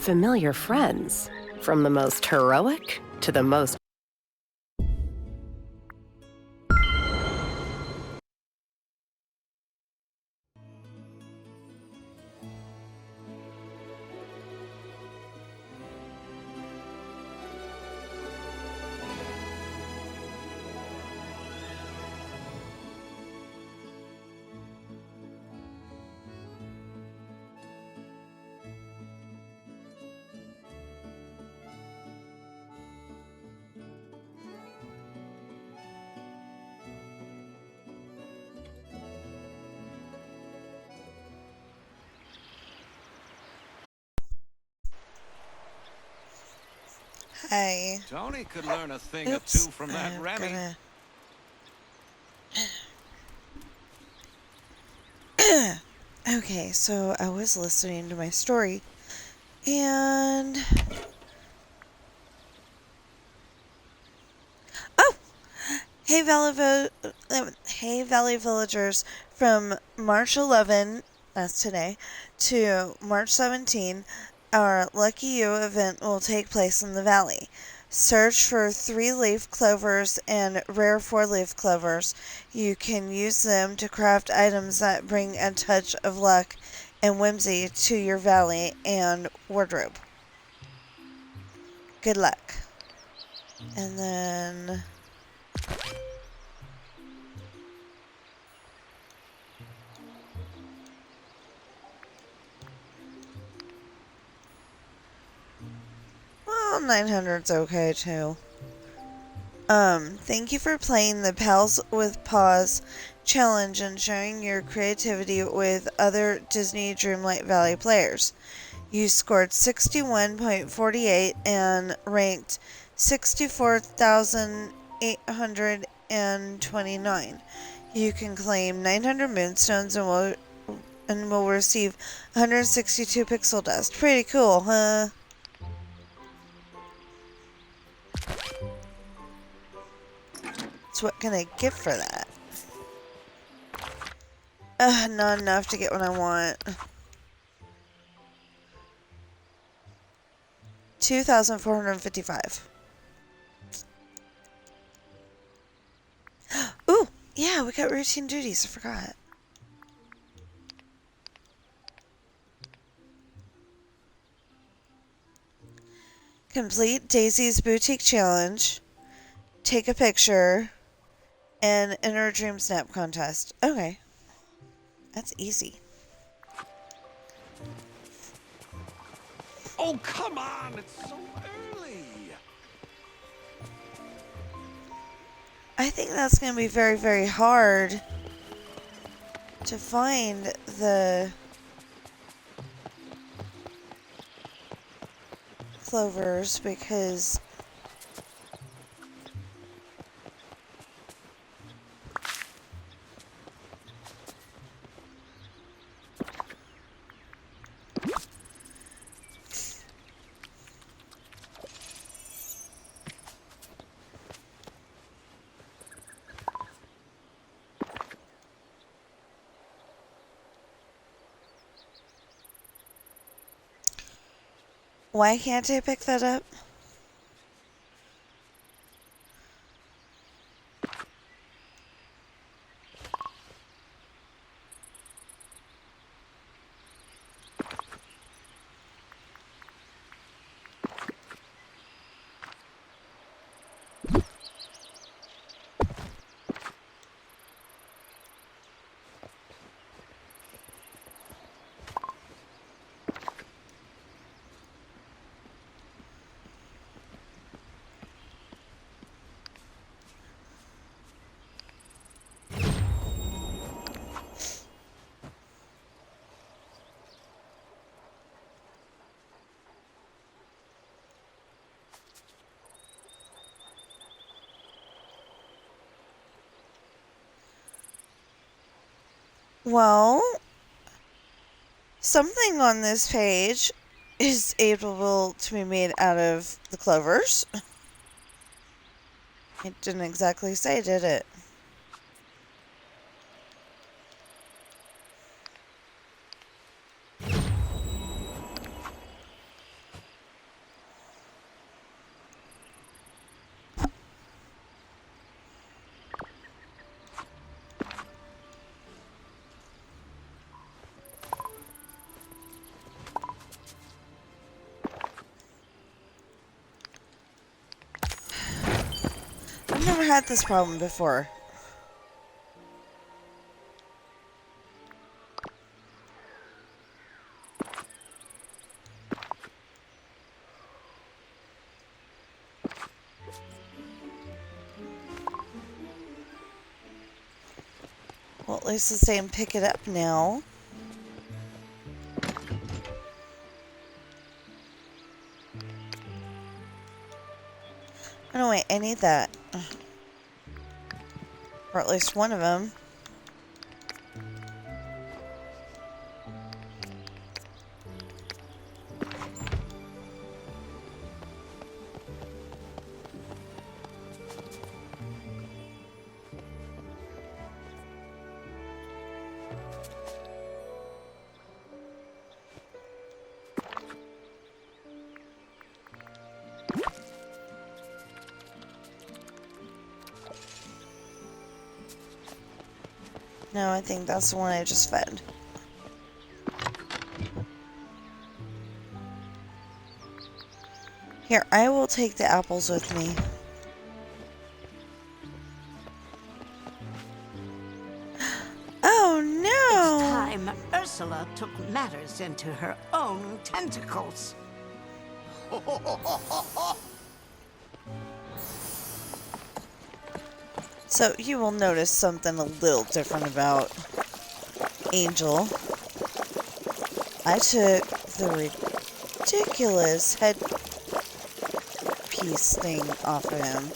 familiar friends, from the most heroic to the most. Hi. Tony could learn a thing or Oops. two from that Remy. Okay, so I was listening to my story, and... Oh! Hey Valley Villagers, from March 11, that's today, to March 17, our Lucky You event will take place in the Valley. Search for 3-leaf clovers and rare 4-leaf clovers. You can use them to craft items that bring a touch of luck and whimsy to your valley and wardrobe. Good luck. And then... Well, 900's okay too. Thank you for playing the Pals with Paws challenge and sharing your creativity with other Disney Dreamlight Valley players. You scored 61.48 and ranked 64,829. You can claim 900 moonstones and will receive 162 pixel dust. Pretty cool, huh? So what can I get for that? Not enough to get what I want. 2,455. Ooh, yeah, we got routine duties. I forgot. Complete Daisy's Boutique Challenge. Take a picture. And enter a Dreamsnap contest. Okay. That's easy. Oh, come on! It's so early! I think that's going to be very, very hard to find the clovers because why can't I pick that up? Well, something on this page is able to be made out of the clovers. It didn't exactly say, did it? I've never had this problem before. Well, at least it's saying pick it up now. Oh no, wait, I need that. Or at least one of them. No, I think that's the one I just fed. Here, I will take the apples with me. Oh no! It's time Ursula took matters into her own tentacles. So you will notice something a little different about Angel. I took the ridiculous headpiece thing off of him.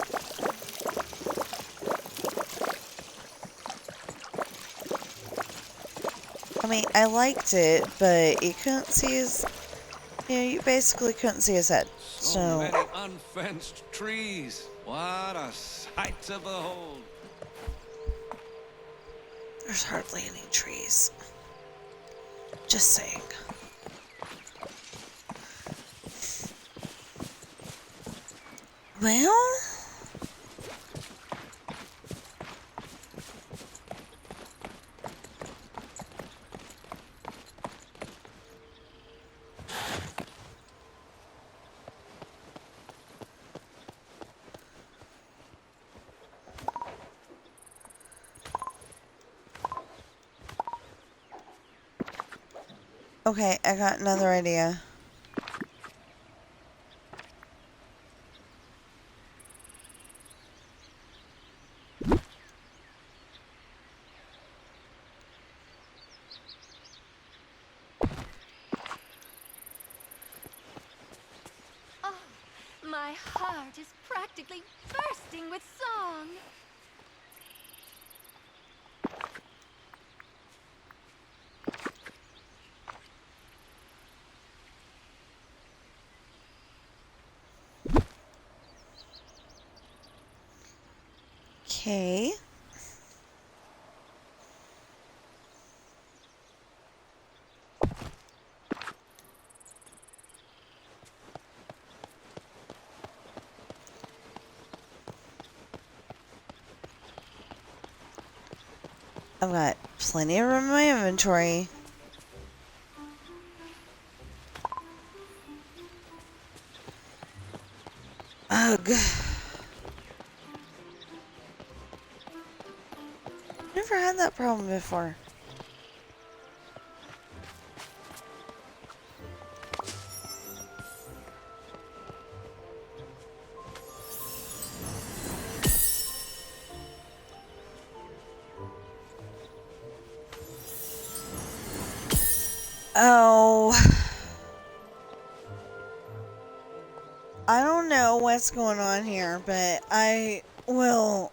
I mean, I liked it, but you couldn't see his... you basically couldn't see his head. So many unfenced trees. What a sight to behold. There's hardly any trees. Just saying. Well... Okay, I got another idea. Oh, my heart is practically bursting with song. Okay. I've got plenty of room in my inventory. Ugh. Never had that problem before. Oh. I don't know what's going on here, but I will...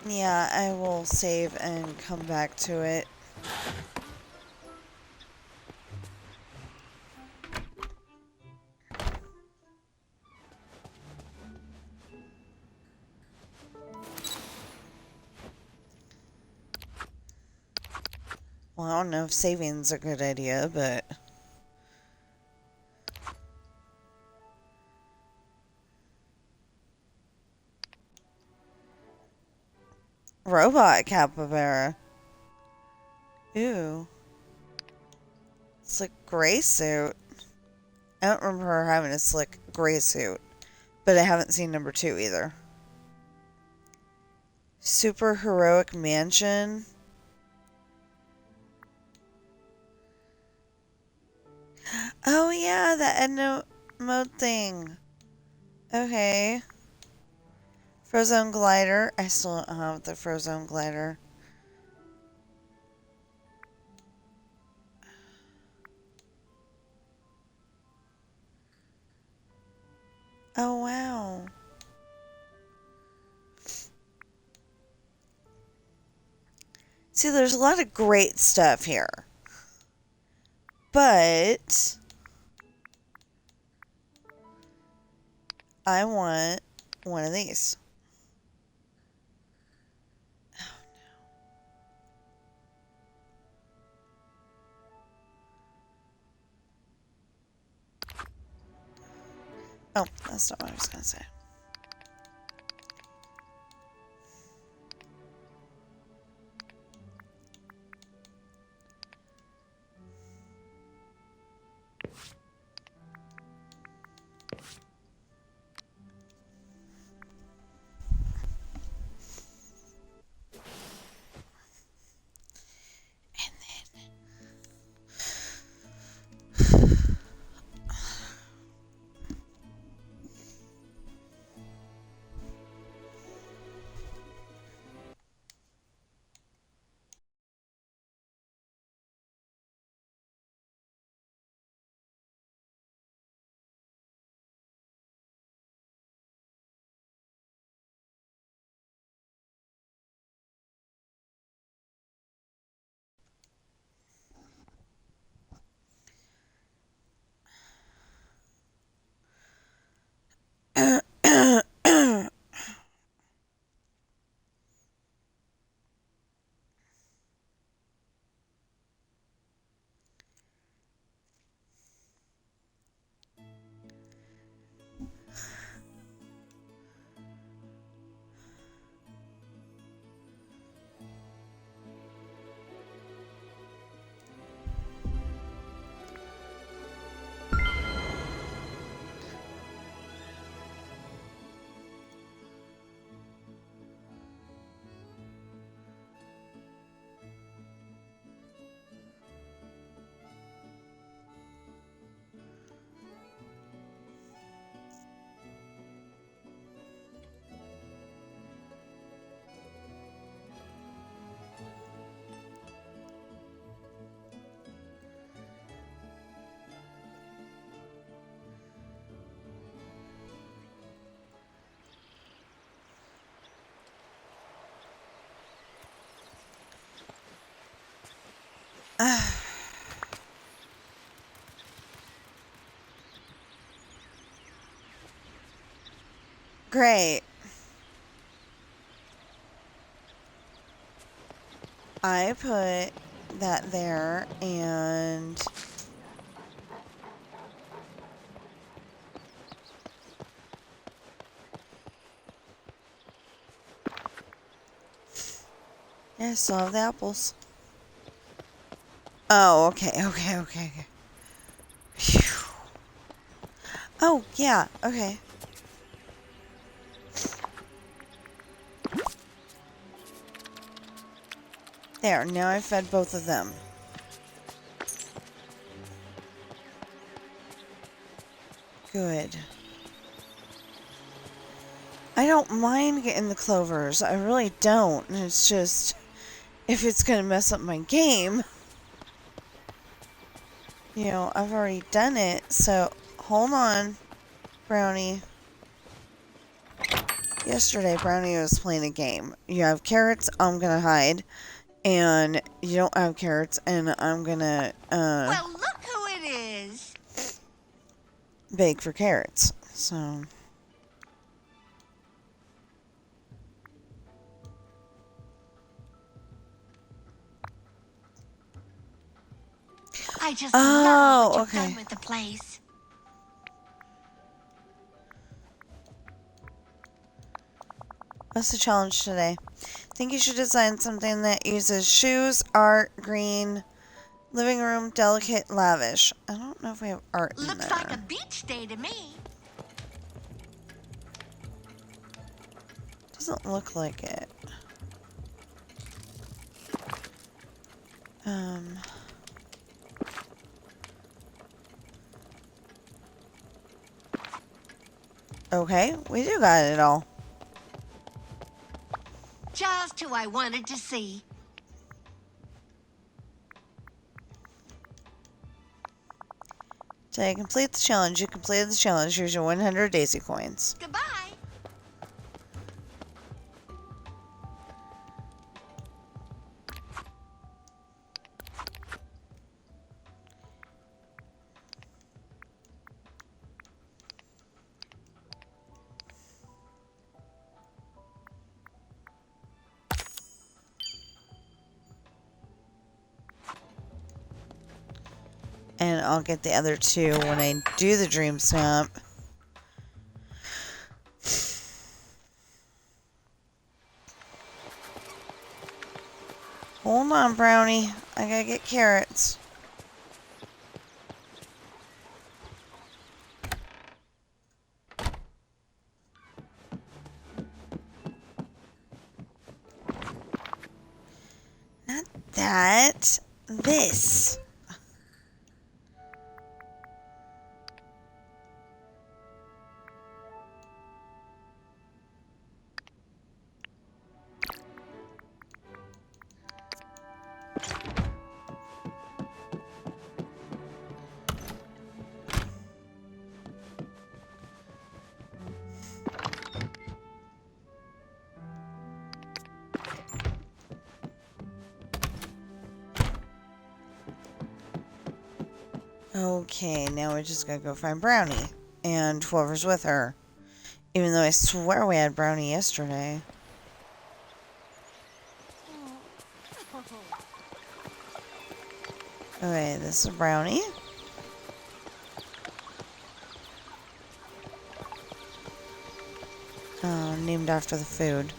yeah, I will save and come back to it. Well, I don't know if saving's a good idea, but... Robot capybara. Ew. It's a gray suit. I don't remember her having a slick gray suit, but I haven't seen number 2 either. Super Heroic Mansion. Oh yeah, the end mode thing. Okay. Frozone Glider. I still don't have the Frozone Glider. Oh wow. See, there's a lot of great stuff here. But I want one of these. Oh, that's not what I was going to say. Great. I put that there and yeah, I still have the apples. Oh, okay. Phew. Oh, yeah, okay. There, now I fed both of them. Good. I don't mind getting the clovers. I really don't. It's just, if it's going to mess up my game, you know, I've already done it. So, hold on, Brownie. Yesterday, Brownie was playing a game. You have carrots, I'm going to hide. And you don't have carrots, and I'm going to, Well, look who it is. bake for carrots. So... I just love what you've okay. done with the place. What's the challenge today? I think you should design something that uses shoes, art, green, Living room, delicate, lavish. I don't know if we have art in Looks there. like a beach day to me. Doesn't look like it. Okay, we do got it all. Just who I wanted to see. To complete the challenge, you completed the challenge. Here's your 100 Daisy coins. Goodbye. And I'll get the other two when I do the Dreamsnap. Hold on, Brownie. I gotta get carrots. Not that. This. Okay, now we just gotta go find Brownie and whoever's with her. Even though I swear we had Brownie yesterday. Okay, this is Brownie. Named after the food.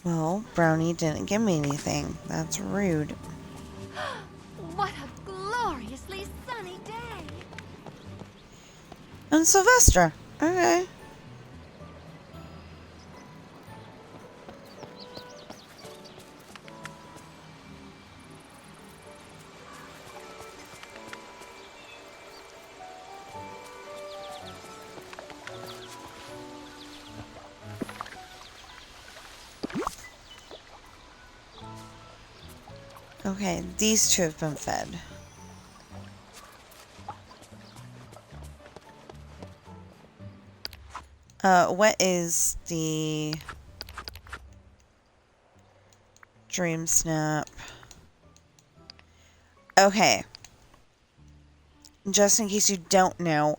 Well, Brownie didn't give me anything. That's rude. What a gloriously sunny day! And Sylvester. Okay. Okay, these two have been fed. What is the Dreamsnap? Okay. Just in case you don't know.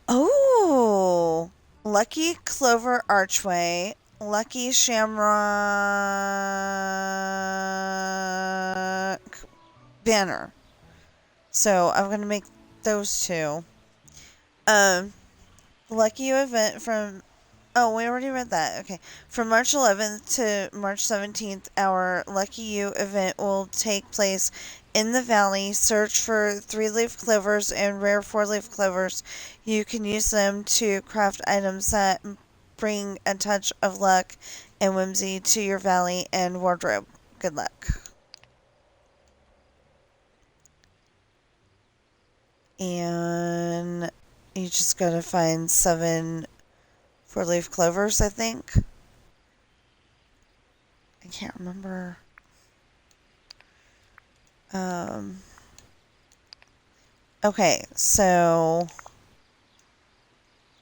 Oh! Lucky Clover Archway. Lucky Shamrock Banner. So I'm gonna make those two. Lucky You event from... Oh, we already read that. Okay. From March 11th to March 17th, our Lucky You event will take place in the valley. Search for 3-leaf clovers and rare 4-leaf clovers. You can use them to craft items that bring a touch of luck and whimsy to your valley and wardrobe. Good luck. And you just gotta find 7 4-leaf clovers, I think. I can't remember. Okay, so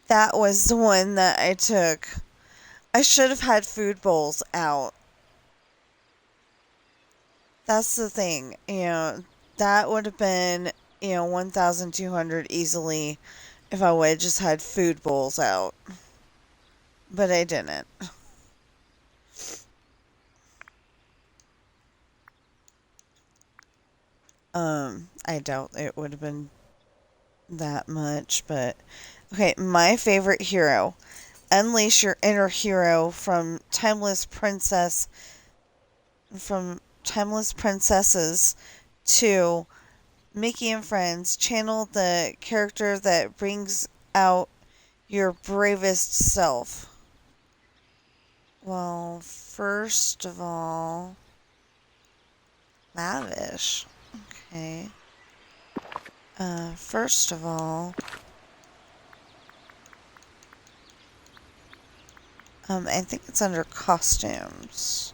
that was the one that I took. I should have had food bowls out. That's the thing, that would have been, 1,200 easily if I would have just had food bowls out. But I didn't. I doubt it would have been that much, but okay, my favorite hero. Unleash your inner hero from Timeless Princesses to Mickey and Friends. Channel the character that brings out your bravest self. Well, first of all, lavish. Okay. First of all, I think it's under costumes.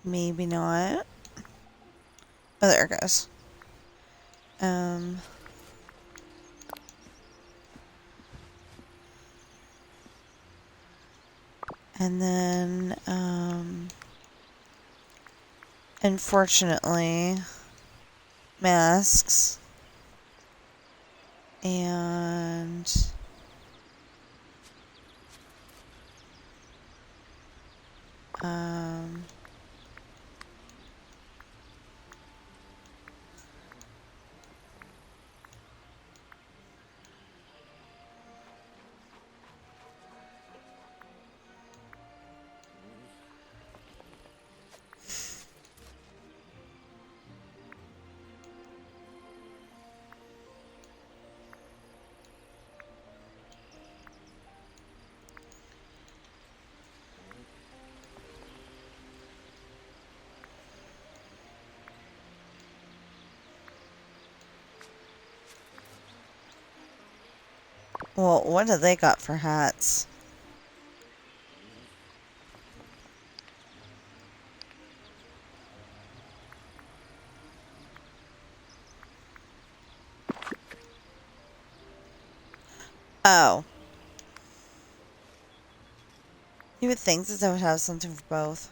Maybe not. Oh, there it goes. And then, unfortunately, masks. And well, what do they got for hats? Oh. You would think that they would have something for both.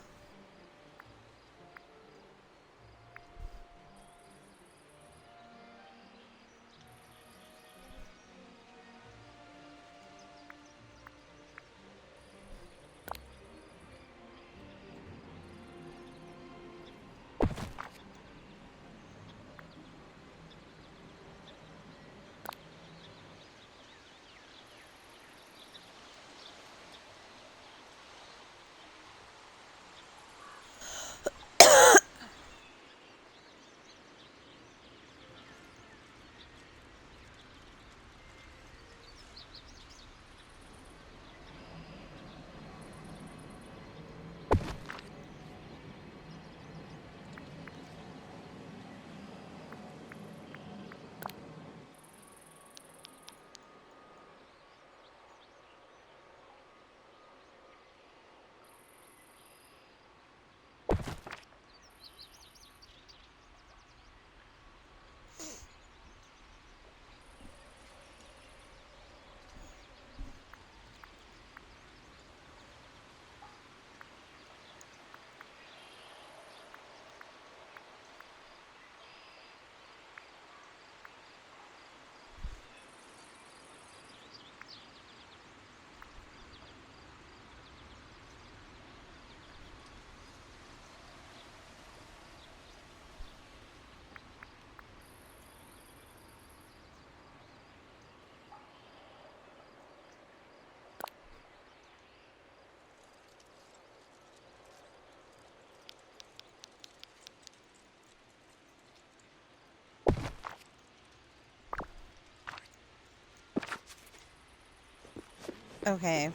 Okay.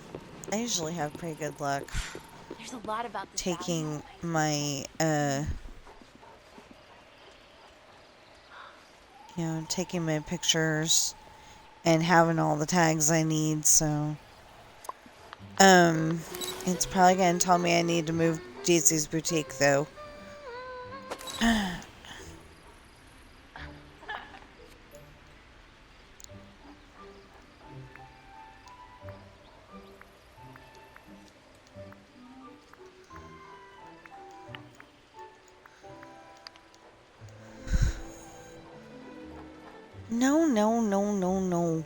I usually have pretty good luck There's a lot about this taking taking my pictures and having all the tags I need, so it's probably gonna tell me I need to move Daisy's boutique though. No, no, no, no, no.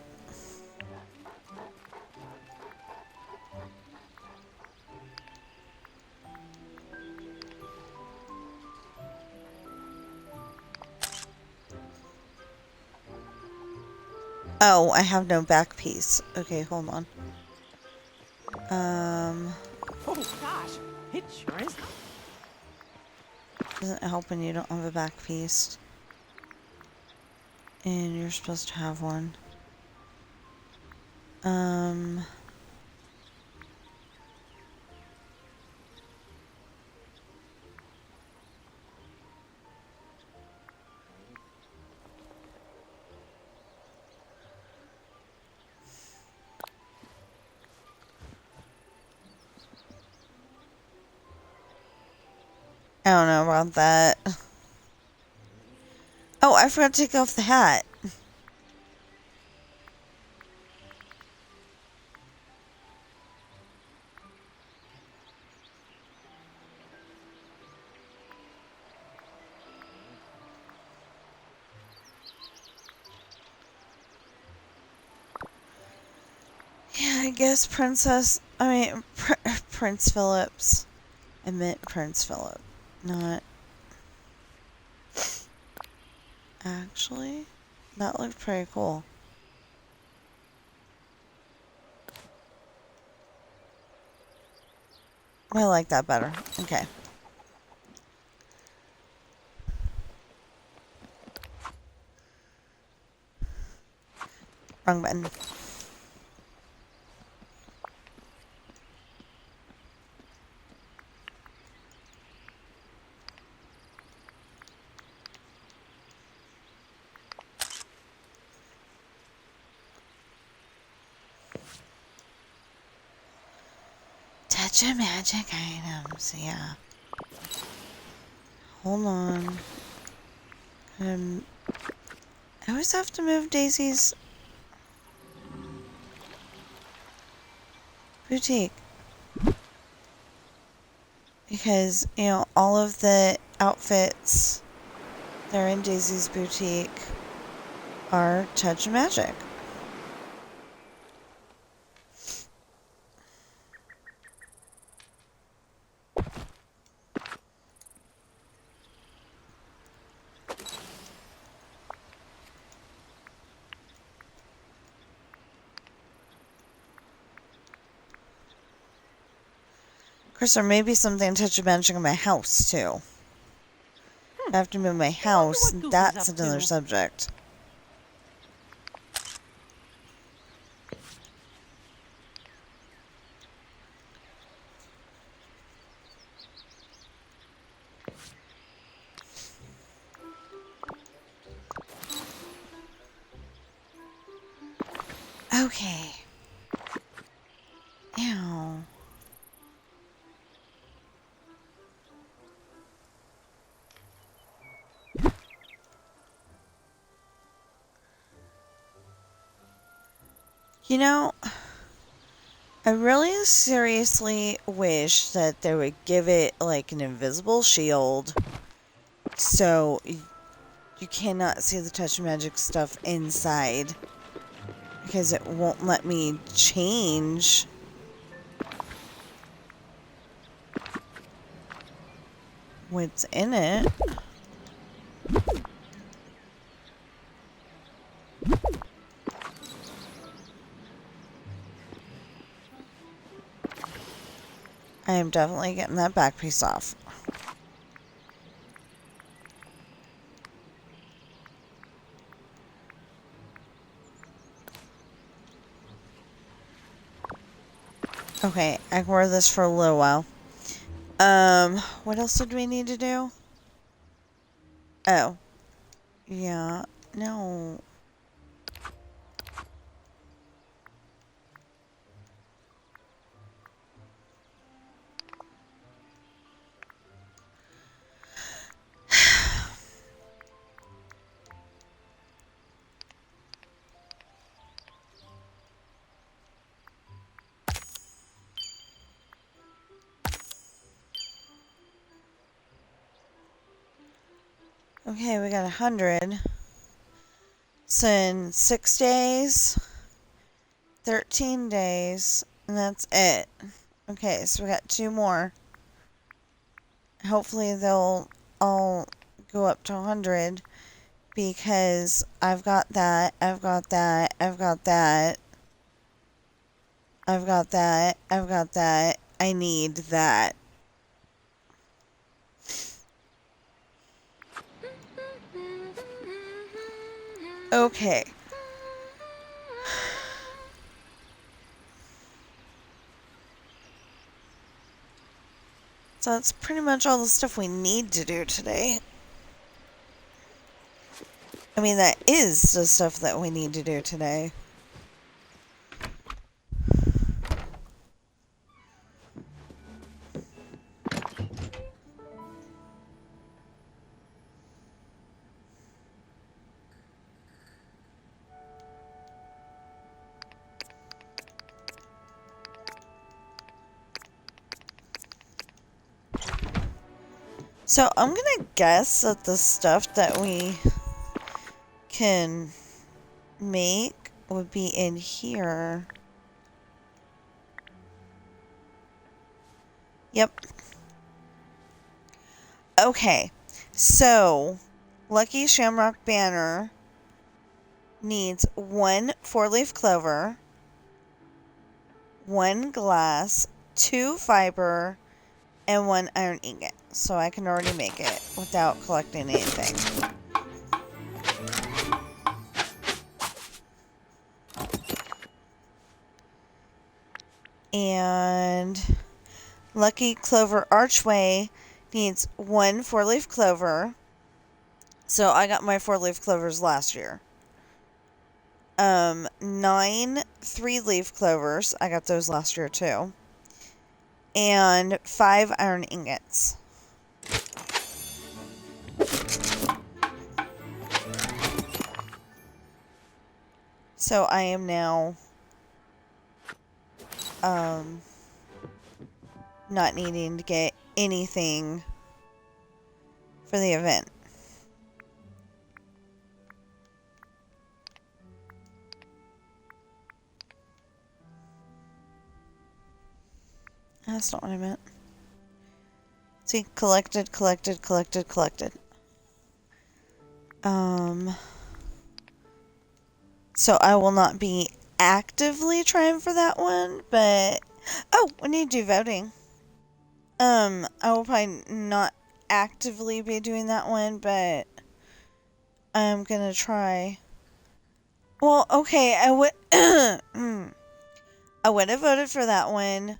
Oh, I have no back piece. Okay, hold on. Oh gosh, it sure is. Doesn't help when you don't have a back piece. And you're supposed to have one. I don't know about that. Oh, I forgot to take off the hat. Yeah, I guess Prince Phillips. I meant Prince Philip, not... Actually, that looked pretty cool. I like that better. Okay. Wrong button. Touch of magic items, yeah. Hold on. I always have to move Daisy's boutique. Because, you know, all of the outfits that are in Daisy's boutique are Touch of Magic. Of course, there may be something Touch of Magic in my house, too. I have to move my house. what Goofy's That's up another to. subject. Okay. Ew. You know, I really seriously wish that they would give it like an invisible shield so you cannot see the Touch of Magic stuff inside, because it won't let me change what's in it. I am definitely getting that back piece off. Okay, I can wear this for a little while. What else did we need to do? Oh. Yeah. No. Okay, we got 100. So in 6 days, 13 days, and that's it. Okay, so we got 2 more. Hopefully they'll all go up to 100 because I've got that, I've got that, I've got that, I've got that, I've got that. I need that. Okay. So that's pretty much all the stuff we need to do today. I mean, that is the stuff that we need to do today. So I'm gonna guess that the stuff that we can make would be in here. Yep. Okay, so Lucky Shamrock Banner needs 1 4-leaf clover, 1 glass, 2 fiber, and 1 iron ingot. So I can already make it without collecting anything. And Lucky Clover Archway needs 1 4-leaf clover. So I got my 4-leaf clovers last year. 9 3-leaf clovers. I got those last year too. And 5 iron ingots. So I am now not needing to get anything for the event. That's not what I meant. See, collected. So I will not be actively trying for that one, but... Oh, we need to do voting. I will probably not actively be doing that one, but I'm gonna try. Well, okay, I would... I would have voted for that one.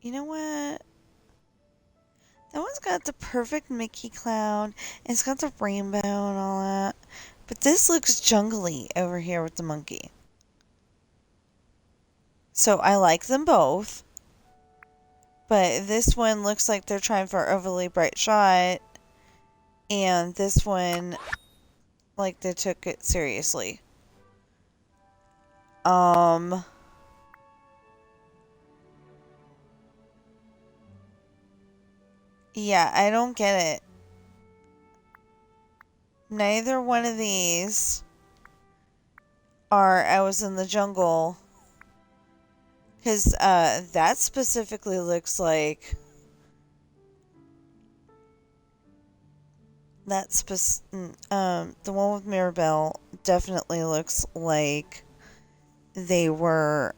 You know what? That one's got the perfect Mickey cloud, and it's got the rainbow and all that. But this looks jungly over here with the monkey. So I like them both. But this one looks like they're trying for an overly bright shot. And this one, like they took it seriously. Yeah, I don't get it. Neither one of these are I was in the jungle. Because that specifically looks like... the one with Mirabelle definitely looks like they were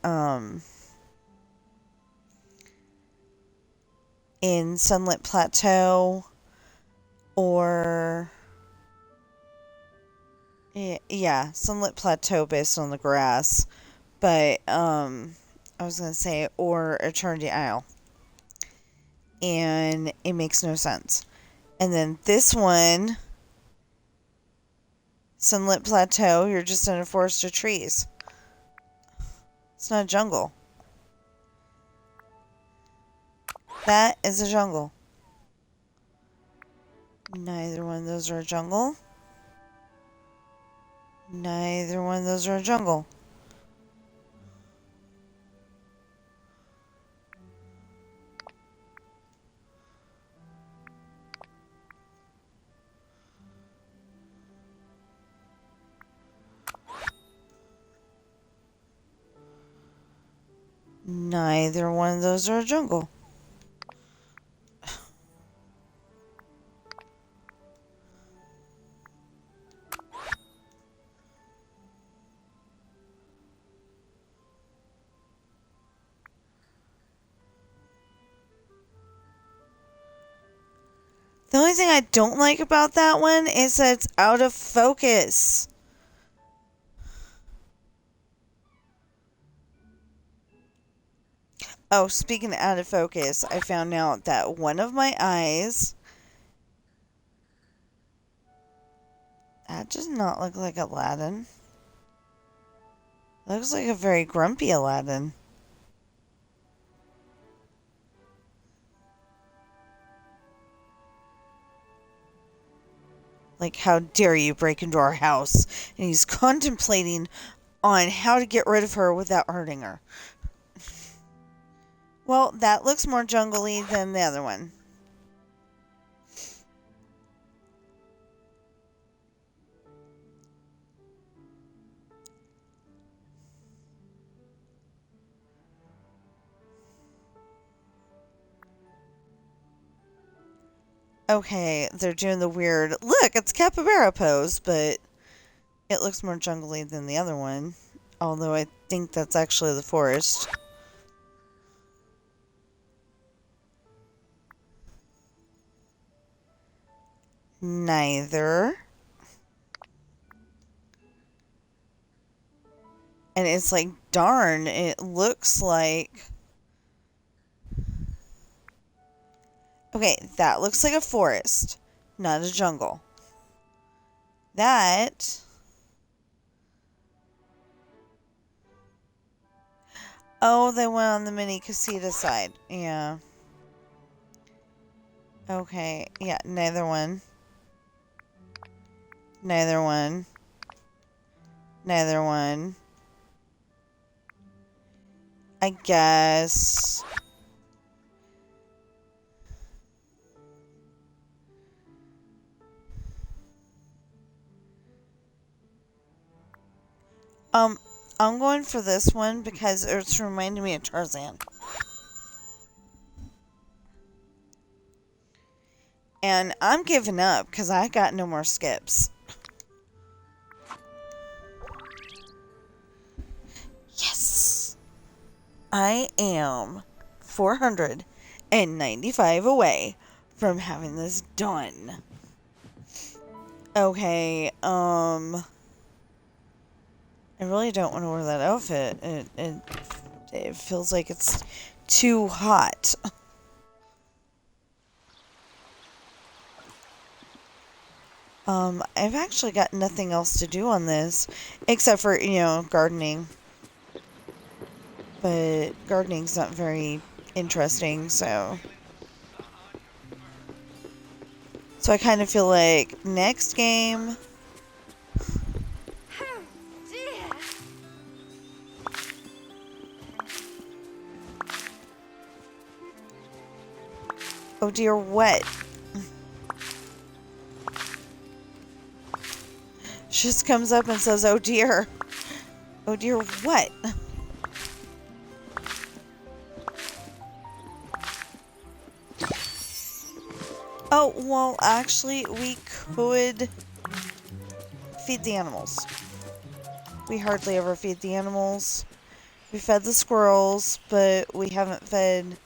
in Sunlit Plateau or yeah, Sunlit Plateau based on the grass, but I was gonna say or Eternity Isle, and it makes no sense. And then this one, Sunlit Plateau, you're just in a forest of trees. It's not a jungle. That is a jungle. Neither one of those are a jungle. Neither one of those are a jungle. Neither one of those are a jungle. The only thing I don't like about that one is that it's out of focus. Oh, speaking of out of focus, I found out that one of my eyes... That does not look like Aladdin. Looks like a very grumpy Aladdin. Like, how dare you break into our house? And he's contemplating on how to get rid of her without hurting her. Well, that looks more jungle-y than the other one. Okay, they're doing the weird, look, it's capybara pose, but it looks more jungle-y than the other one. Although I think that's actually the forest. Neither. And it's like, darn, it looks like... Okay, that looks like a forest, not a jungle. That... Oh, they went on the mini casita side. Yeah. Okay, yeah, neither one. Neither one. Neither one. I guess... I'm going for this one because it's reminding me of Tarzan. And I'm giving up because I got no more skips. Yes! I am 495 away from having this done. Okay, I really don't want to wear that outfit. It feels like it's too hot. I've actually got nothing else to do on this, except for, you know, gardening. But gardening's not very interesting, so... So I kind of feel like next game... Oh dear, what? She just comes up and says, oh dear. Oh dear, what? Oh, well, actually, we could feed the animals. We hardly ever feed the animals. We fed the squirrels, but we haven't fed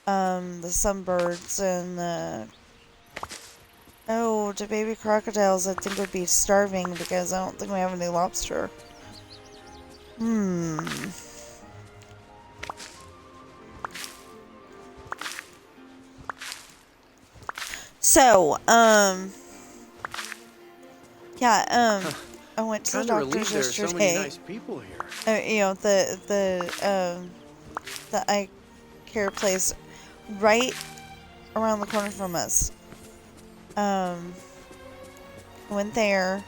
the sunbirds and the... Oh, the baby crocodiles I think would be starving because I don't think we have any lobster. So, yeah, I went to the doctor's yesterday. So many nice people here. You know, the eye care place right around the corner from us. Went there,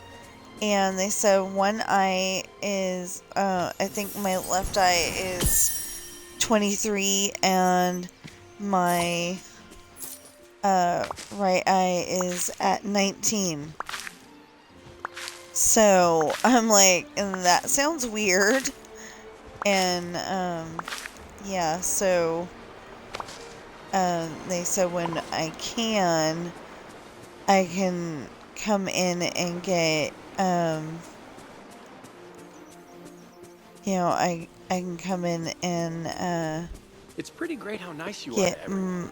and they said one eye is, I think my left eye is 23, and my right eye is at 19. So I'm like, and that sounds weird, and yeah, so they said when I can come in and get, you know, I can come in and, It's pretty great how nice you are get, to everyone.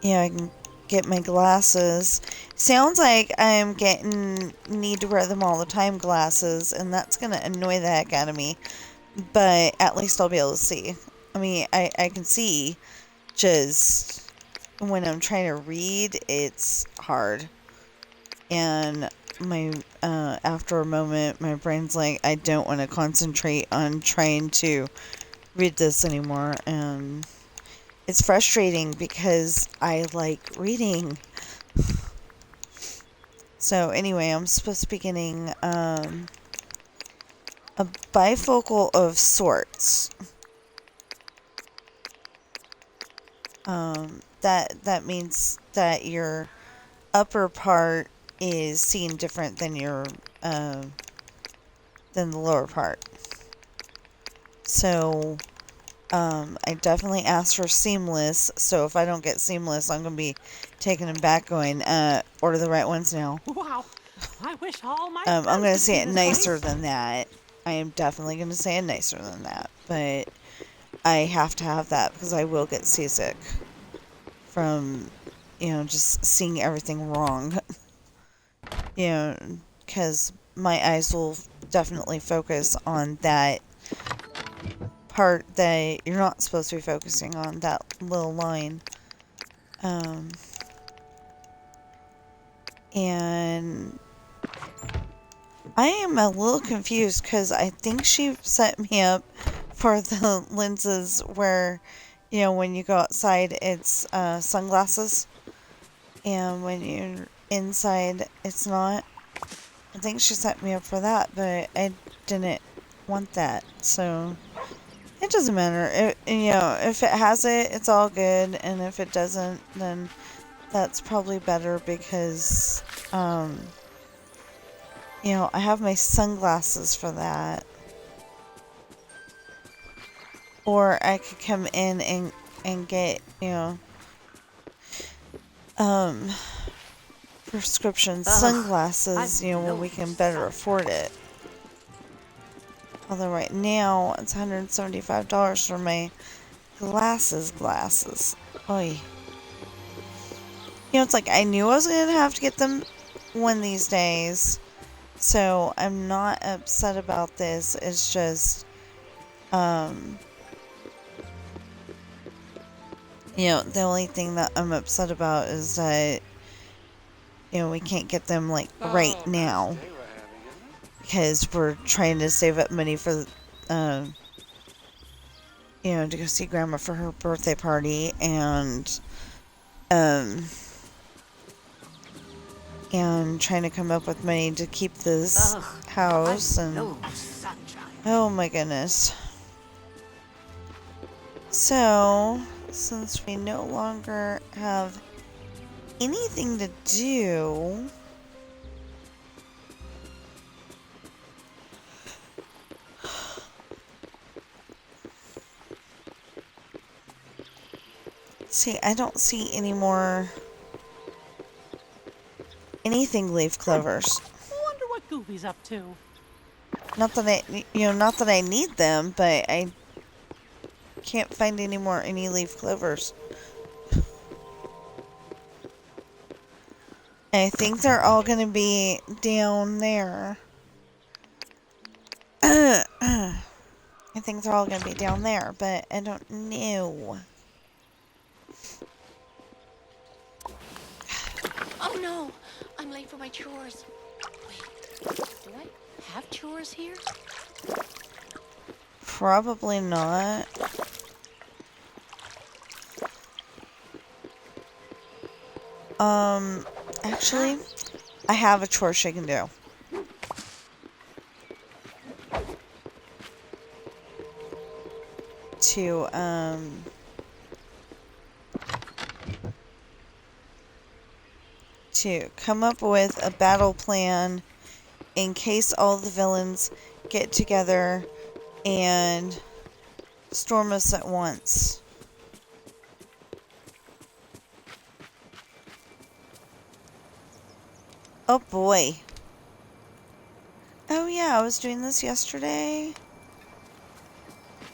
yeah, I can get my glasses. Sounds like I'm need to wear them all the time glasses, and that's gonna annoy the heck out of me. But at least I'll be able to see. I mean, I can see, just when I'm trying to read, it's hard. And after a moment, my brain's like, I don't want to concentrate on trying to read this anymore. And it's frustrating because I like reading. So anyway, I'm supposed to be getting a bifocal of sorts. That means that your upper part is seen different than your than the lower part. So I definitely asked for seamless. So if I don't get seamless, I'm gonna be taking them back, going, order the right ones now. Wow. I wish all my I'm friends gonna could say see it this nicer place. than that. I am definitely gonna say it nicer than that, but I have to have that because I will get seasick from, just seeing everything wrong. Because my eyes will definitely focus on that part that you're not supposed to be focusing on, that little line. And I am a little confused because I think she set me up for the lenses where, when you go outside, it's sunglasses. And when you're inside, it's not. I think she set me up for that, but I didn't want that. So it doesn't matter. If it has it, it's all good. And if it doesn't, then that's probably better because, I have my sunglasses for that. Or I could come in and get, prescription sunglasses, when we can better afford it. Although right now, it's $175 for my glasses. Oy. It's like I knew I was going to have to get them one of these days. So I'm not upset about this. It's just, the only thing that I'm upset about is that, we can't get them, like, right now. Because we're trying to save up money for, to go see Grandma for her birthday party. And trying to come up with money to keep this house. And No sunshine. oh my goodness. So, since we no longer have anything to do, see, I don't see any more anything leaf clovers. Wonder what Goofy's up to. Not that I need them, but I can't find any leaf clovers. I think they're all going to be down there. I think they're all going to be down there, but I don't know. Oh no, I'm late for my chores. Wait, do I have chores here? Probably not. Actually, I have a chore she can do. To come up with a battle plan in case all the villains get together and storm us at once. Oh boy. Oh yeah, I was doing this yesterday.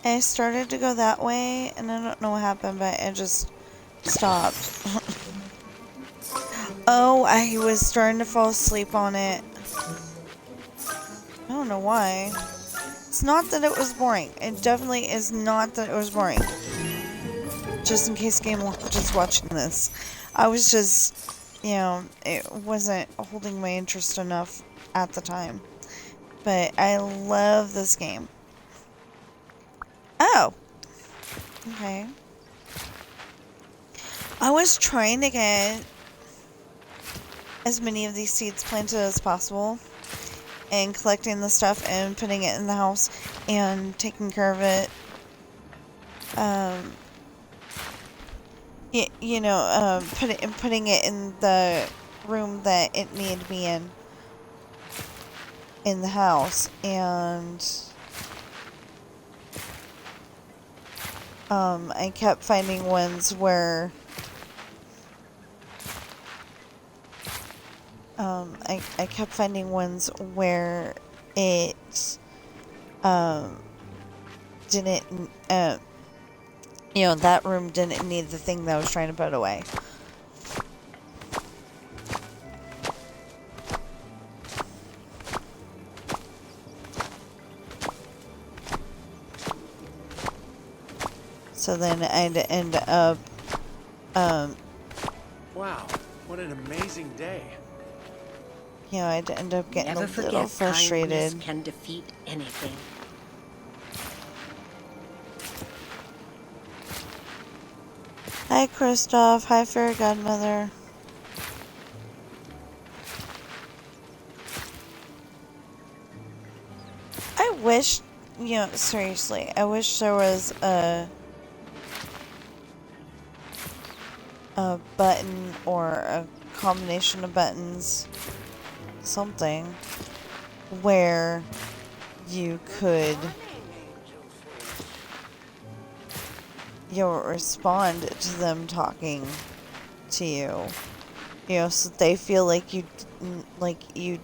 I started to go that way, and I don't know what happened, but it just stopped. Oh, I was starting to fall asleep on it. I don't know why. It's not that it was boring. It definitely is not that it was boring. Just in case Game Watch is watching this. I was just, you know, it wasn't holding my interest enough at the time. But I love this game. Oh! Okay. I was trying to get as many of these seeds planted as possible, and collecting the stuff and putting it in the house and taking care of it. Putting it in the room that it needed to be in the house, and I kept finding ones where I kept finding ones where it didn't that room didn't need the thing that I was trying to put away. So then I'd end up Wow, what an amazing day. I'd end up getting Never a little forget, frustrated. kindness can defeat anything. Hi, Kristoff. Hi, Fairy Godmother. I wish, seriously, I wish there was a button or a combination of buttons, something, where you could respond to them talking to you, so they feel like you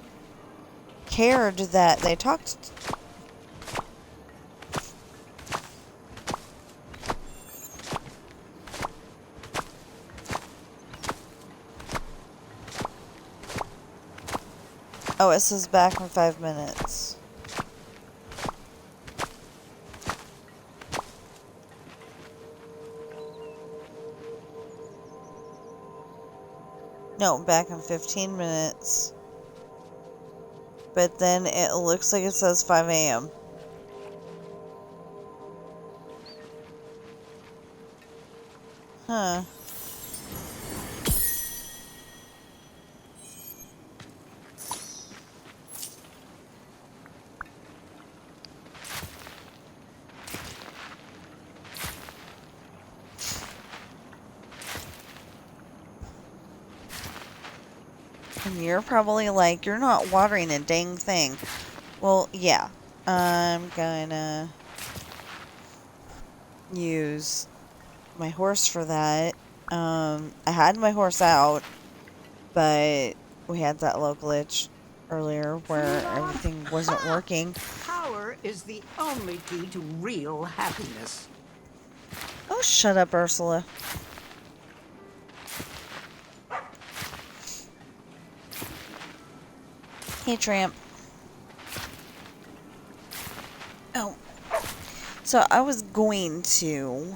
cared that they talked. Oh, it says back in 5 minutes. No, back in 15 minutes. But then it looks like it says 5 a.m. Huh. And you're probably like, you're not watering a dang thing. Well, yeah. I'm gonna use my horse for that. I had my horse out, but we had that little glitch earlier where everything wasn't working. Power is the only key to real happiness. Oh, shut up, Ursula. Hey, Tramp. Oh. So I was going to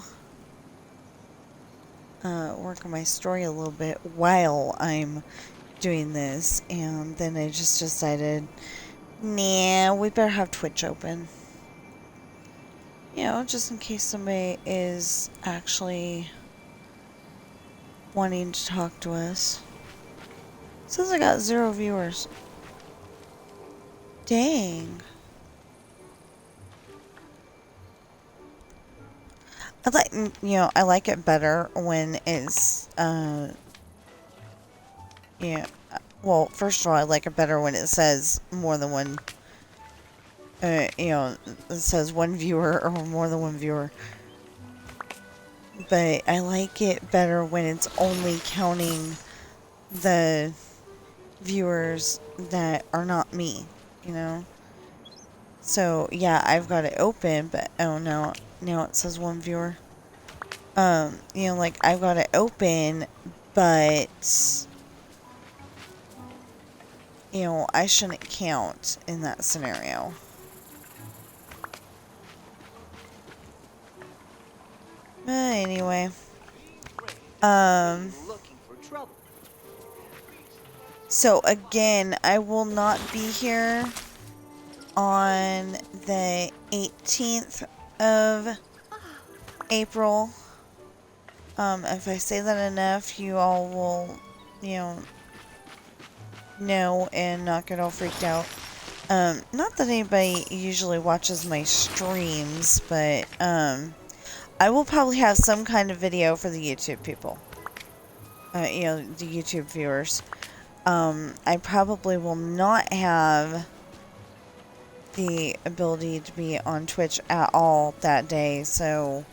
work on my story a little bit while I'm doing this, and then I just decided, nah, we better have Twitch open. Just in case somebody is actually wanting to talk to us. It says I got 0 viewers. Dang. I like it better when it's, well, first of all, I like it better when it says more than one it says one viewer or more than one viewer. But I like it better when it's only counting the viewers that are not me, So, yeah, I've got it open, but, oh, no, now it says one viewer. Like, I've got it open, but, I shouldn't count in that scenario. But anyway, so again, I will not be here on the 18th of April. If I say that enough, you all will, know and not get all freaked out. Not that anybody usually watches my streams, but, I will probably have some kind of video for the YouTube people. The YouTube viewers. I probably will not have the ability to be on Twitch at all that day, so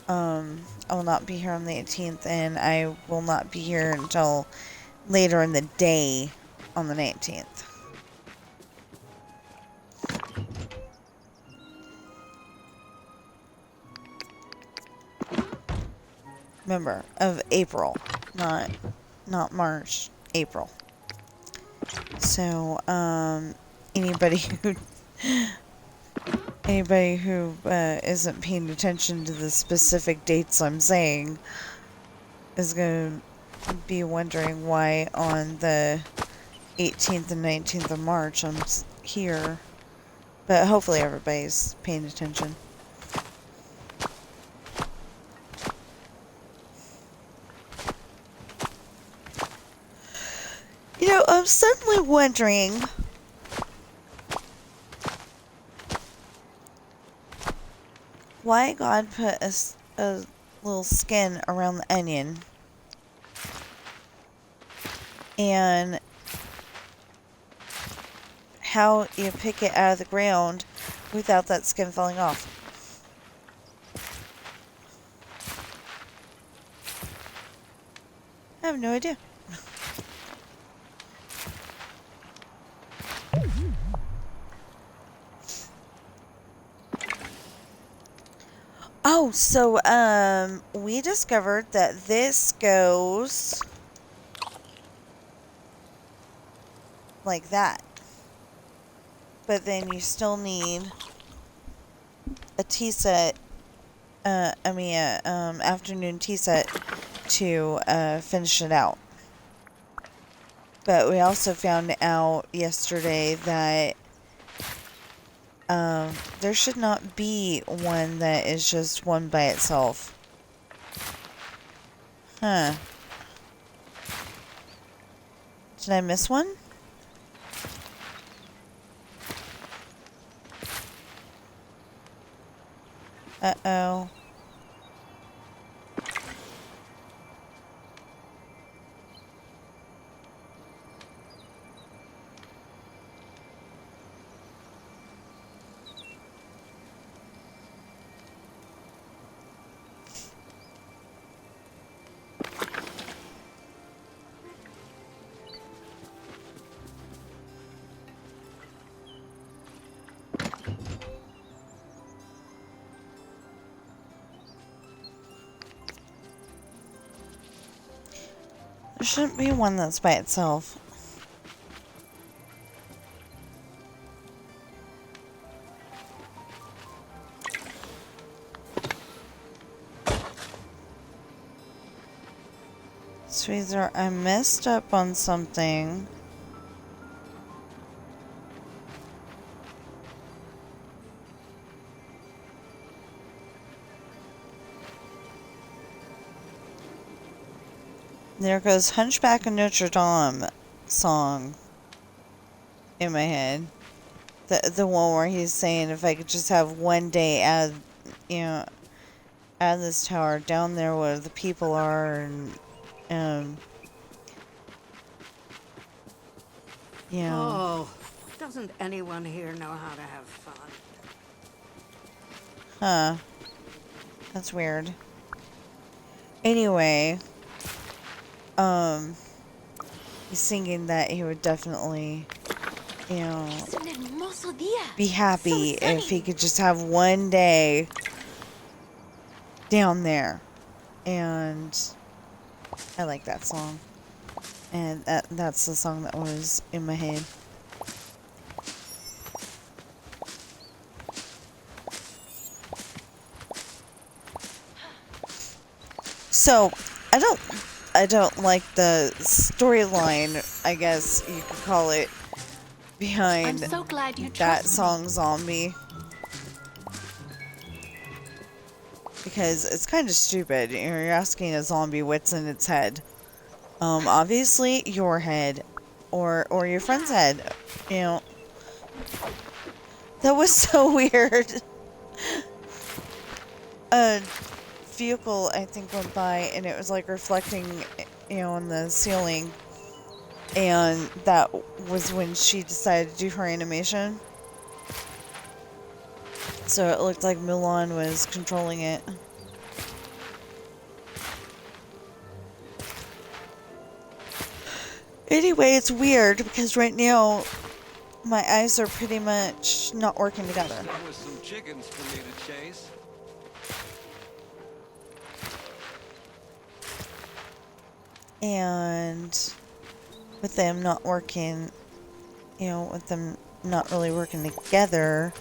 I will not be here on the 18th, and I will not be here until later in the day on the 19th. Remember, of April, not March, April. So, anybody who isn't paying attention to the specific dates I'm saying is going to be wondering why on the 18th and 19th of March I'm here. But hopefully everybody's paying attention. I'm suddenly wondering why God put a little skin around the onion and how you pick it out of the ground without that skin falling off. I have no idea. Oh, so, we discovered that this goes like that. But then you still need a tea set, afternoon tea set to, finish it out. But we also found out yesterday that there should not be one that is just one by itself. Huh. Did I miss one? Uh-oh. There shouldn't be one that's by itself. So either I messed up on something, there goes Hunchback of Notre Dame song in my head. The one where he's saying if I could just have one day out of this tower down there where the people are, and Oh, the doesn't anyone here know how to have fun? Huh. That's weird. Anyway, he's thinking that he would definitely, you know, Es un hermoso día. be happy So if he sunny. could just have one day down there. And I like that song. And that's the song that was in my head. So, I don't like the storyline, I guess you could call it, behind I'm so glad you that trusted song Zombie. Because it's kind of stupid. You know, you're asking a zombie what's in its head. Obviously your head or your friend's head. You know. That was so weird. A vehicle, I think, went by and it was like reflecting, you know, on the ceiling. And that was when she decided to do her animation. So it looked like Mulan was controlling it. Anyway, it's weird because right now my eyes are pretty much not working together. There was some chickens for me to chase. And with them not working, you know, with them not really working together,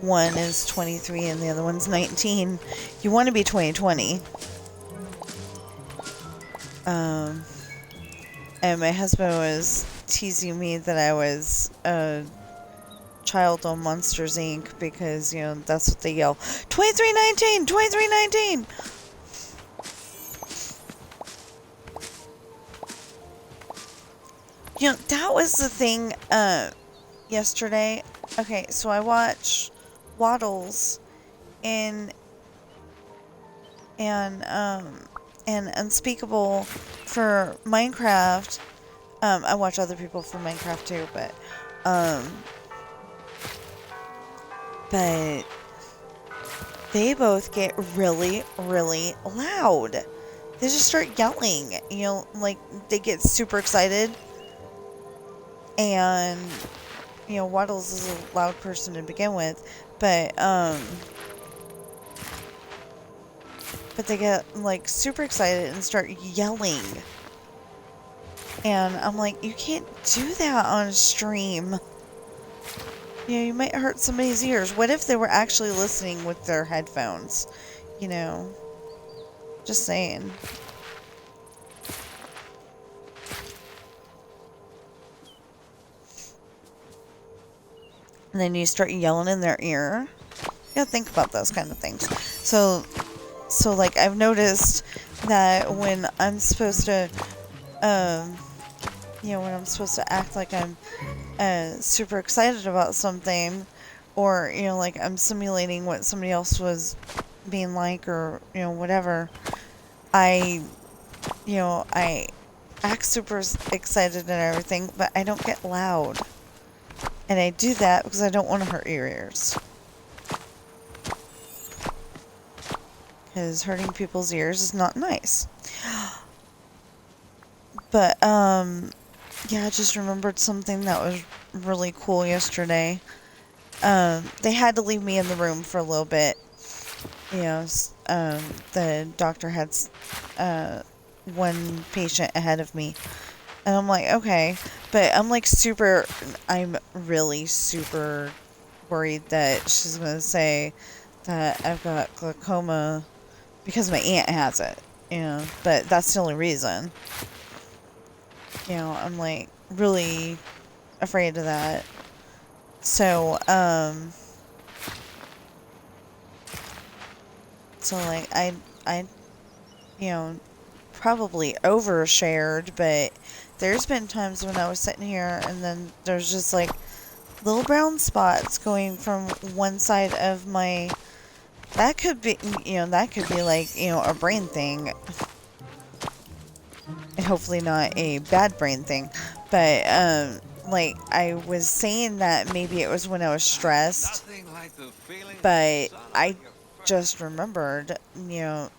one is 23 and the other one's 19. You want to be 2020. And my husband was teasing me that I was a child on Monsters Inc. because, you know, that's what they yell. 2319! 2319! You know, that was the thing, yesterday. Okay, so I watched Waddles and Unspeakable for Minecraft. I watch other people for Minecraft too, but they both get really, really loud. They just start yelling, you know, like they get super excited. And, you know, Waddles is a loud person to begin with, but they get, like, super excited and start yelling. And I'm like, you can't do that on stream. You know, you might hurt somebody's ears. What if they were actually listening with their headphones? You know, just saying. And then you start yelling in their ear. You gotta think about those kind of things. So like, I've noticed that when I'm supposed to, you know, when I'm supposed to act like I'm super excited about something, or, you know, like I'm simulating what somebody else was being like, or, you know, whatever, I act super excited and everything, but I don't get loud. And I do that because I don't want to hurt your ears. Because hurting people's ears is not nice. But, yeah, I just remembered something that was really cool yesterday. They had to leave me in the room for a little bit. You know, the doctor had one patient ahead of me. And I'm like, okay. But I'm really super worried that she's going to say that I've got glaucoma because my aunt has it. You know, but that's the only reason. You know, I'm like really afraid of that. So, like I, you know, probably overshared, but there's been times when I was sitting here and then there's just like little brown spots going from one side of my, that could be like, you know, a brain thing. And hopefully not a bad brain thing. But, like, I was saying that maybe it was when I was stressed, Nothing like the feeling but sun on I your face. just remembered, you know,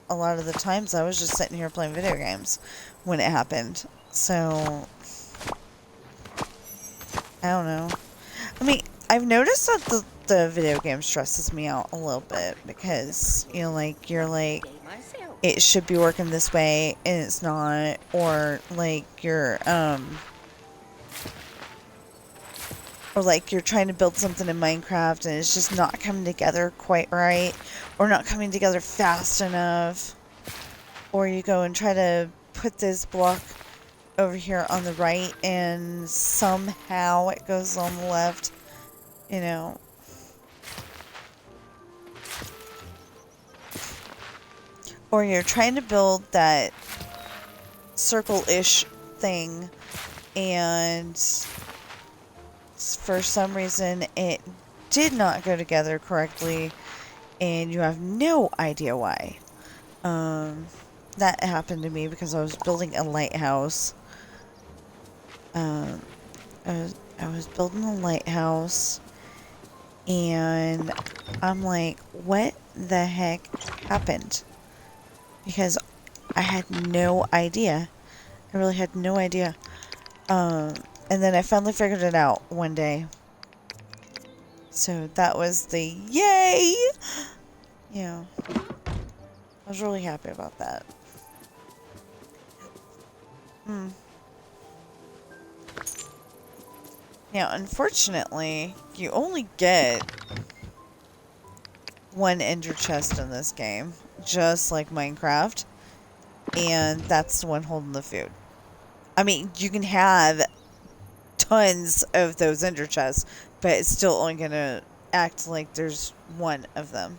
a lot of the times I was just sitting here playing video games when it happened. So, I don't know. I mean, I've noticed that the video game stresses me out a little bit because, you know, like, you're like, it should be working this way and it's not, or like you're trying to build something in Minecraft and it's just not coming together quite right, or not coming together fast enough, or you go and try to put this block over here on the right and somehow it goes on the left, you know. Or you're trying to build that circle-ish thing and for some reason it did not go together correctly and you have no idea why. That happened to me because I was building a lighthouse. I was building a lighthouse and I'm like, what the heck happened? Because I had no idea. I really had no idea. And then I finally figured it out one day. So that was the yay! Yeah. I was really happy about that. Now, unfortunately, you only get one ender chest in this game, just like Minecraft, and that's the one holding the food. I mean, you can have tons of those ender chests, but it's still only gonna act like there's one of them.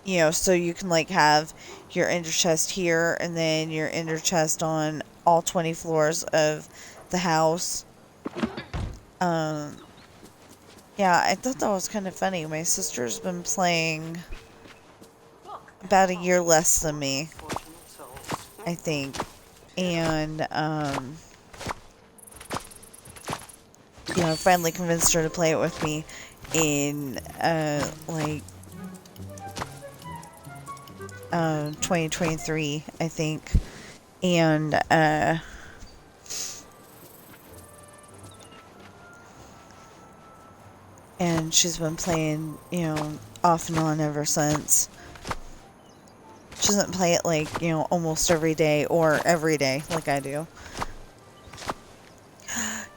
You know, so you can like have your ender chest here, and then your ender chest on all 20 floors of the house. Yeah, I thought that was kind of funny. My sister's been playing about a year less than me, I think. And, you know, I finally convinced her to play it with me in, like, 2023, I think. And she's been playing, you know, off and on ever since. She doesn't play it like, you know, almost every day or every day like I do.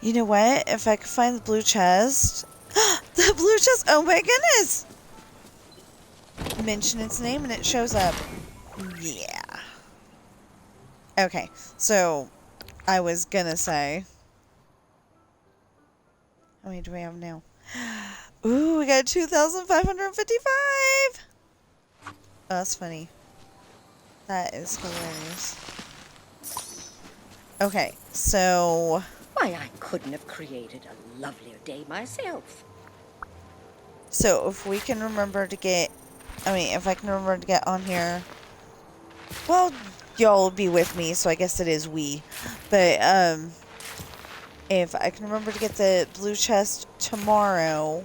You know what? If I could find the blue chest. The blue chest! Oh my goodness! Mention its name and it shows up. Yeah. Okay, so I was gonna say. How many do we have now? Ooh, we got 2,555! Oh, that's funny. That is hilarious. Okay, so... Why, I couldn't have created a lovelier day myself. So, if we can remember to get... if I can remember to get on here... Well, y'all will be with me, so I guess it is we. But, if I can remember to get the blue chest tomorrow...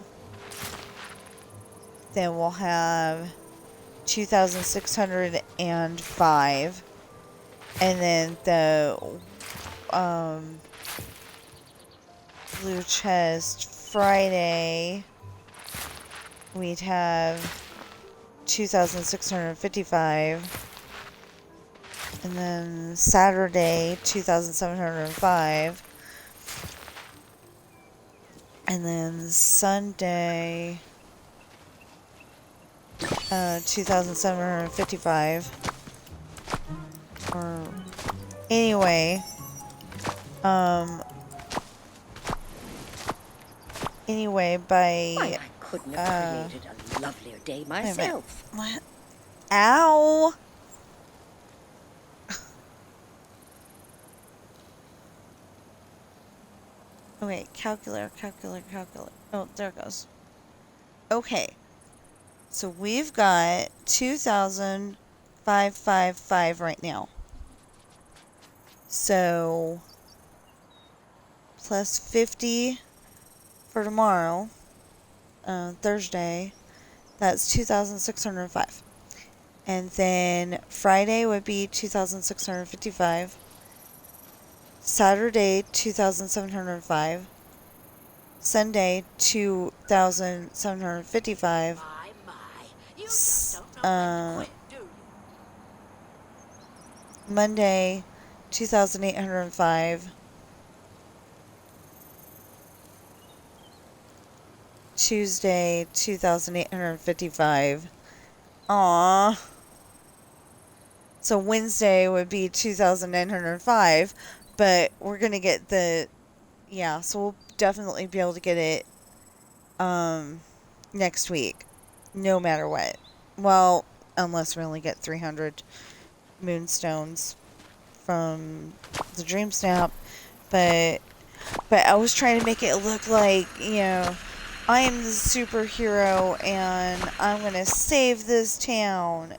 Then we'll have 2,605. And then the blue chest Friday, we'd have 2,655. And then Saturday, 2,705. And then Sunday... 2,755. Or anyway, by Why, I couldn't have created a lovelier day myself. What? Ow! Oh wait, calculator. Oh, there it goes. Okay. So we've got 2,555 right now. So plus 50 for tomorrow, Thursday. That's 2,605. And then Friday would be 2,655. Saturday, 2,705. Sunday, 2,755. My, you just don't know when to quit, do you? Monday, 2,805. Tuesday, 2,855. Aww. So Wednesday would be 2,905, but we're going to get the, yeah, so we'll definitely be able to get it, next week, no matter what. Well, unless we only get 300 moonstones from the Dreamsnap, but I was trying to make it look like, I am the superhero and I'm gonna save this town,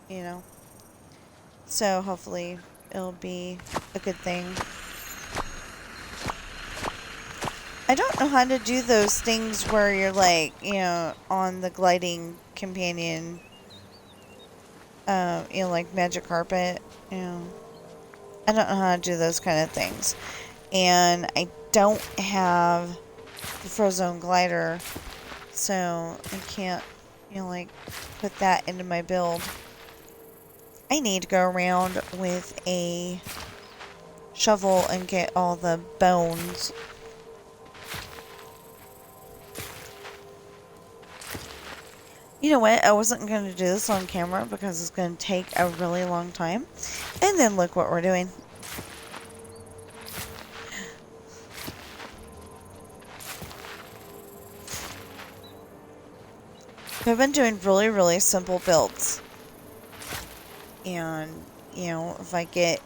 So hopefully it'll be a good thing. I don't know how to do those things where you're like, on the gliding companion, like magic carpet, I don't know how to do those kind of things. And I don't have the Frozone glider, so I can't, put that into my build. I need to go around with a shovel and get all the bones. You know what? I wasn't going to do this on camera because it's going to take a really long time. And then look what we're doing. I've been doing really, really simple builds. And, if I get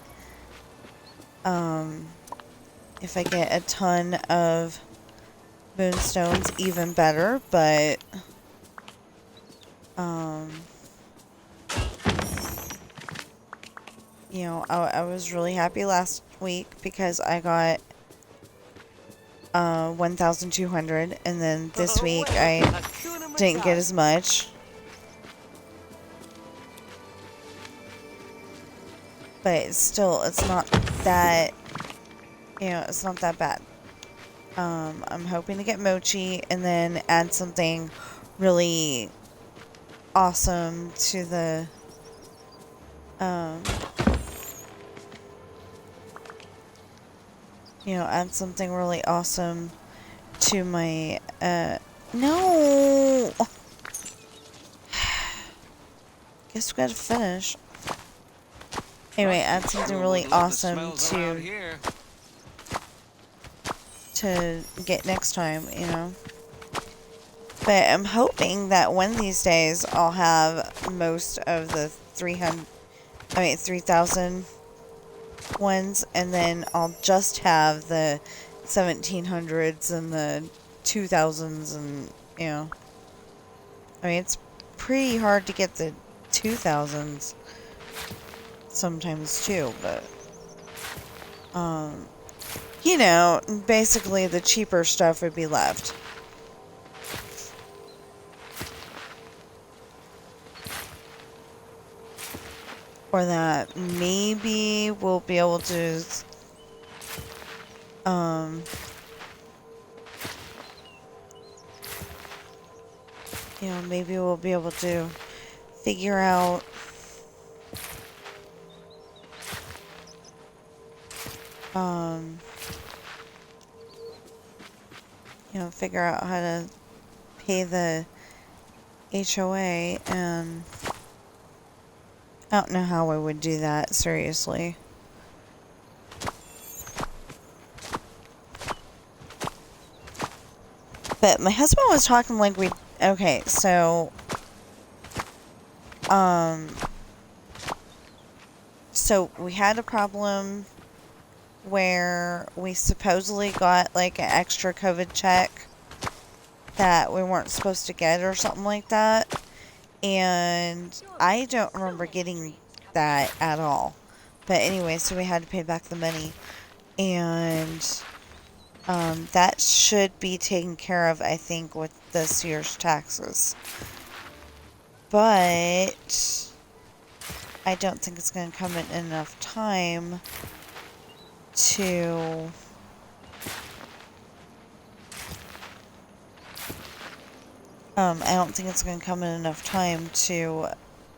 a ton of moonstones, even better, but I was really happy last week because I got 1,200, and then this week I didn't get as much. But it's not that, it's not that bad. I'm hoping to get mochi and then add something really awesome to the, add something really awesome to my, no! Guess we gotta finish. Anyway, add something really awesome to get next time, But I'm hoping that one of these days I'll have most of the 3,000 ones, and then I'll just have the 1,700s and the 2,000s, and, it's pretty hard to get the 2,000s. Sometimes too, but basically the cheaper stuff would be left. Or that maybe we'll be able to maybe we'll be able to figure out figure out how to pay the HOA, and I don't know how I would do that, seriously. But my husband was talking like okay, so we had a problem where we supposedly got like an extra COVID check that we weren't supposed to get or something like that. And I don't remember getting that at all. But anyway, so we had to pay back the money. And That should be taken care of, I think, with this year's taxes. But I don't think it's going to come in enough time to I don't think it's going to come in enough time to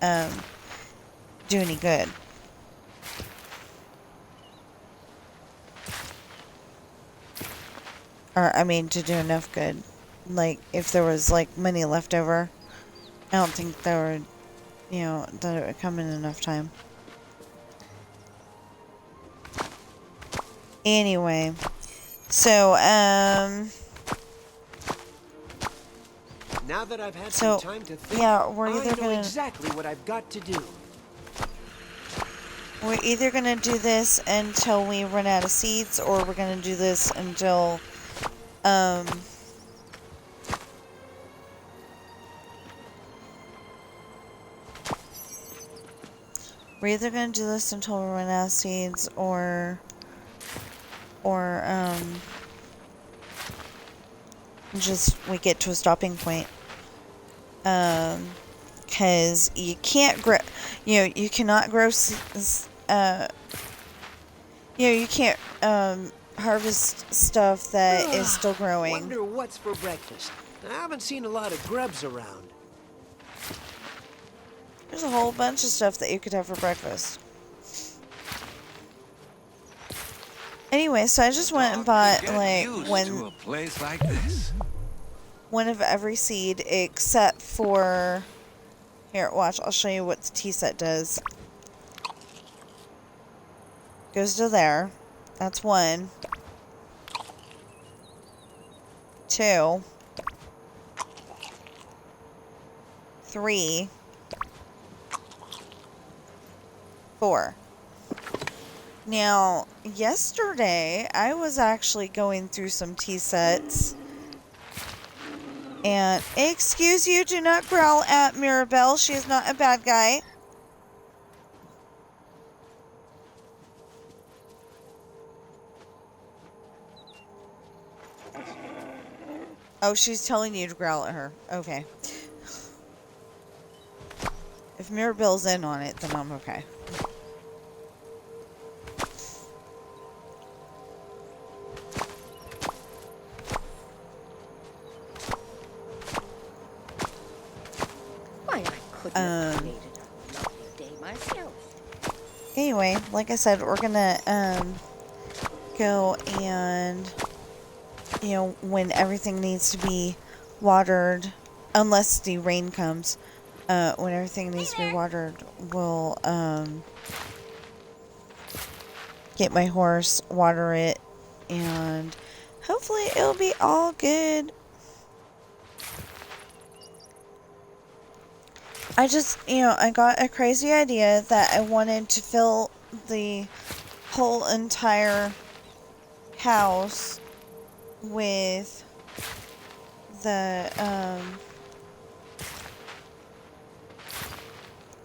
do any good. Or, I mean, to do enough good. Like, if there was, like, money left over, I don't think there would, you know, that it would come in enough time. Anyway, so, Now that I've had so, some time to think, yeah, we're I either know gonna... exactly what I've got to do. We're either gonna do this until we run out of seeds, or we're gonna do this until, we're either gonna do this until we run out of seeds, or just we get to a stopping point. Because you can't grow, you know, you cannot grow, you know, you can't, harvest stuff that is still growing. Wonder what's for breakfast. I haven't seen a lot of grubs around. There's a whole bunch of stuff that you could have for breakfast. Anyway, so I just went and bought, like, To a place like this. one of every seed except for... Here, watch, I'll show you what the tea set does. Goes to there. That's 1. 2. 3. 4. Now, yesterday, I was actually going through some tea sets. And, excuse you, do not growl at Mirabelle. She is not a bad guy. Oh, she's telling you to growl at her. Okay. If Mirabelle's in on it, then I'm okay. Why, I couldn't have created a lovely day myself. Anyway, like I said, we're gonna go and, you know, when everything needs to be watered, unless the rain comes, when everything needs to be watered, we'll get my horse, water it, and hopefully it'll be all good. I just, you know, I got a crazy idea that I wanted to fill the whole entire house with the,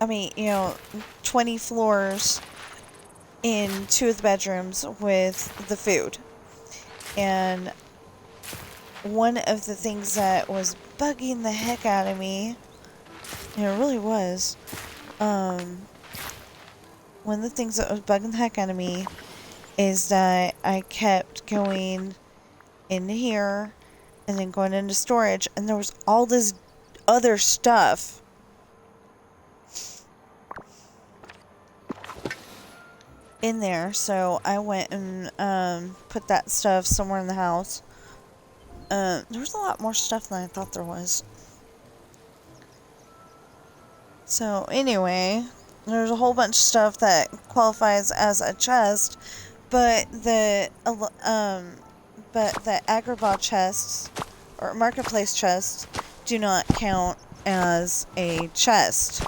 I mean, you know, 20 floors in 2 of the bedrooms with the food. And one of the things that was bugging the heck out of me, and it really was, one of the things that was bugging the heck out of me is that I kept going into here and then going into storage, and there was all this other stuff in there, so I went and put that stuff somewhere in the house. There was a lot more stuff than I thought there was. So anyway, there's a whole bunch of stuff that qualifies as a chest, but the Agrabah chests or marketplace chests do not count as a chest.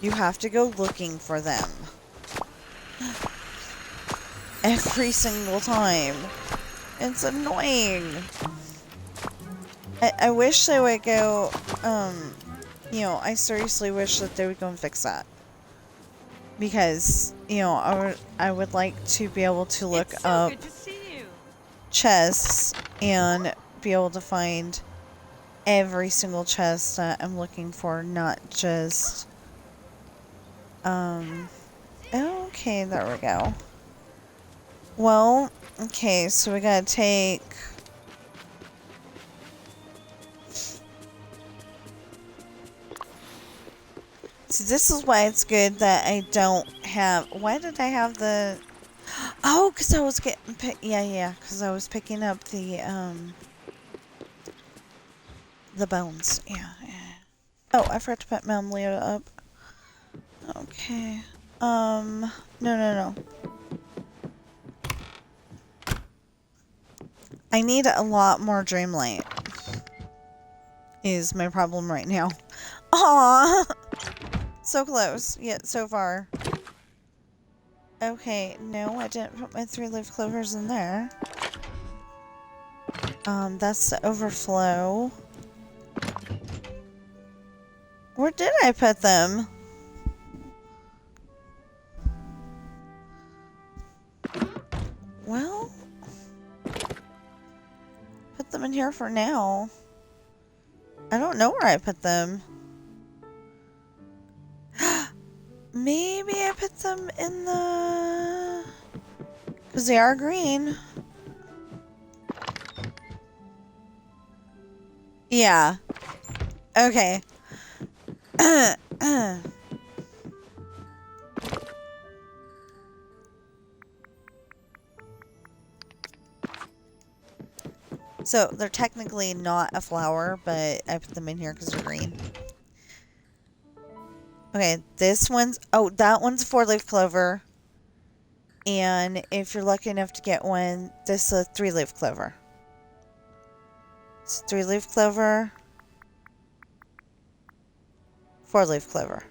You have to go looking for them every single time. It's annoying. I wish they would go, you know, I seriously wish that they would go and fix that. Because, you know, I would like to be able to look up. Good to see you. chests and be able to find every single chest that I'm looking for, not just... Okay, there we go. Well, okay, so we gotta take... See, this is why it's good that I don't have... Why did I have the... Oh, because I was getting... Yeah, because I was picking up the bones. Yeah. Oh, I forgot to put Mount Leo up. Okay. No. I need a lot more Dreamlight. Is my problem right now. Aww! So close, yet so far. Okay, no, I didn't put my 3-leaf clovers in there. That's the overflow. Where did I put them? Well, put them in here for now. I don't know where I put them. Maybe I put them in the... Because they are green. Yeah. Okay. So, they're technically not a flower, but I put them in here because they're green. Okay, this one's... Oh, that one's a 4-leaf clover. And if you're lucky enough to get one, this is a 3-leaf clover. It's 3-leaf clover. 4-leaf clover.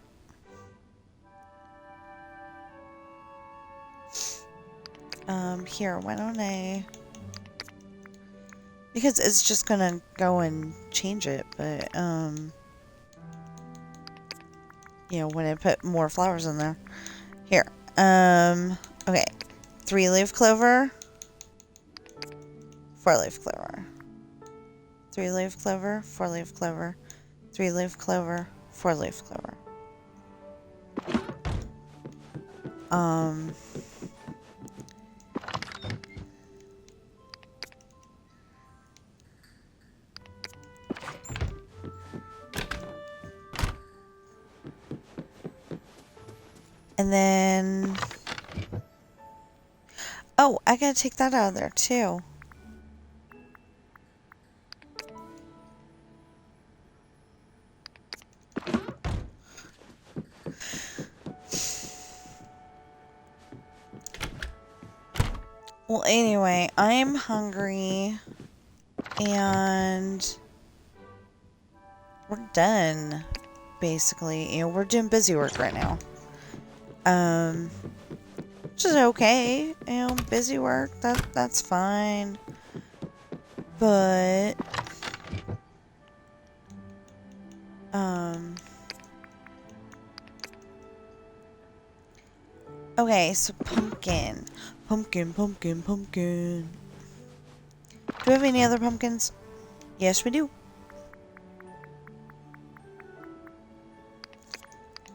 Here, why don't I... Because it's just gonna go and change it, but, you know, when I put more flowers in there. Here, okay. 3-leaf clover. 4-leaf clover. 3-leaf clover, 4-leaf clover. 3-leaf clover, 4-leaf clover. And then... Oh, I gotta take that out of there, too. Well, anyway, I'm hungry. And... we're done, basically. You know, we're doing busy work right now. Which is okay, you know, busy work, that's fine. But, okay, so pumpkin. Pumpkin. Do we have any other pumpkins? Yes, we do.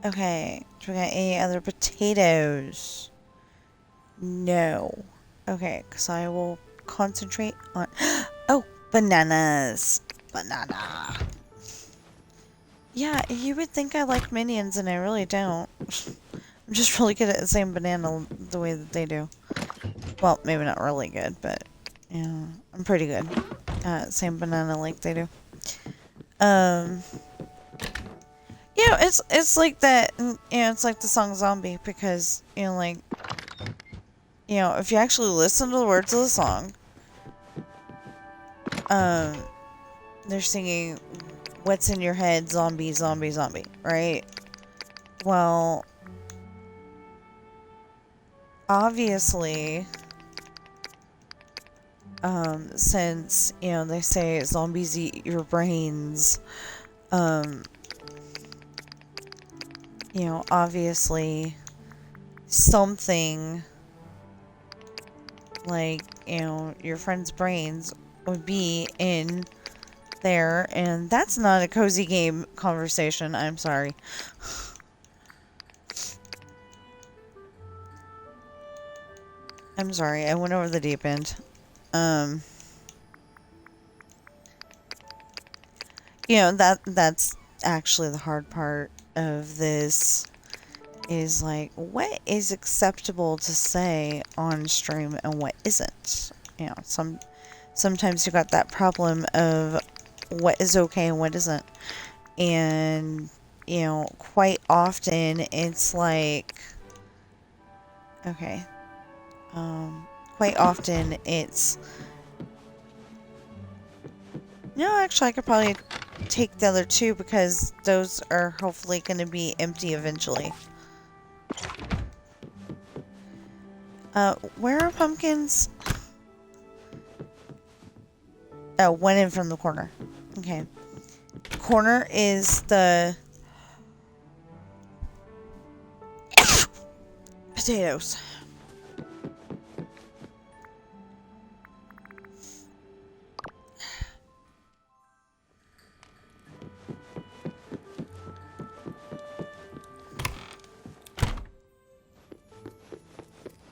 Okay, do we got any other potatoes? No. Okay, because I will concentrate on... Oh, bananas. Banana. Yeah, you would think I like minions, and I really don't. I'm just really good at saying banana the way that they do. Well, maybe not really good, but, yeah, I'm pretty good at saying banana like they do. You know, it's like that, you know, it's like the song Zombie, because, you know, like, you know, if you actually listen to the words of the song, they're singing, what's in your head, zombie, zombie, zombie, right? Well, obviously, since, you know, they say zombies eat your brains, you know, obviously, something like, you know, your friend's brains would be in there, and that's not a cozy game conversation. I'm sorry. I'm sorry, I went over the deep end. You know, that's actually the hard part of this, is like, what is acceptable to say on stream and what isn't. You know, sometimes you got that problem of what is okay and what isn't. And, you know, quite often it's like, okay, quite often it's, no, actually I could probably take the other two because those are hopefully going to be empty eventually. Where are pumpkins? Oh, one in from the corner. Okay. Corner is the potatoes.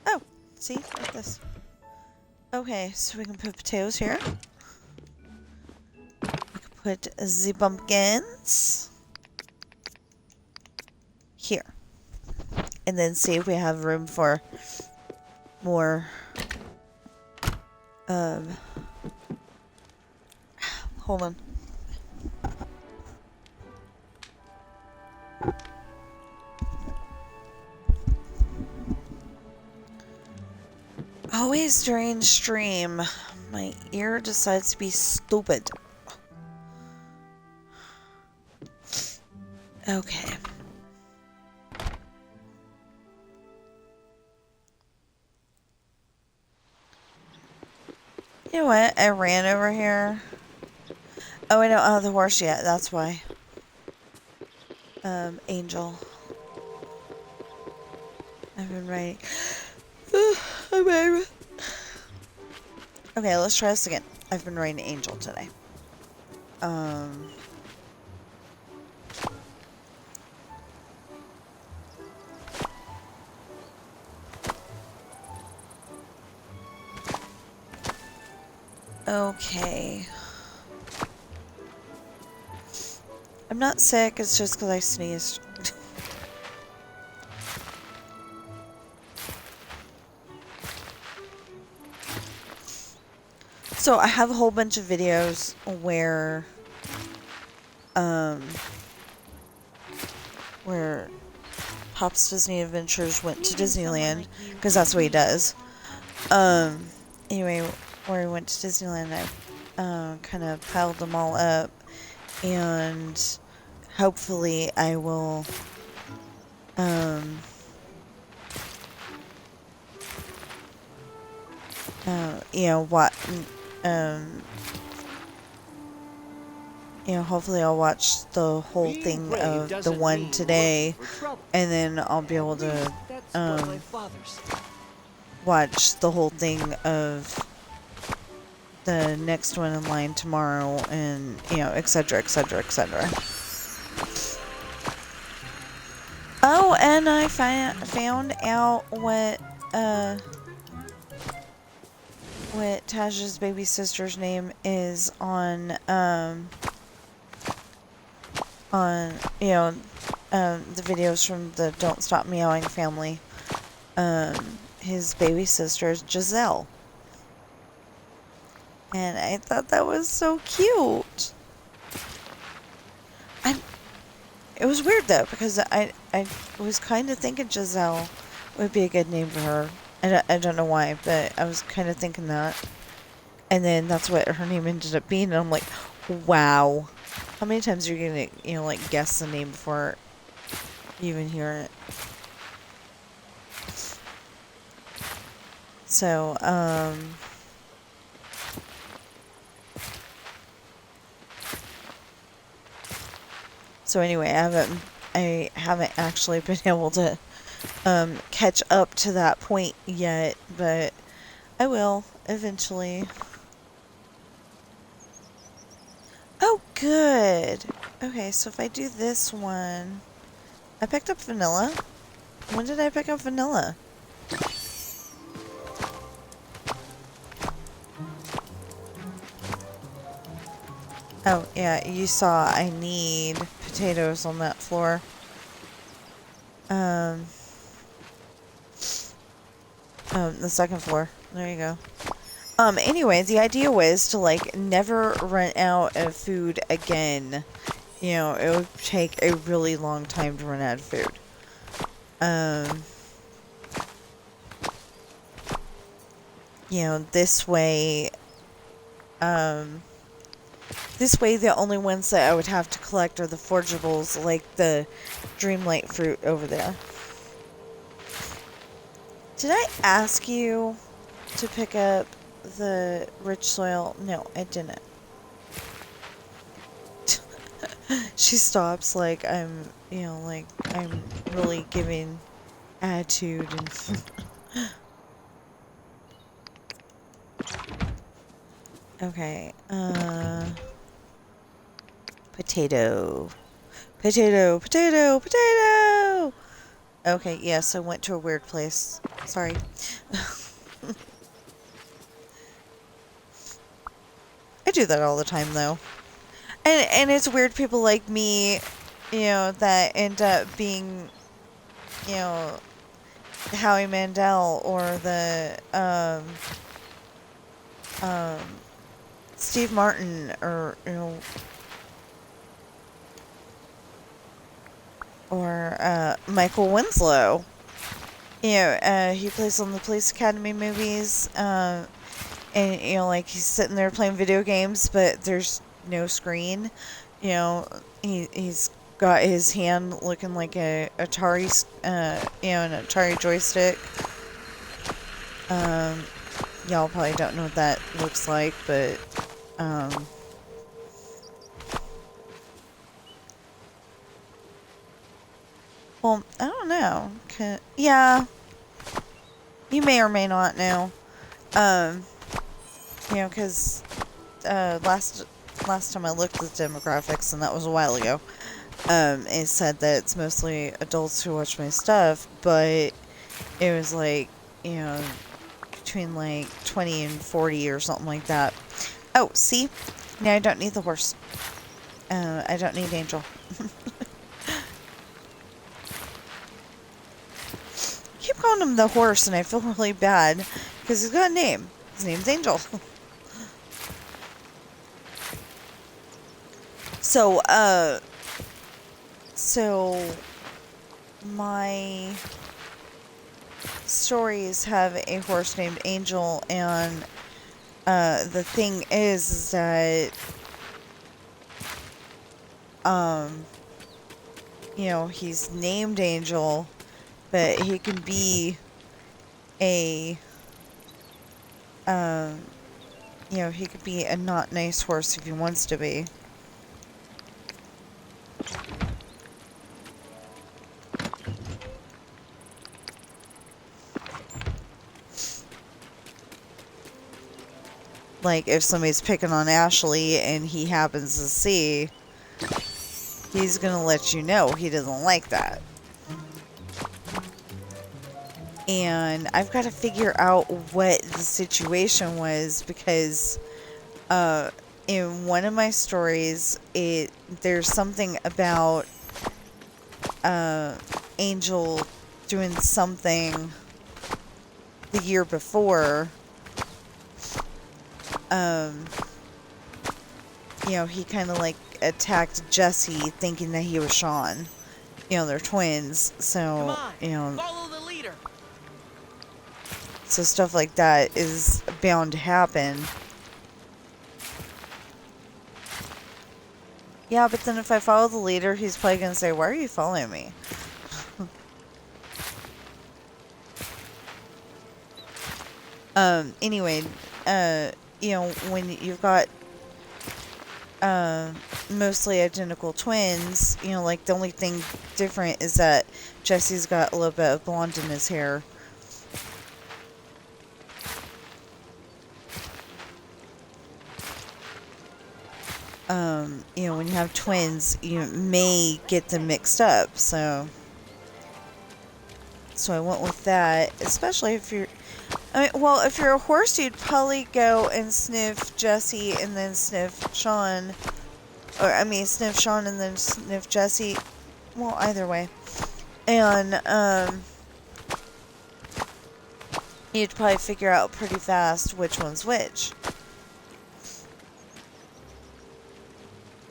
Oh, see, like this. Okay, so we can put potatoes here. We can put the pumpkins here. And then see if we have room for more, hold on. Always during stream, my ear decides to be stupid. Okay. You know what? I ran over here. Oh, I don't have the horse yet. That's why. Angel. I've been writing. Okay, let's try this again. I've been writing Angel today. Okay. I'm not sick, it's just because I sneezed. So I have a whole bunch of videos where Pop's Disney Adventures went to Disneyland, because that's what he does. Anyway, where he went to Disneyland, I kind of piled them all up, and hopefully I will you know what, you know, hopefully I'll watch the whole thing of the one today, and then I'll be able to watch the whole thing of the next one in line tomorrow, and, you know, etc, etc, etc. Oh, and I found out what Taj's baby sister's name is on, you know, the videos from the Don't Stop Meowing family. His baby sister is Giselle. And I thought that was so cute. It was weird though, because I was kind of thinking Giselle would be a good name for her. I don't know why, but I was kind of thinking that. And then that's what her name ended up being, and I'm like, wow. How many times are you gonna, you know, like, guess the name before you even hear it? So, so anyway, I haven't actually been able to catch up to that point yet, but I will, eventually. Oh, good. Okay, so if I do this one... I picked up vanilla. When did I pick up vanilla? Oh, yeah, you saw I need potatoes on that floor. Oh, the second floor. There you go. Anyway, the idea was to, like, never run out of food again. You know, it would take a really long time to run out of food. You know, this way, the only ones that I would have to collect are the forageables, like the Dreamlight fruit over there. Did I ask you to pick up the rich soil? No, I didn't. She stops like I'm, you know, like I'm really giving attitude and... Okay, potato. Potato, potato, potato! Okay, yes, I went to a weird place. Sorry. I do that all the time, though. And it's weird people like me, you know, that end up being, you know, Howie Mandel or the, Steve Martin or, you know, or, Michael Winslow. You know, he plays on the Police Academy movies, and, you know, like, he's sitting there playing video games, but there's no screen. You know, he's got his hand looking like a Atari, you know, an Atari joystick. Y'all probably don't know what that looks like, but, well, I don't know. Yeah. You may or may not know. You know, because, last time I looked at the demographics, and that was a while ago, it said that it's mostly adults who watch my stuff, but it was like, you know, between like 20 and 40 or something like that. Oh, see? Now I don't need the horse. I don't need Angel. I keep calling him the horse, and I feel really bad, because he's got a name. His name's Angel. So my stories have a horse named Angel, and the thing is that you know, he's named Angel, but he can be a you know, he could be a not nice horse if he wants to be. Like, if somebody's picking on Ashley and he happens to see, he's gonna let you know he doesn't like that. And I've got to figure out what the situation was, because in one of my stories, there's something about Angel doing something the year before. You know, he kind of like attacked Jesse thinking that he was Sean. You know, they're twins, so, you know, Follow the leader. so stuff like that is bound to happen. Yeah, but then if I follow the leader, he's probably gonna say, "Why are you following me?" Anyway, you know, when you've got mostly identical twins, you know, like, the only thing different is that Jesse's got a little bit of blonde in his hair. you know, when you have twins, you may get them mixed up. So I went with that, especially if you're, I mean, well, if you're a horse, you'd probably go and sniff Jesse and then sniff Sean. Or, I mean, sniff Sean and then sniff Jesse. Well, either way. And, you'd probably figure out pretty fast which one's which.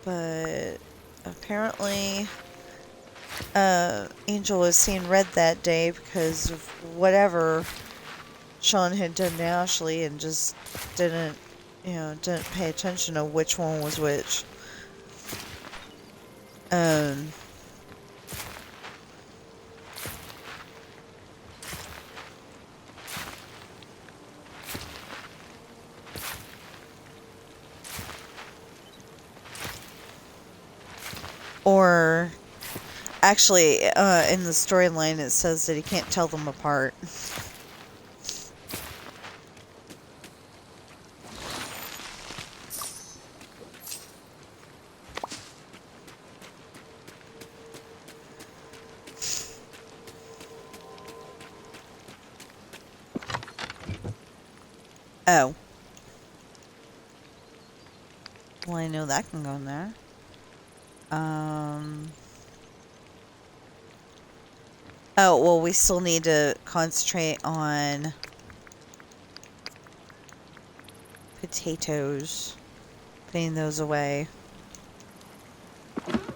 But, apparently, Angel was seeing red that day because of whatever Sean had done to Ashley and just didn't pay attention to which one was which. Or, actually, in the storyline it says that he can't tell them apart. Oh. Well, I know that can go in there. Oh, well, we still need to concentrate on potatoes. Putting those away.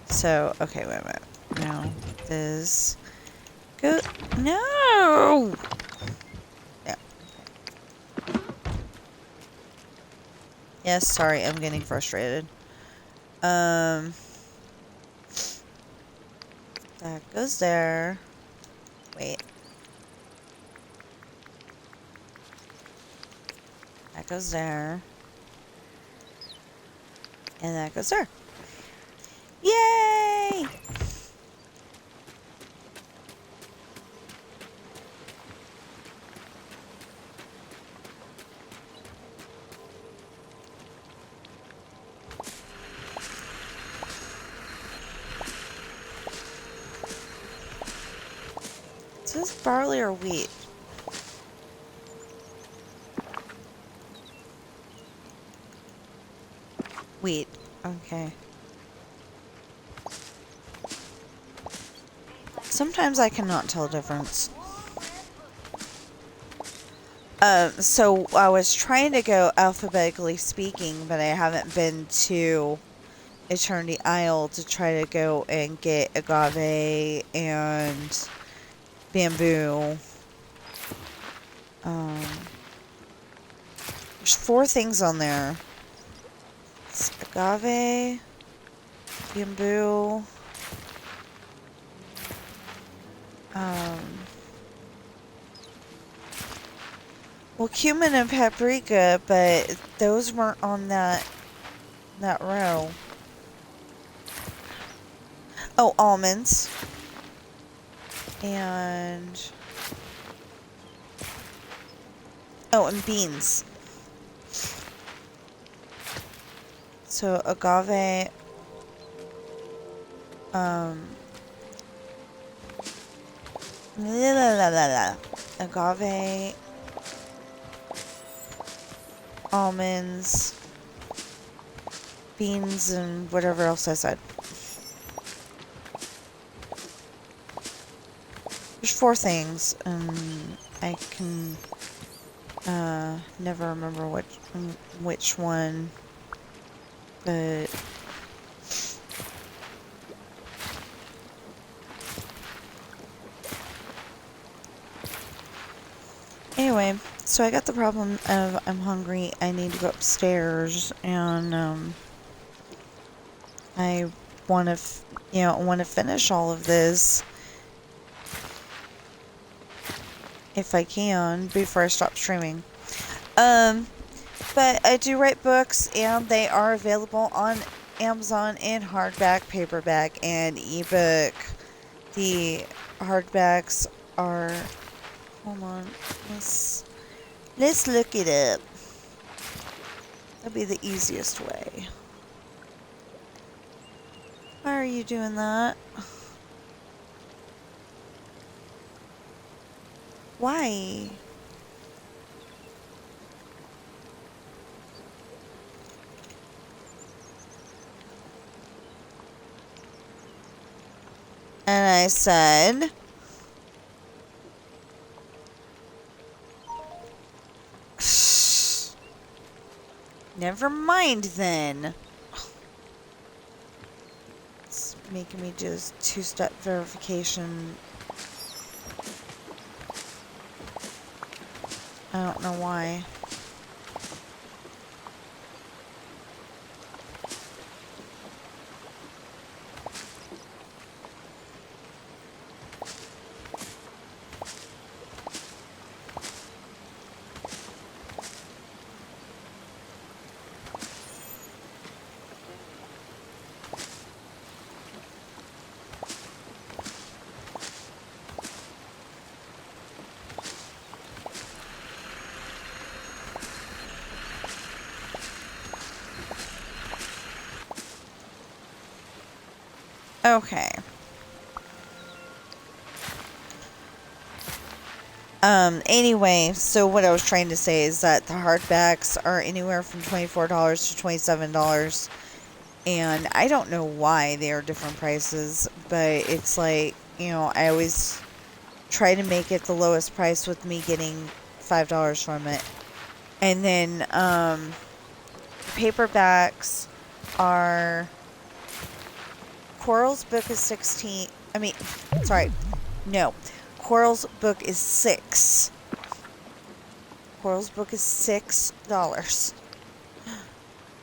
So, okay, wait a minute. Now, this... Go... No! Yeah. Yes, sorry, I'm getting frustrated. That goes there. Wait. That goes there. And that goes there. Yay! Is this barley or wheat? Wheat. Okay. Sometimes I cannot tell a difference. So I was trying to go alphabetically speaking, but I haven't been to Eternity Isle to try to go and get agave and bamboo. There's 4 things on there. It's agave, bamboo, well, cumin and paprika, but those weren't on that row. Oh, almonds. And... oh, and beans. So, agave... agave... almonds... beans, and whatever else I said. There's 4 things, and I can never remember which one, but anyway, so I got the problem of I'm hungry, I need to go upstairs, and I want to finish all of this if I can before I stop streaming. But I do write books, and they are available on Amazon in hardback, paperback, and ebook. The hardbacks are... hold on. Let's look it up. That'll be the easiest way. Why are you doing that? Why? And I said, never mind then. It's making me do this two-step verification. I don't know why. Okay. Anyway, so what I was trying to say is that the hardbacks are anywhere from $24 to $27. And I don't know why they are different prices, but it's like, you know, I always try to make it the lowest price with me getting $5 from it. And then, paperbacks are... Coral's book is 16. I mean, sorry. No. Coral's book is 6. Coral's book is $6.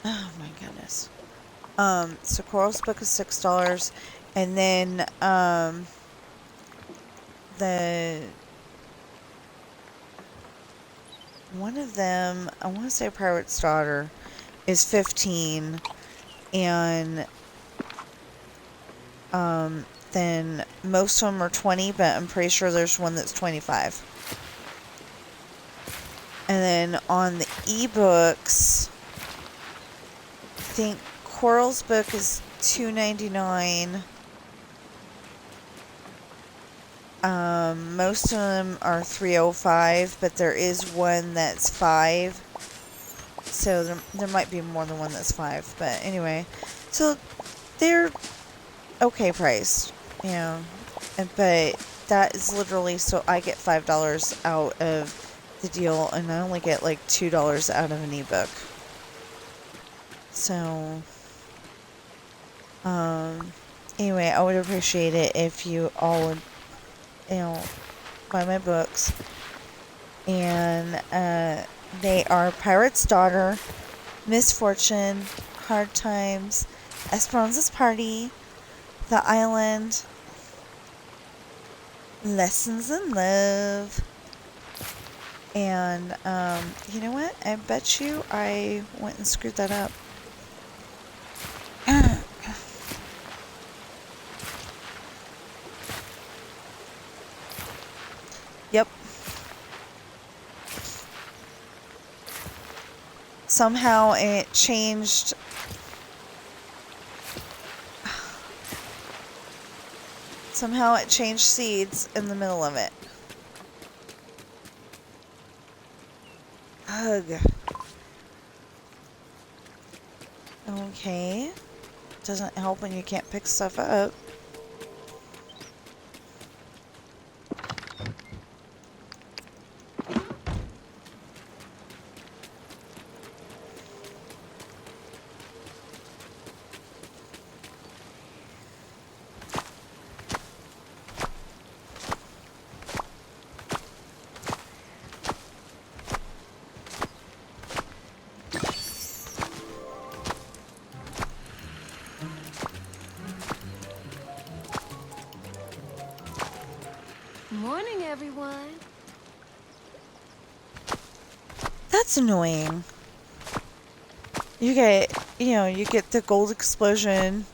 Oh my goodness. So Coral's book is $6. And then, one of them, I want to say Pirate's Daughter, is 15. And, then most of them are 20, but I'm pretty sure there's one that's 25. And then on the ebooks, I think Coral's book is $2.99. Most of them are $3.05, but there is one that's $5. So there might be more than one that's $5. But anyway, so they're okay priced, you know, but that is literally so I get $5 out of the deal, and I only get like $2 out of an ebook. So, anyway, I would appreciate it if you all would, you know, buy my books. And they are Pirate's Daughter, Misfortune, Hard Times, Esperanza's Party, The Island, Lessons in Love, and, you know what? I bet you I went and screwed that up. Yep. Somehow it changed. Somehow it changed seeds in the middle of it. Ugh. Okay. Doesn't help when you can't pick stuff up. Morning, everyone. That's annoying. You get, you know, you get the gold explosion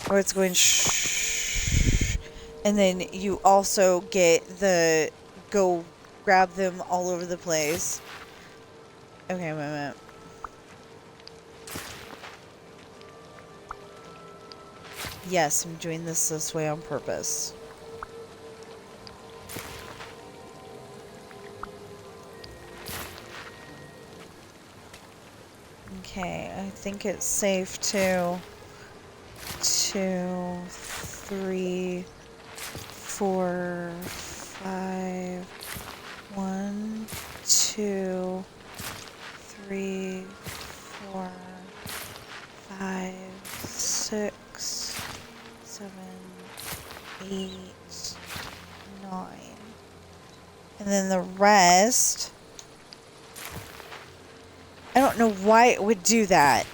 where it's going shh, and then you also get the go grab them all over the place. Okay, wait a minute. Yes, I'm doing this way on purpose. Okay, I think it's safe to 2, 3, 4, 5. 1, 2, 3, 4, 5, 6, 7, 8, 9. And then the rest, I don't know why it would do that.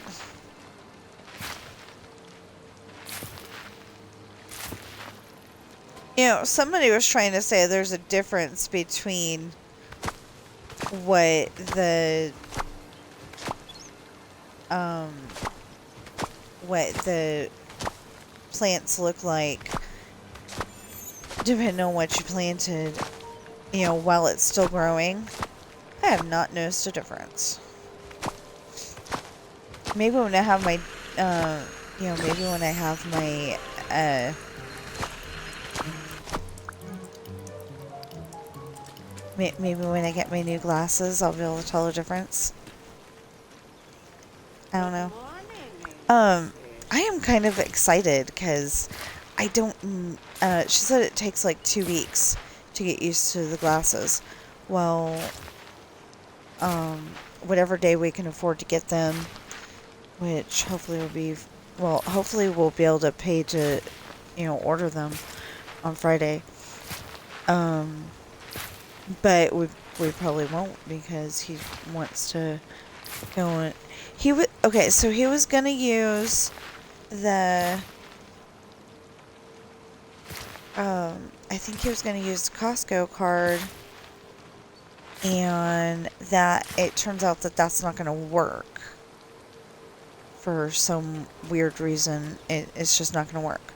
You know, somebody was trying to say there's a difference between what the plants look like depending on what you planted, you know, while it's still growing. I have not noticed a difference. Maybe when I have my, you know, maybe when I have my, maybe when I get my new glasses, I'll be able to tell the difference. I don't know. I am kind of excited because I don't, she said it takes like 2 weeks to get used to the glasses. Well, whatever day we can afford to get them, which hopefully will be, well, hopefully we'll be able to pay to, you know, order them on Friday. But we probably won't because he wants to go on. Okay, so he was gonna use the, I think he was gonna use the Costco card, and that it turns out that that's not gonna work. For some weird reason, it's just not gonna work.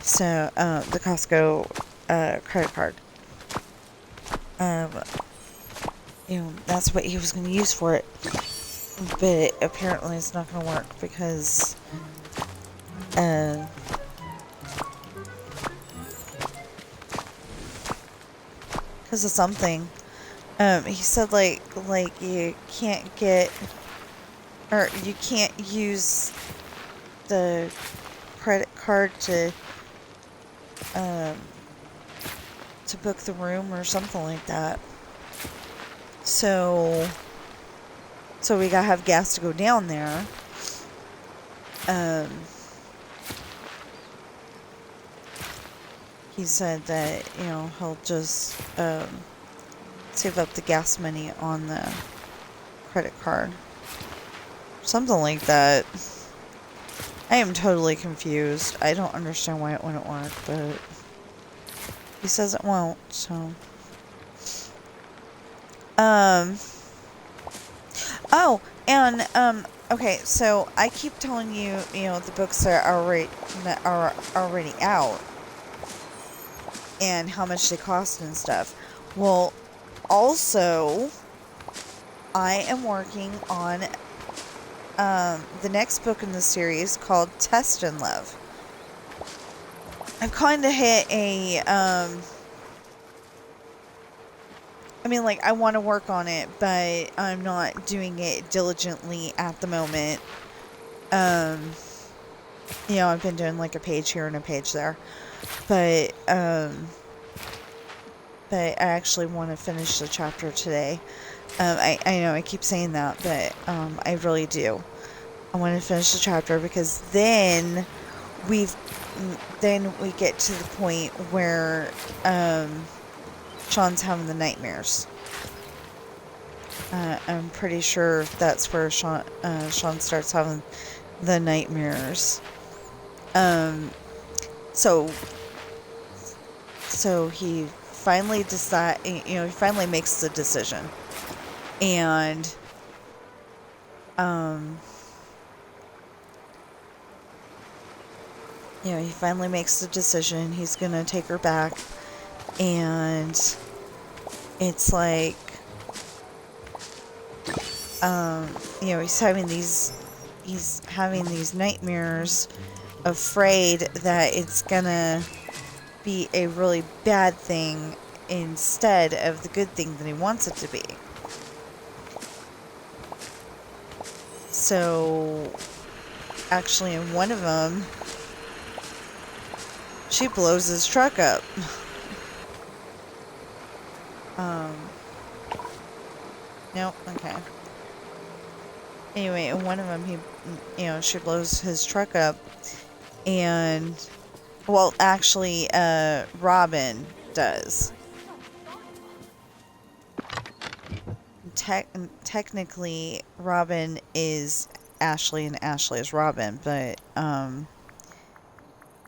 So, the Costco, credit card. You know, that's what he was going to use for it. But apparently it's not going to work because, because of something. He said like you can't get, or you can't use the credit card to book the room or something like that. So we gotta have gas to go down there. He said that, you know, he'll just save up the gas money on the credit card. Something like that. I am totally confused. I don't understand why it wouldn't work, but he says it won't, so. Oh, and, okay, so I keep telling you, you know, the books are already out and how much they cost and stuff. Well, also, I am working on, the next book in the series called Test and Love. I've kind of hit a, I mean, like, I want to work on it, but I'm not doing it diligently at the moment. You know, I've been doing, like, a page here and a page there. But I actually want to finish the chapter today. I know I keep saying that, but I really do. I want to finish the chapter because then we get to the point where Sean's having the nightmares. I'm pretty sure that's where Sean starts having the nightmares. So he finally he finally makes the decision. And you know, he finally makes the decision. He's gonna take her back, and it's like, you know, he's having these nightmares, afraid that it's gonna be a really bad thing instead of the good thing that he wants it to be. So, actually in one of them, she blows his truck up. Nope, okay. Anyway, in one of them, she blows his truck up, and, well, actually, Robin does. Technically, Robin is Ashley, and Ashley is Robin, but,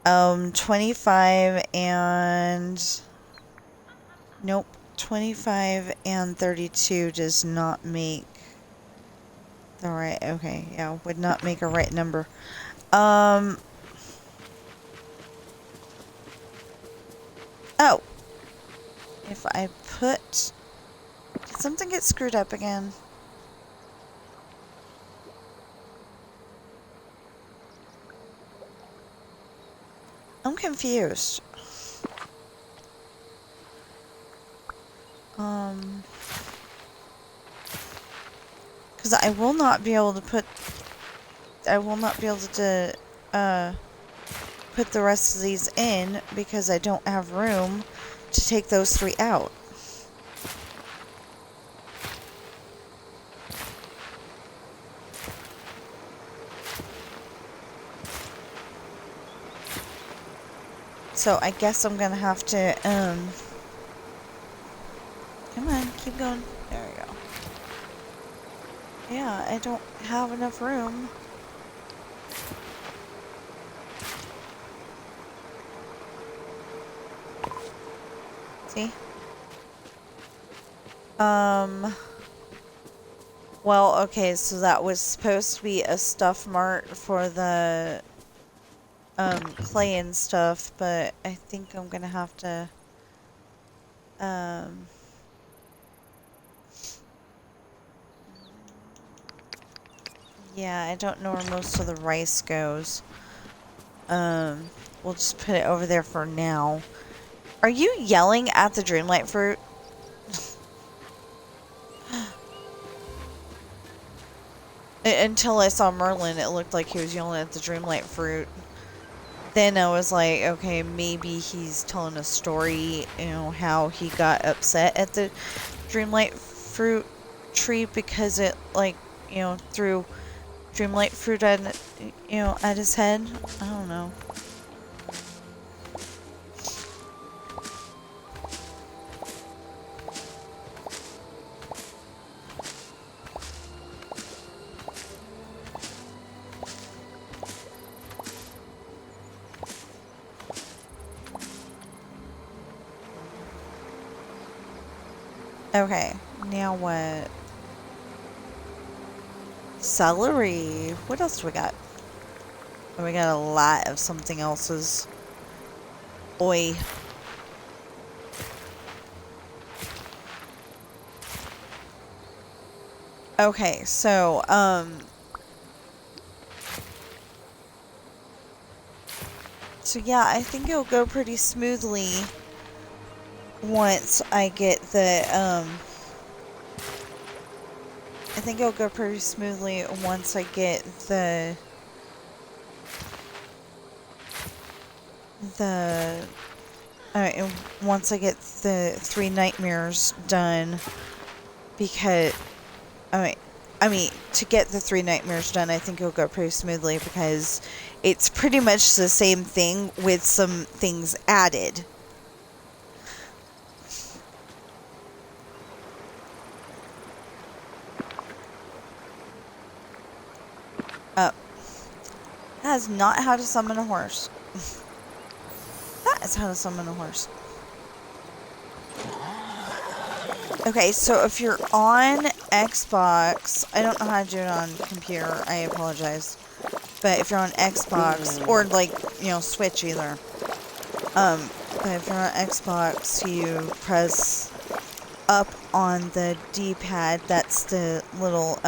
25 and... Nope. 25 and 32 does not make the right, okay, yeah, would not make a right number. Oh. If I put, did something get screwed up again? I'm confused. Because I will not be able to put put the rest of these in because I don't have room to take those 3 out. So I guess I'm gonna have to, come on, keep going. There we go. Yeah, I don't have enough room. See? Well, okay, so that was supposed to be a stuff mart for the, clay and stuff, but I think I'm gonna have to, yeah, I don't know where most of the rice goes. We'll just put it over there for now. Are you yelling at the Dreamlight fruit? Until I saw Merlin, it looked like he was yelling at the Dreamlight fruit. Then I was like, okay, maybe he's telling a story, you know, how he got upset at the Dreamlight fruit tree because it, like, you know, threw Dreamlight fruit at, you know, at his head. I don't know. Okay, now what? Celery. What else do we got? Oh, we got a lot of something else's. Oi. Okay, so, so yeah, I think it'll go pretty smoothly once I get the, I think it'll go pretty smoothly once I get the once I get the 3 nightmares done, because, I mean, to get the 3 nightmares done, I think it'll go pretty smoothly because it's pretty much the same thing with some things added. That is not how to summon a horse. That is how to summon a horse. Okay, so if you're on Xbox, I don't know how to do it on computer, I apologize. But if you're on Xbox, or like, you know, Switch either. But if you're on Xbox, you press up on the D-pad, that's the little,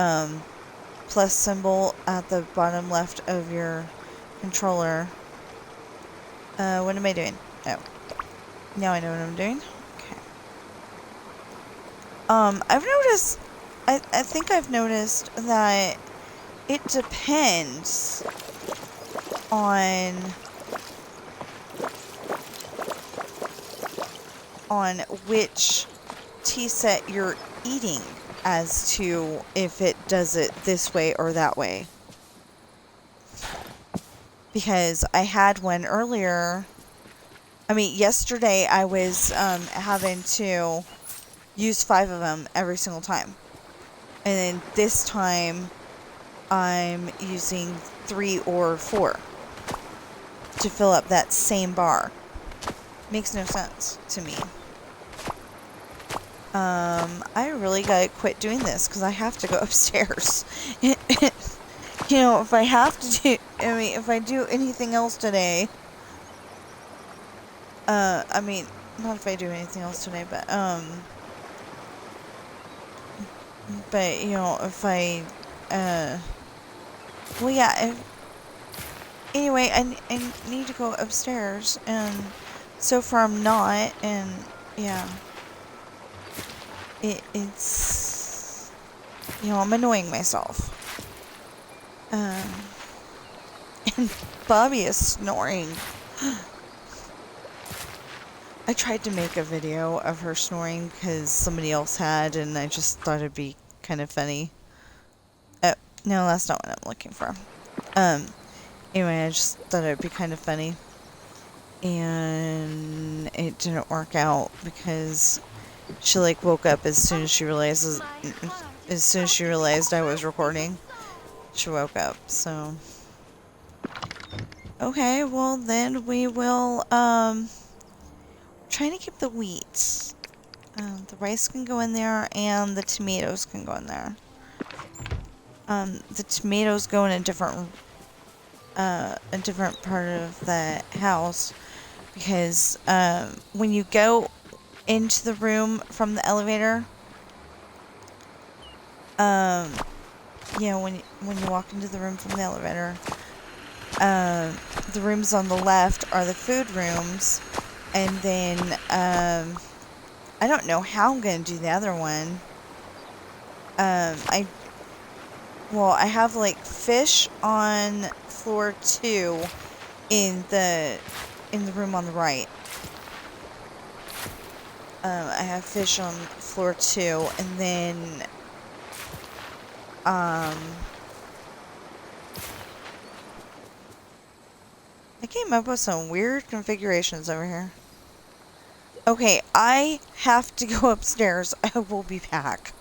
plus symbol at the bottom left of your controller. What am I doing? Oh. Now I know what I'm doing. Okay. I've noticed, I think I've noticed that it depends on which tea set you're eating as to if it does it this way or that way. Because I had one earlier. I mean, yesterday I was having to use 5 of them every single time. And then this time I'm using 3 or 4 to fill up that same bar. Makes no sense to me. I really gotta quit doing this because I have to go upstairs. You know, if I have to do, I mean, if I do anything else today, I mean, not if I do anything else today, but you know, if I, well, yeah, anyway, I need to go upstairs, and so far I'm not, and, yeah, it's, you know, I'm annoying myself, and Bobby is snoring. I tried to make a video of her snoring because somebody else had, and I just thought it'd be kind of funny. Oh, no, that's not what I'm looking for. Anyway, I just thought it'd be kind of funny. And it didn't work out because she, like, woke up as soon as she realized I was recording. She woke up, so. Okay, well, then we will, trying to keep the wheat. The rice can go in there, and the tomatoes can go in there. The tomatoes go in a different part of the house because when you go into the room from the elevator, you know, when you walk into the room from the elevator, the rooms on the left are the food rooms, and then I don't know how I'm gonna do the other one. I have, like, fish on floor 2 in the room on the right. I have fish on floor 2, and then I came up with some weird configurations over here. Okay, I have to go upstairs. I will be back.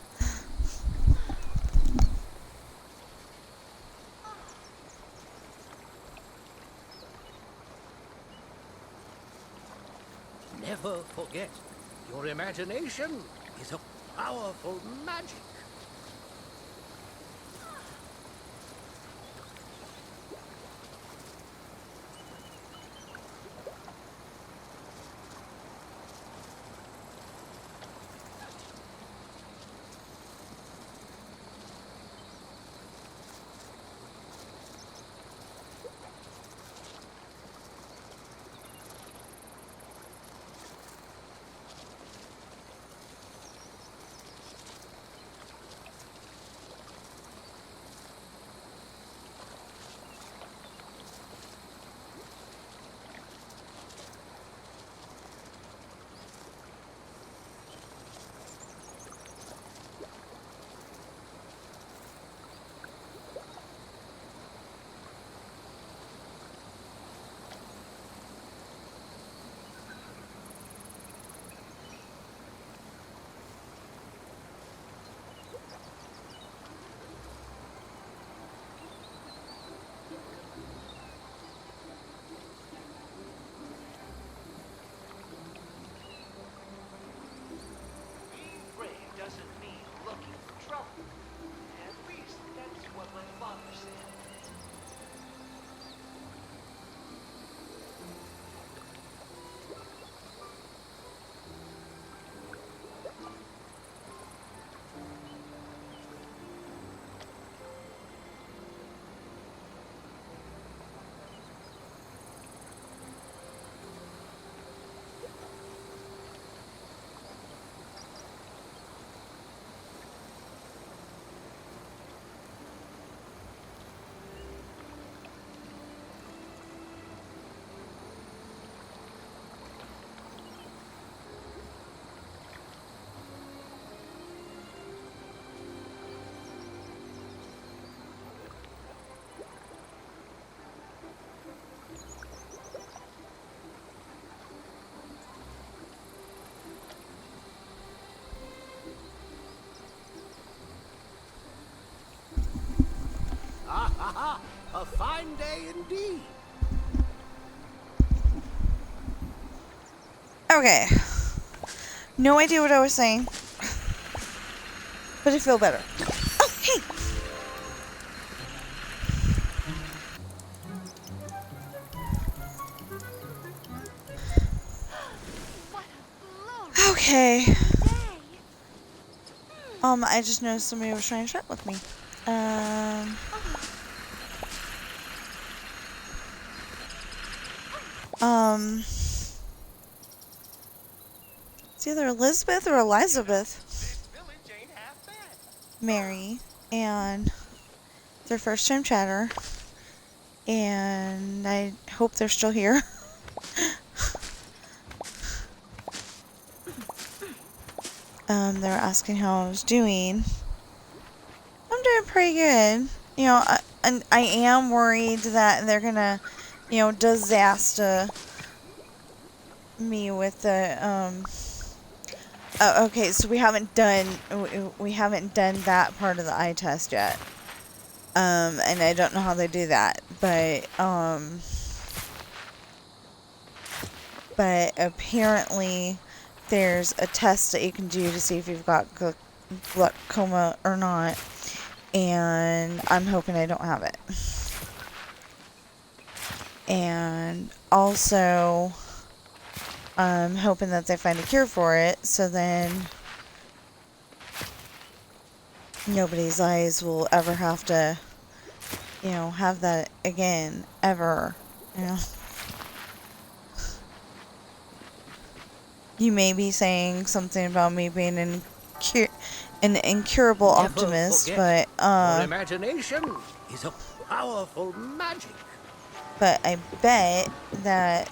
Never forget, your imagination is a powerful magic. Ah, a fine day indeed. Okay. No idea what I was saying. But I feel better. Oh, hey! What a glorious Okay. day. I just noticed somebody was trying to chat with me. It's either Elizabeth or Elizabeth. Mary, and their first time chatter, and I hope they're still here. They were asking how I was doing. I'm doing pretty good. You know, I am worried that they're gonna, disaster me with the, okay, so we haven't done that part of the eye test yet. And I don't know how they do that, but apparently there's a test that you can do to see if you've got glaucoma or not, and I'm hoping I don't have it. And also, I'm hoping that they find a cure for it, so then nobody's eyes will ever have to, have that again, ever, You may be saying something about me being an incurable Never optimist, forget, but, your imagination is a powerful magic. but I bet that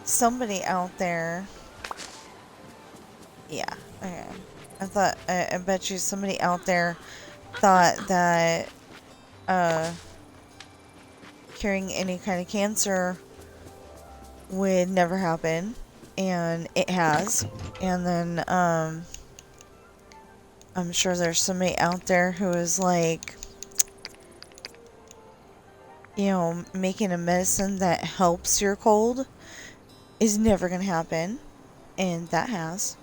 somebody out there, yeah, okay. I bet you somebody out there thought that, curing any kind of cancer would never happen, and it has. And then, I'm sure there's somebody out there who is like, making a medicine that helps your cold is never gonna happen, and that has.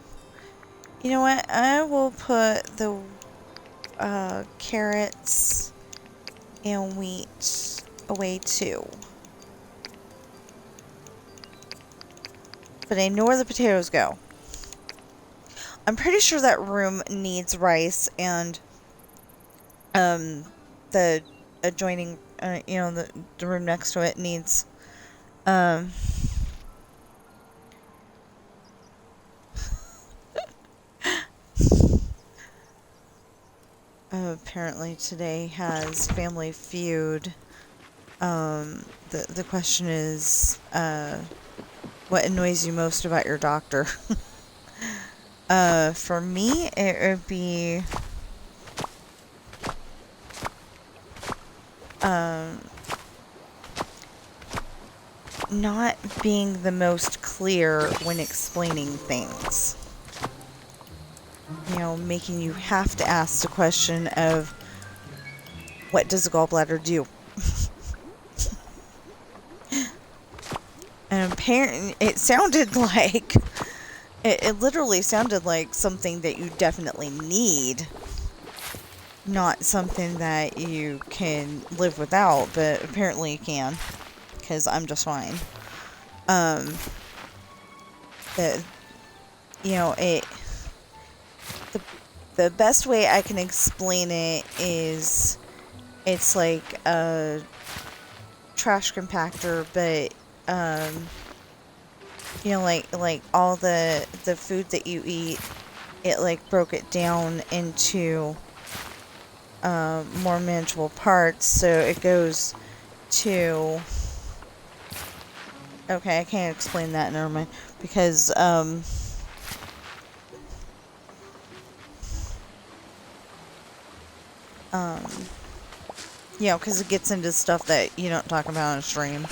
You know what? I will put the carrots and wheat away too. But I know where the potatoes go. I'm pretty sure that room needs rice, and the adjoining, the room next to it needs apparently today has Family Feud. The question is, what annoys you most about your doctor? For me, it would be, not being the most clear when explaining things. Making you have to ask the question of, what does a gallbladder do? And apparently, it sounded like, it literally sounded like something that you definitely need. Not something that you can live without, but apparently you can. Because I'm just fine. The best way I can explain it is, it's like a trash compactor, but like all the food that you eat, it like broke it down into more manageable parts, so it goes to, okay, I can't explain that, never mind, because because it gets into stuff that you don't talk about on a stream.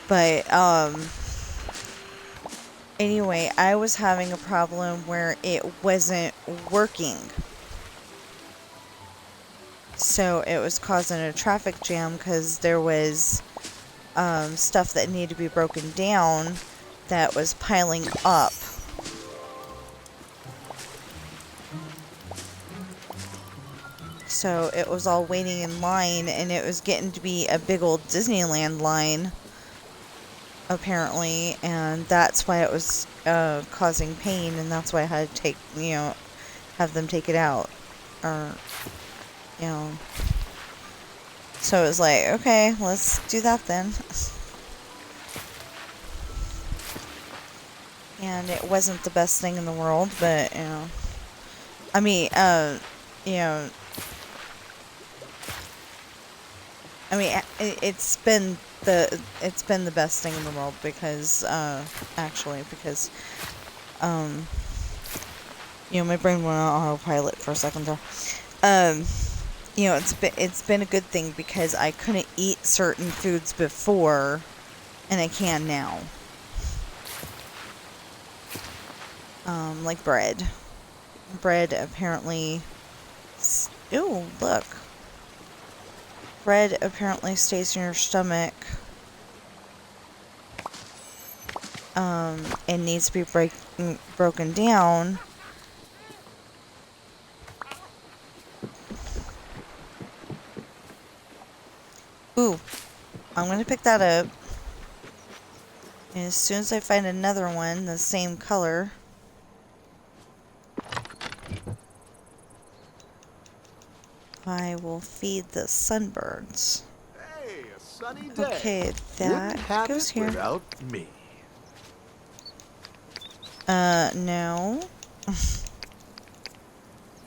But, anyway, I was having a problem where it wasn't working. so it was causing a traffic jam because there was stuff that needed to be broken down that was piling up. So it was all waiting in line, and it was getting to be a big old Disneyland line, apparently, and that's why it was causing pain, and that's why I had to have them take it out, or, so it was like, okay, let's do that then. And it wasn't the best thing in the world, but, I mean, it's been the best thing in the world because because my brain went on autopilot for a second there. It's been a good thing because I couldn't eat certain foods before, and I can now. Like bread. Bread apparently. Ooh, look. Bread apparently stays in your stomach. And needs to be broken down. Ooh, I'm gonna pick that up. And as soon as I find another one the same color, I will feed the sunbirds. Hey, a sunny day. Okay, that goes here. Without me. No.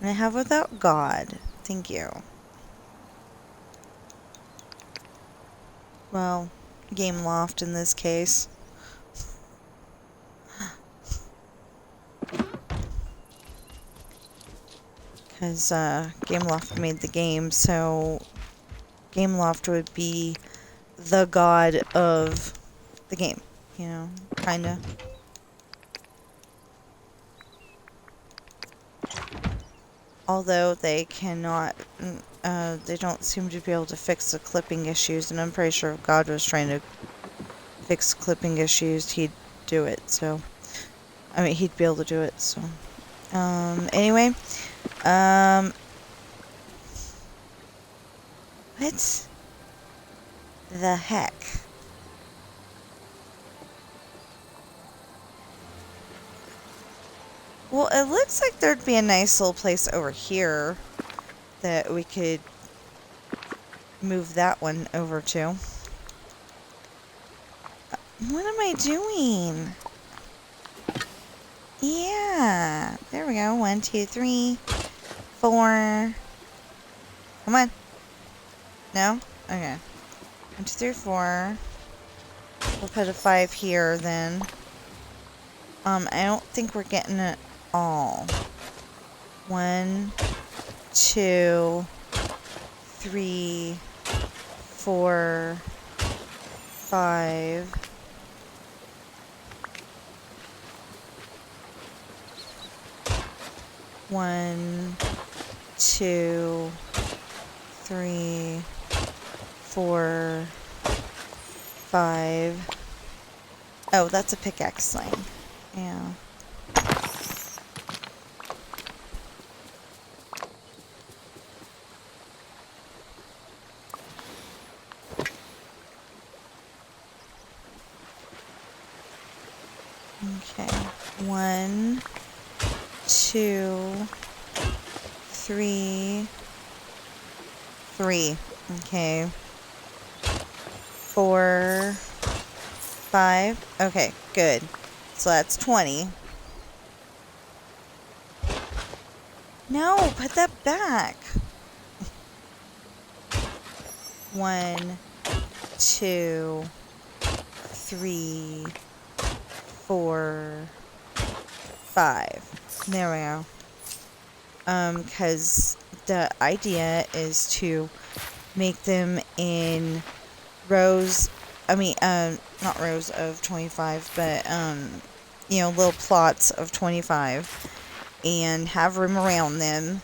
And how without God? Thank you. Well, Game Loft in this case. Because Gameloft made the game, so Gameloft would be the god of the game, kinda. Although they cannot, they don't seem to be able to fix the clipping issues, and I'm pretty sure if God was trying to fix clipping issues, he'd do it, so. I mean, he'd be able to do it, so. Anyway. What the heck? Well, it looks like there'd be a nice little place over here that we could move that one over to. What am I doing? Yeah, there we go. 1, 2, 3, 4. Come on. No? Okay. 1, 2, 3, 4. We'll put a 5 here then. I don't think we're getting it all. 1, 2, 3, 4, 5. One, 2, 3, 4, 5. Oh, that's a pickaxe thing. Yeah. Okay. 1, 2, 3. Okay. 4, 5. Okay, good. So that's 20. No, put that back. 1, 2, 3, 4, 5. There we go. Because the idea is to make them in rows, not rows of 25, but, little plots of 25, and have room around them.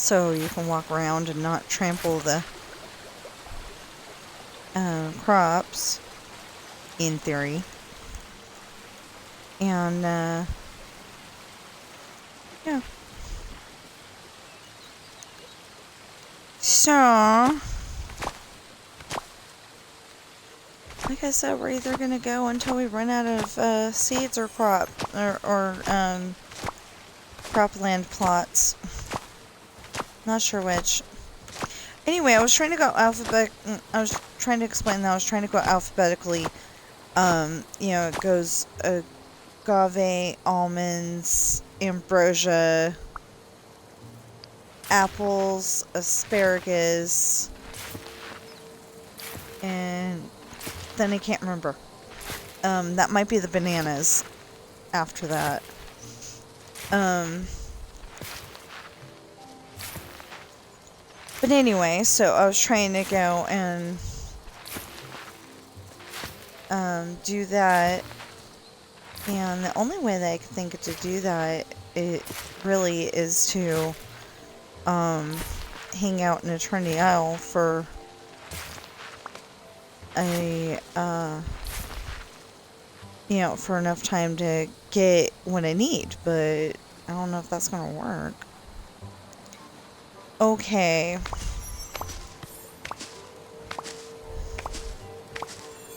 so you can walk around and not trample the crops, in theory. And, yeah. So, like I said, we're either gonna go until we run out of seeds or cropland plots. Not sure which. Anyway, I was trying to go I was trying to explain that I was trying to go alphabetically. You know, it goes agave, almonds, ambrosia, apples, asparagus, and then I can't remember. That might be the bananas after that. But anyway, so I was trying to go and do that, and the only way that I could think to do that, it really is to hang out in Eternity Isle for a you know, for enough time to get what I need, but I don't know if that's gonna work. Okay.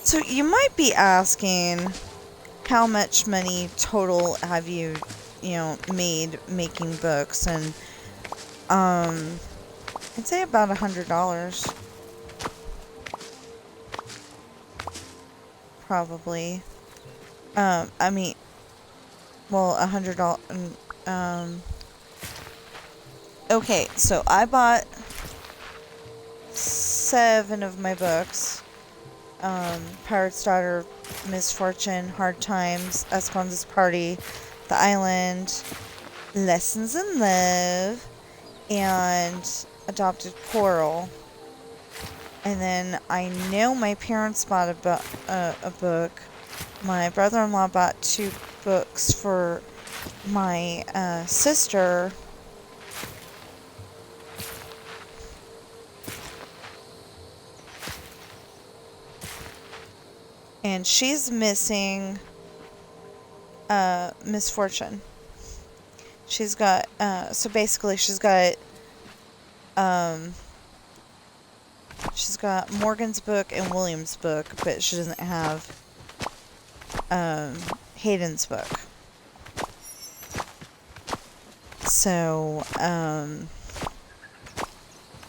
So you might be asking, how much money total have you, made making books? And I'd say about $100. Probably. I mean, well, $100. Okay, so I bought 7 of my books. Pirate's Daughter, Misfortune, Hard Times, Esperanza's Party, The Island, Lessons in Love, and Adopted Coral. And then I know my parents bought a book. My brother-in-law bought 2 books for my sister. And she's missing Misfortune. She's got so basically she's got Morgan's book and William's book, but she doesn't have Hayden's book. So and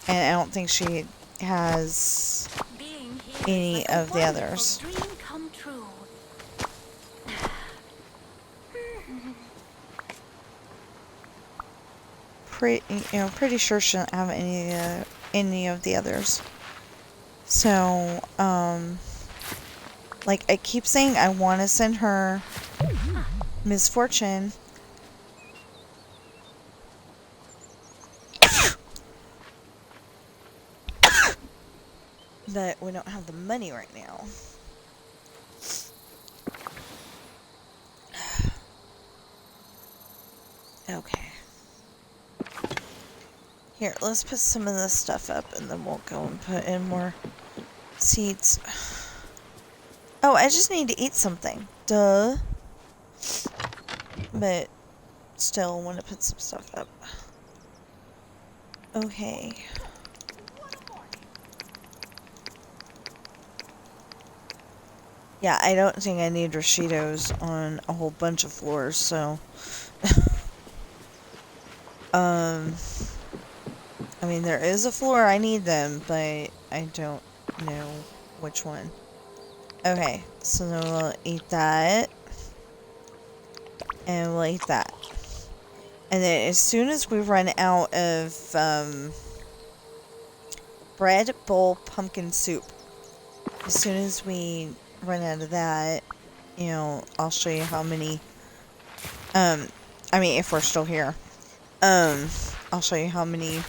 I don't think she has any of the others. Pretty sure she doesn't have any of the others. So, like I keep saying, I want to send her Misfortune. But we don't have the money right now. Okay. Here, let's put some of this stuff up and then we'll go and put in more seeds. Oh, I just need to eat something. Duh. But still want to put some stuff up. Okay. Yeah, I don't think I need Rashidos on a whole bunch of floors, so... I mean, there is a floor I need them, but I don't know which one. Okay, so then we'll eat that. And we'll eat that. And then as soon as we run out of, bread, bowl, pumpkin soup, as soon as we run out of that, I'll show you how many, I mean, if we're still here, I'll show you how many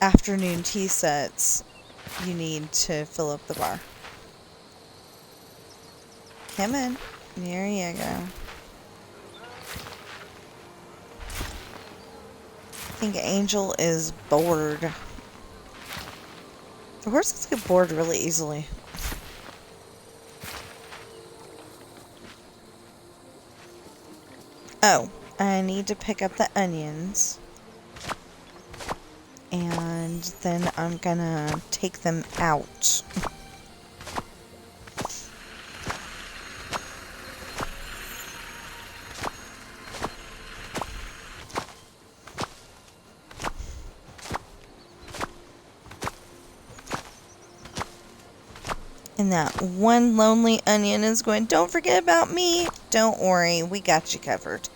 afternoon tea sets you need to fill up the bar. Come in. There you go. think Angel is bored. The horses get bored really easily. Oh, I need to pick up the onions. And then I'm gonna take them out. And that one lonely onion is going, "Don't forget about me." Don't worry, we got you covered.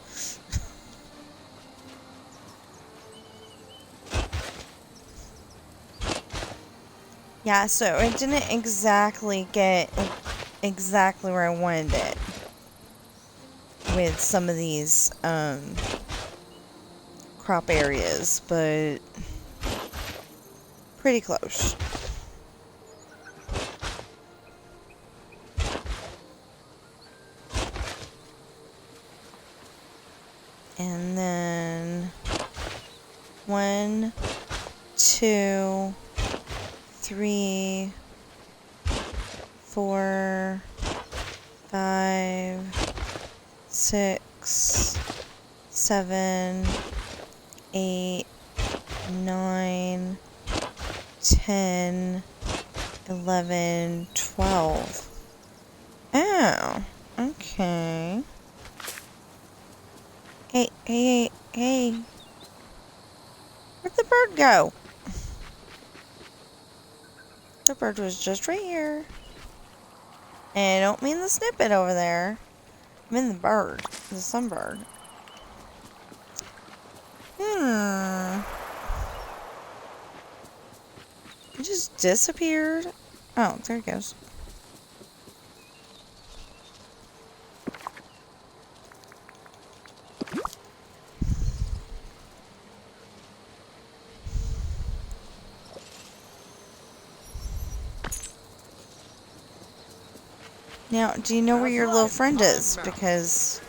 Yeah, so I didn't exactly get exactly where I wanted it with some of these crop areas, but pretty close. And then 1, 2, 3, 4, 5, 6, 7, 8, 9, 10, 11, 12. Oh, okay. Hey. Where'd the bird go? The bird was just right here. And I don't mean the snippet over there. I mean the bird. The sunbird. It just disappeared. Oh, there it goes. Now, do you know where your little friend is? Because,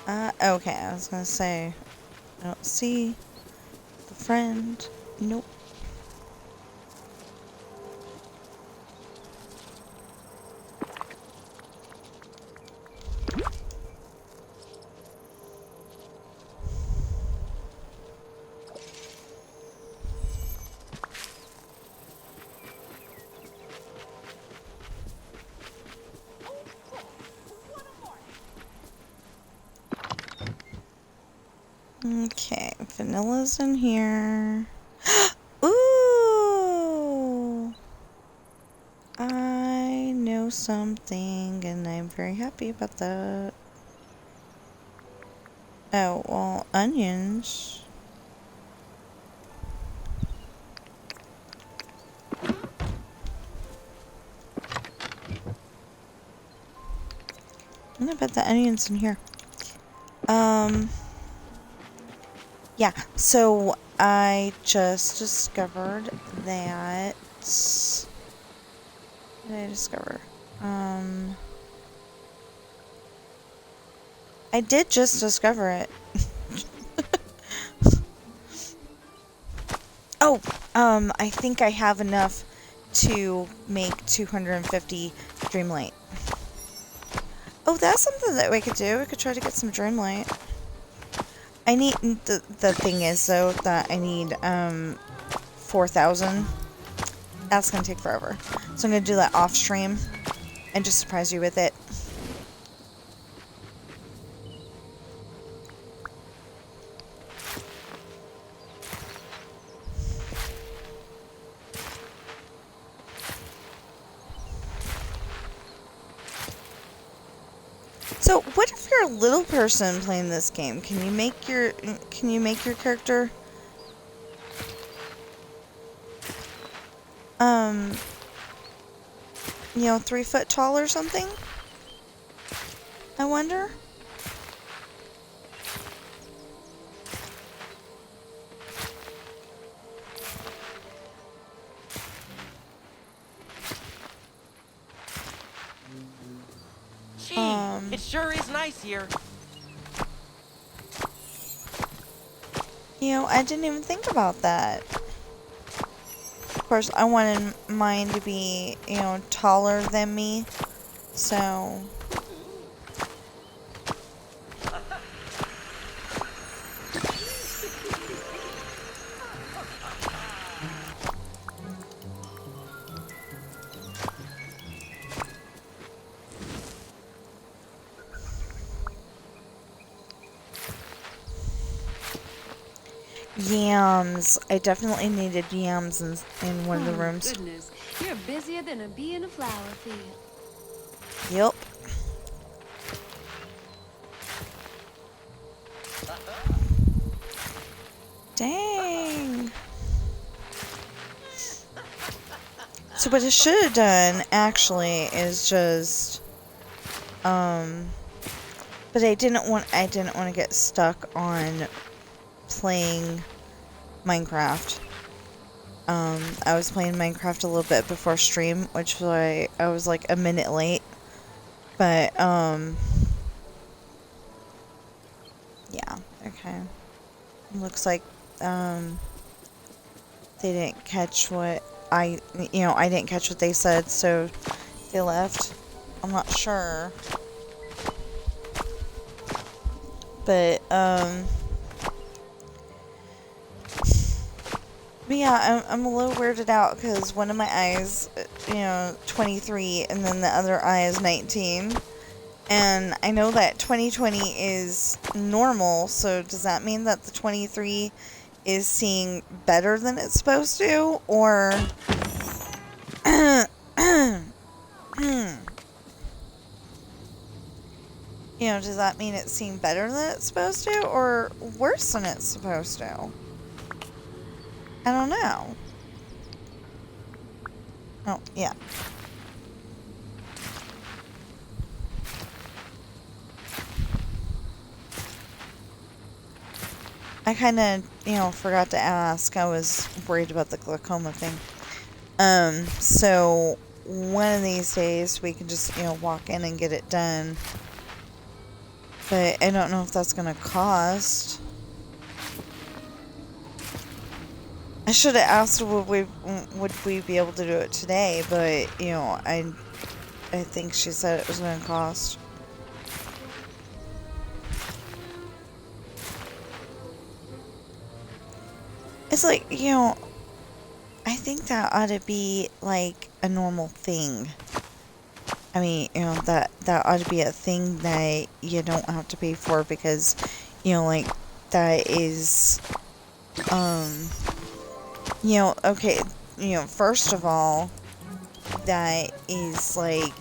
okay, I was gonna say, I don't see the friend. Nope. Okay, vanilla's in here. Ooh! I know something, and I'm very happy about that. Oh, well, onions. I'm gonna put the onions in here. Yeah, so I just discovered that... What did I discover? I did just discover it. Oh, I think I have enough to make 250 Dreamlight. Oh, that's something that we could do. We could try to get some Dreamlight. I need, the thing is, though, that I need, 4,000. That's gonna take forever. So I'm gonna do that off stream and just surprise you with it. So, what if you're a little person playing this game? Can you make your character you know, 3 foot tall or something? I wonder. Gee, it sure is nice here. You know, I didn't even think about that. Of course, I wanted mine to be, you know, taller than me. So... Yams. I definitely needed yams in one of the rooms. Goodness, you're busier than a bee in a flower field. Yep. Dang. So what I should have done, actually, is just, but I didn't want to get stuck on playing Minecraft. I was playing Minecraft a little bit before stream, which was why I was like a minute late. But, yeah, okay. Looks like, they didn't catch what I didn't catch what they said, so they left. I'm not sure. But yeah, I'm a little weirded out because one of my eyes, 23, and then the other eye is 19. And I know that 20/20 is normal, so does that mean that the 23 is seeing better than it's supposed to? Or... does that mean it's seeing better than it's supposed to? Or worse than it's supposed to? I don't know. Oh, yeah. I kind of, forgot to ask. I was worried about the glaucoma thing. So one of these days we can just, walk in and get it done. But I don't know if that's going to cost. I should have asked would we be able to do it today, but, I think she said it was going to cost. It's like, I think that ought to be, like, a normal thing. I mean, that ought to be a thing that you don't have to pay for because, that is, okay, first of all, that is, like,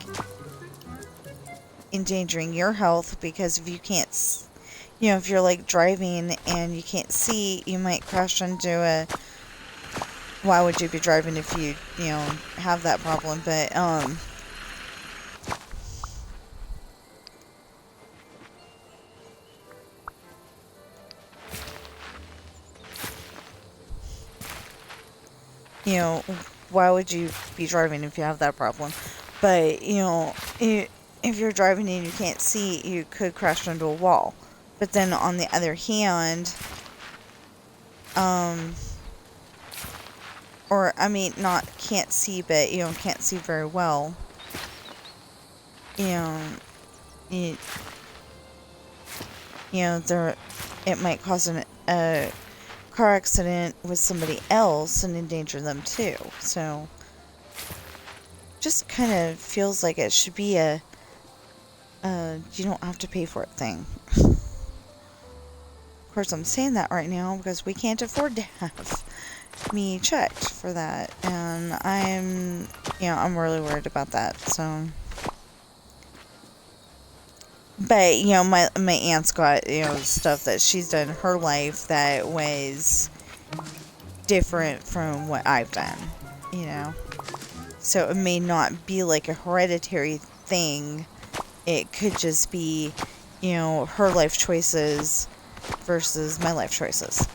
endangering your health because if you can't, if you're, like, driving and you can't see, you might crash into a... Why would you be driving if you, have that problem? But, why would you be driving if you have that problem? But, if you're driving and you can't see, you could crash into a wall. But then on the other hand, or, I mean, not can't see, but, can't see very well. It might cause a car accident with somebody else and endanger them too. So, just kind of feels like it should be a, you don't have to pay for it thing. Of course, I'm saying that right now because we can't afford to have me checked for that, and I'm really worried about that, so. But, my aunt's got, stuff that she's done in her life that was different from what I've done, So it may not be like a hereditary thing. It could just be, her life choices versus my life choices.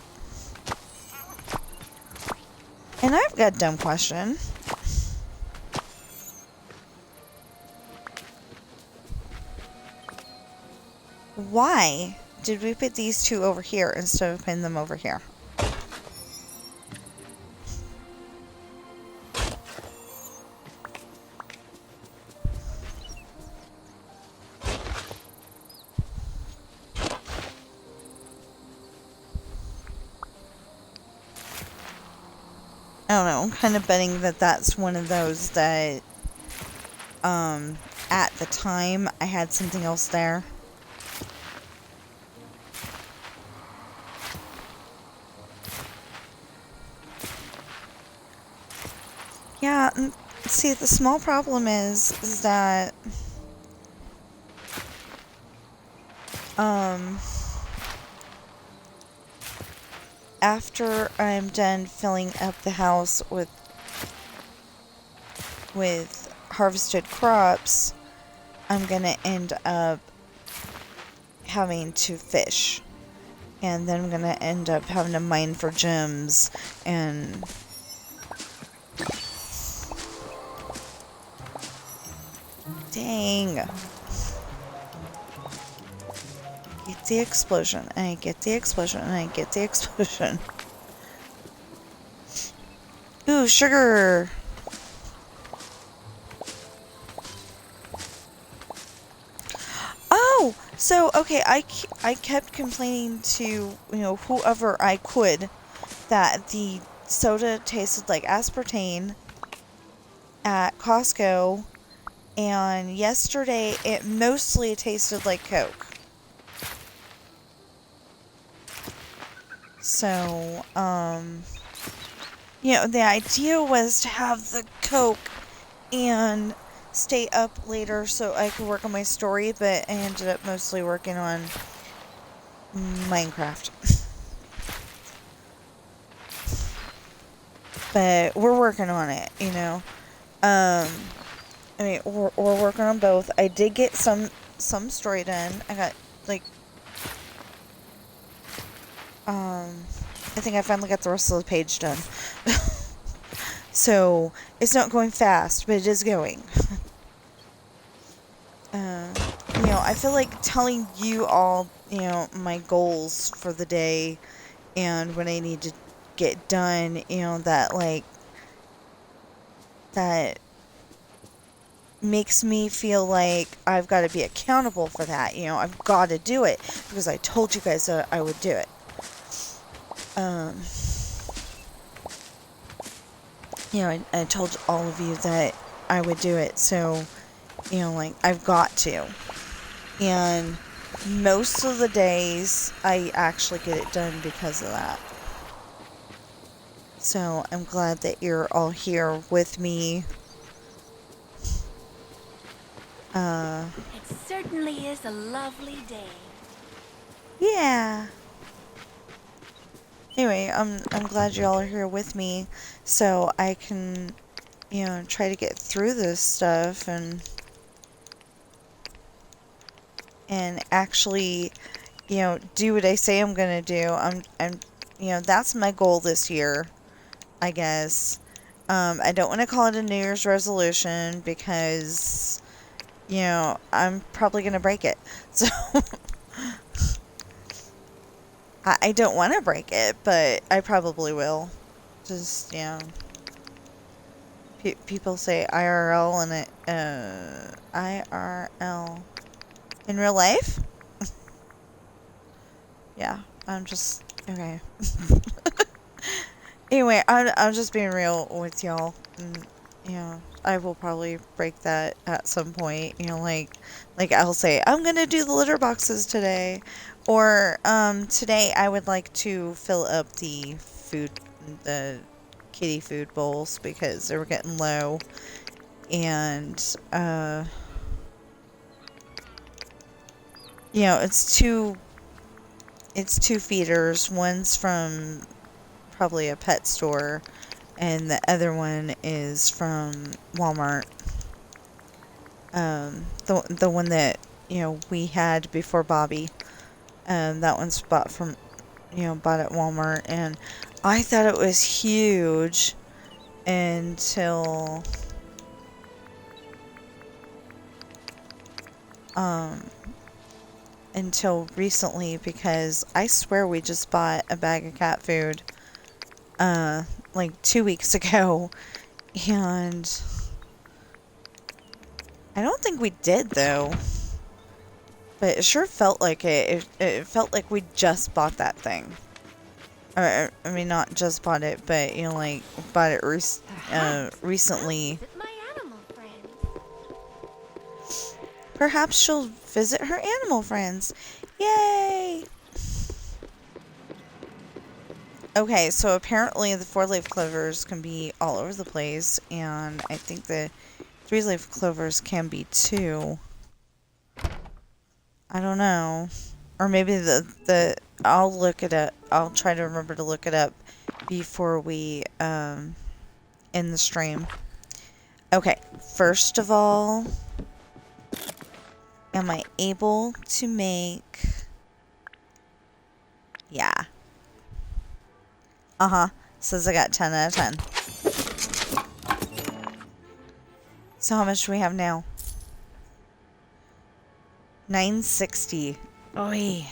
And I've got a dumb question. Why did we put these two over here instead of putting them over here? don't know, I'm kind of betting that that's one of those that, at the time, I had something else there. Yeah, see, the small problem is that, after I'm done filling up the house with harvested crops, I'm gonna end up having to fish. And then I'm gonna end up having to mine for gems and... Dang. Get the explosion, and I get the explosion, and I get the explosion. Ooh, sugar! Oh! So, okay, I kept complaining to, whoever I could that the soda tasted like aspartame at Costco, and yesterday it mostly tasted like Coke. So, the idea was to have the Coke and stay up later so I could work on my story, but I ended up mostly working on Minecraft. But we're working on it, we're working on both. I did get some story done. I got, I think I finally got the rest of the page done. So, it's not going fast, but it is going. I feel like telling you all, my goals for the day and what I need to get done, that makes me feel like I've got to be accountable for that. I've got to do it because I told you guys that I would do it. I told all of you that I would do it, so, I've got to. And most of the days, I actually get it done because of that. So, I'm glad that you're all here with me. It certainly is a lovely day. Yeah. Anyway, I'm glad y'all are here with me, so I can, try to get through this stuff and actually, do what I say I'm gonna do. I'm, that's my goal this year, I guess. I don't want to call it a New Year's resolution because, I'm probably gonna break it. So. I don't want to break it, but I probably will. Just, people say IRL and IRL. In real life? Yeah, I'm just, okay. Anyway, I'm just being real with y'all. And, I will probably break that at some point. Like I'll say, I'm gonna do the litter boxes today. Or, today I would like to fill up the kitty food bowls because they were getting low. And, it's two feeders. One's from probably a pet store, and the other one is from Walmart. The one that, we had before Bobby. That one's bought at Walmart, and I thought it was huge until recently, because I swear we just bought a bag of cat food 2 weeks ago, and I don't think we did though. But it sure felt like it. It felt like we just bought that thing. I mean, not just bought it, but, you know, like, bought it recently. Visit my animal friend. Perhaps she'll visit her animal friends. Yay! Okay, so apparently the 4-leaf clovers can be all over the place, and I think the 3-leaf clovers can be too. I don't know. Or maybe I'll look it up. I'll try to remember to look it up before we end the stream. Okay, first of all, am I able to make... Yeah. Says I got 10 out of 10. So how much do we have now? 960. Oy.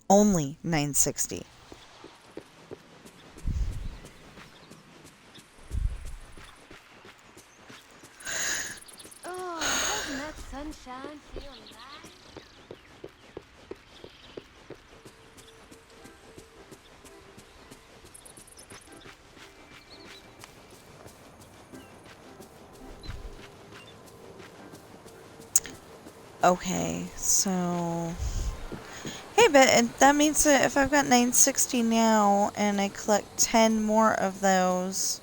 Only 960. Oh, doesn't that sunshine feel nice? Okay, so... Hey, but that means that if I've got 960 now, and I collect 10 more of those,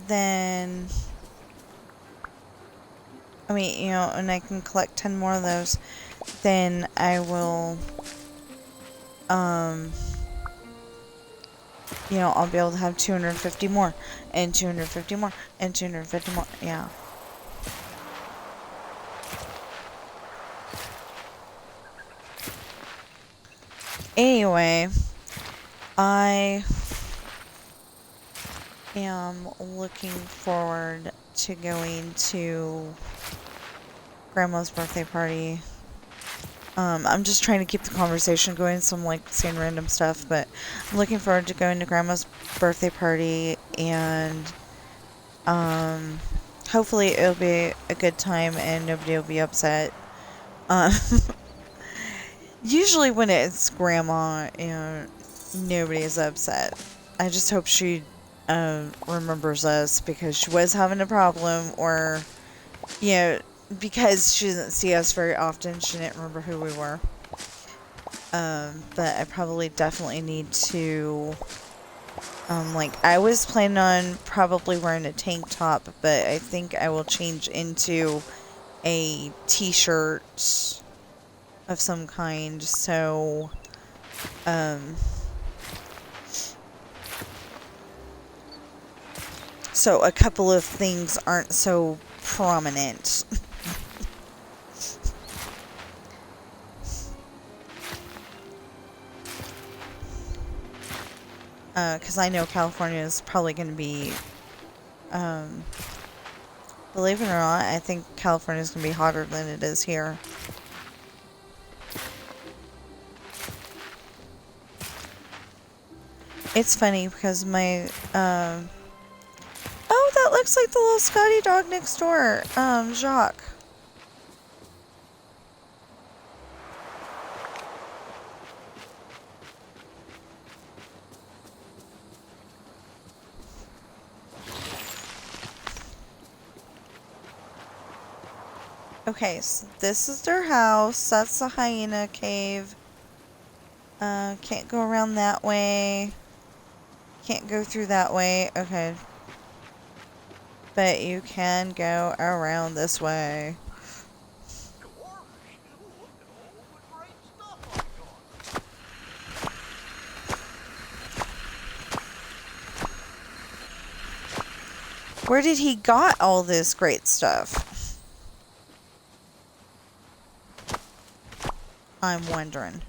then... I mean, you know, and I can collect 10 more of those, then I will... you know, I'll be able to have 250 more, and 250 more, and 250 more, yeah. Anyway, I am looking forward to going to Grandma's birthday party. I'm just trying to keep the conversation going, so I'm like saying random stuff, but I'm looking forward to going to Grandma's birthday party, and hopefully it'll be a good time and nobody will be upset. Usually when it's Grandma, you know, nobody is upset. I just hope she remembers us, because she was having a problem, or, you know, because she doesn't see us very often, she didn't remember who we were. But I probably definitely need to, like, I was planning on probably wearing a tank top, but I think I will change into a t-shirt of some kind, so, so a couple of things aren't so prominent. Because I know California is probably going to be, believe it or not, I think California is going to be hotter than it is here. It's funny because my, oh, that looks like the little Scotty dog next door, Jacques. Okay, so this is their house. That's the hyena cave. Can't go around that way. Can't go through that way. Okay. But you can go around this way. Where did he got all this great stuff? I'm wondering.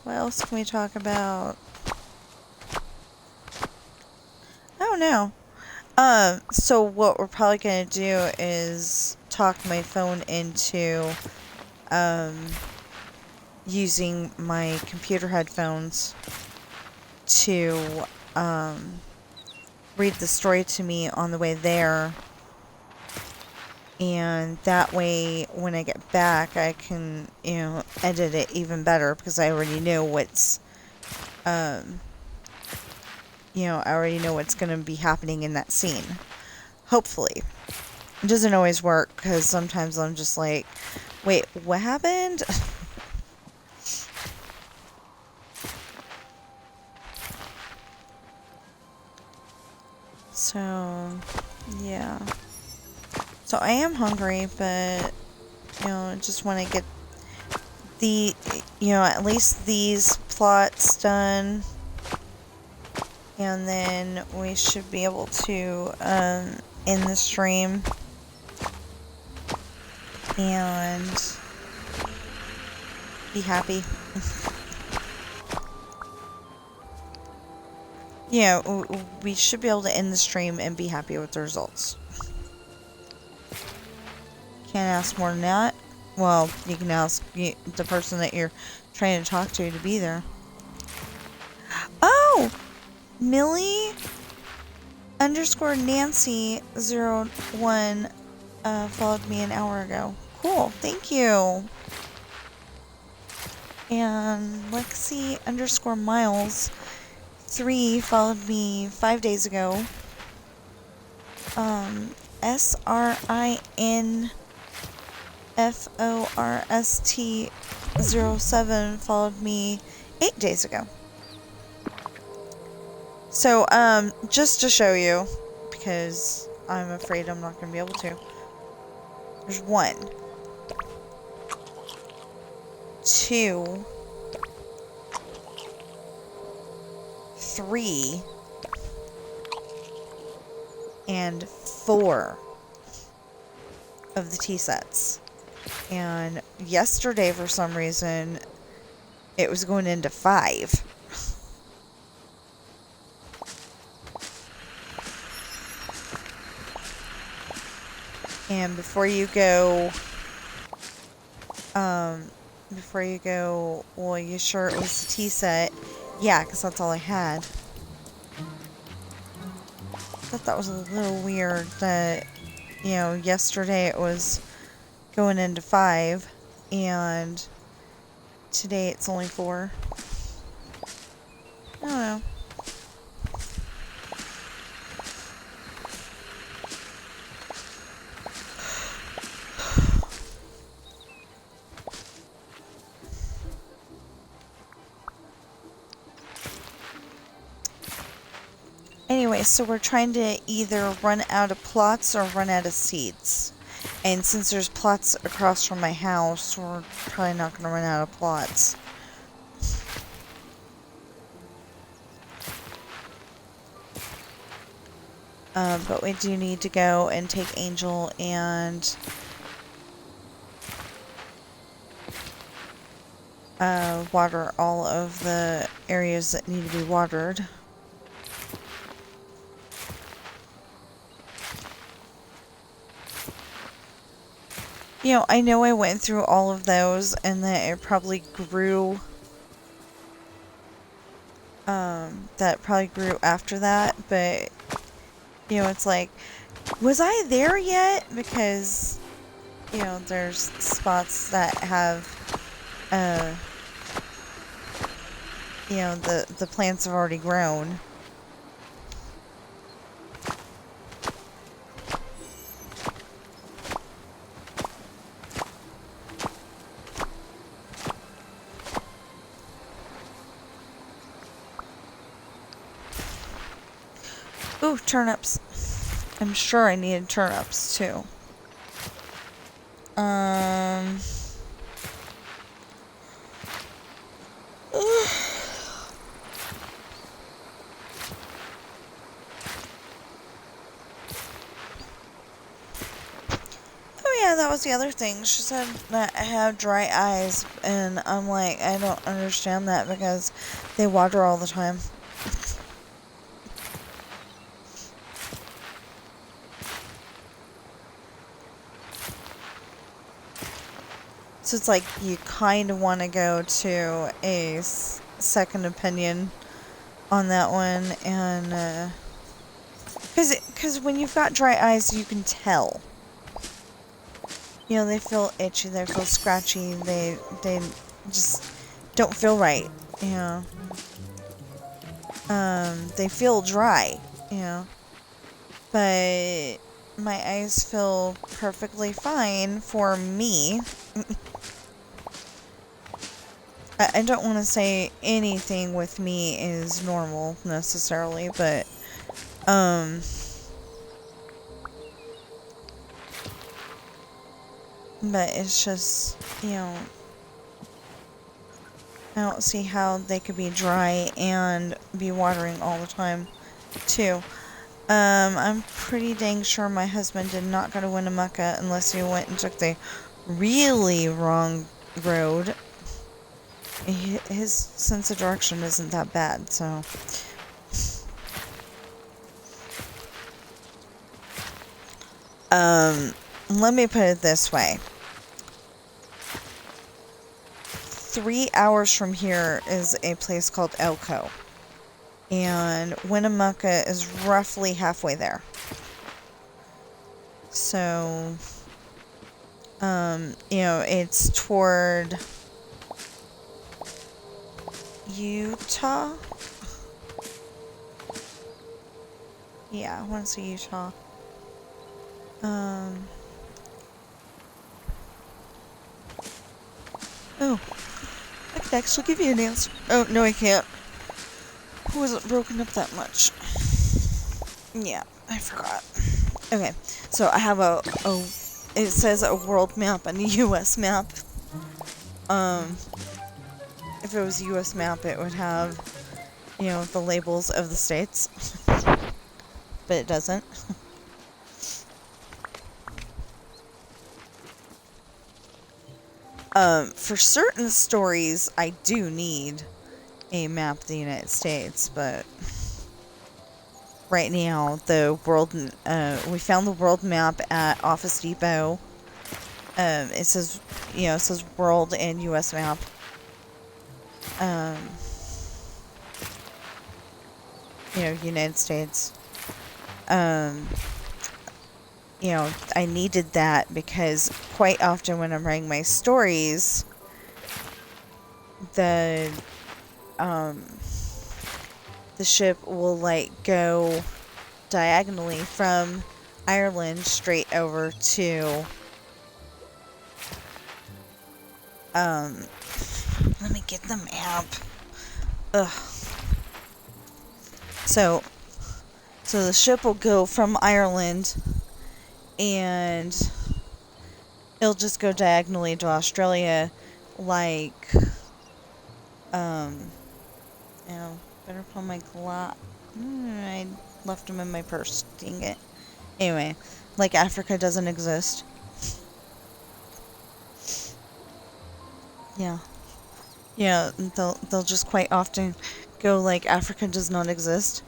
What else can we talk about? I don't know. So what we're probably gonna do is talk my phone into, using my computer headphones to, read the story to me on the way there. And that way, when I get back, I can, edit it even better because I already know what's, I already know what's going to be happening in that scene. Hopefully. It doesn't always work because sometimes I'm just like, wait, what happened? So, yeah. So I am hungry, but, I just want to get the, at least these plots done. And then we should be able to, end the stream. And be happy. We should be able to end the stream and be happy with the results. Can't ask more than that. Well, you can ask the person that you're trying to talk to be there. Oh! Millie _Nancy01 followed me an hour ago. Cool, thank you. And Lexi _Miles3 followed me 5 days ago. SRINFORST07 followed me 8 days ago. So, just to show you, because I'm afraid I'm not going to be able to. There's 1, 2, 3, and 4 of the tea sets. And yesterday, for some reason, it was going into 5. And before you go, well, you sure it was the tea set? Yeah, because that's all I had. I thought that was a little weird that, yesterday it was going into 5, and today it's only 4. I don't know. Anyway, so we're trying to either run out of plots or run out of seeds. And since there's plots across from my house, we're probably not going to run out of plots. But we do need to go and take Angel and water all of the areas that need to be watered. I know I went through all of those and that it probably grew, after that, but, it's like, was I there yet? Because, there's spots that have, the plants have already grown. Ooh, turnips. I'm sure I needed turnips, too. Oh yeah, that was the other thing. She said that I have dry eyes, and I'm like, I don't understand that because they water all the time. So it's like you kind of want to go to a second opinion on that one and Because when you've got dry eyes, you can tell. You know, they feel itchy, they feel scratchy, they just don't feel right, you know. They feel dry, you know. But my eyes feel perfectly fine for me. I don't want to say anything with me is normal necessarily, but it's just, you know, I don't see how they could be dry and be watering all the time, too. I'm pretty dang sure my husband did not go to Winnemucca unless he went and took the really wrong road. His sense of direction isn't that bad, so... let me put it this way. 3 hours from here is a place called Elko. And Winnemucca is roughly halfway there. So, you know, it's toward Utah? Yeah, I want to say Utah. Oh, I could actually give you an answer. Oh, no, I can't. It wasn't broken up that much. Yeah, I forgot. Okay, so I have it says a world map and a US map. If it was a US map, it would have, you know, the labels of the states. But it doesn't. For certain stories, I do need a map of the United States, but right now, we found the world map at Office Depot. It says, you know, it says world and US map. You know, United States. You know, I needed that because quite often when I'm writing my stories, the ship will, like, go diagonally from Ireland straight over to, let me get the map. Ugh. So the ship will go from Ireland and it'll just go diagonally to Australia, like, you know, better pull my I left them in my purse, dang it. Anyway, like Africa doesn't exist. Yeah. Yeah, they'll just quite often go like Africa does not exist.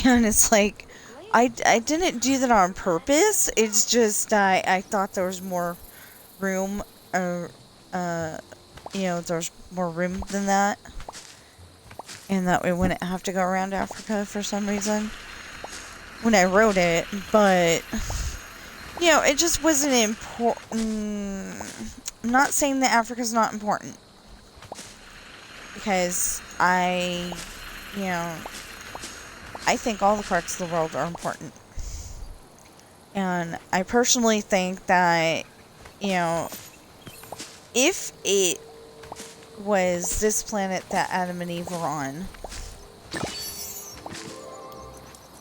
And it's like, I didn't do that on purpose. It's just I thought there was more room, you know, there's more room than that. And that we wouldn't have to go around Africa for some reason when I wrote it. But, you know, it just wasn't important. I'm not saying that Africa's not important. Because you know, I think all the parts of the world are important. And I personally think that, you know, if it was this planet that Adam and Eve were on,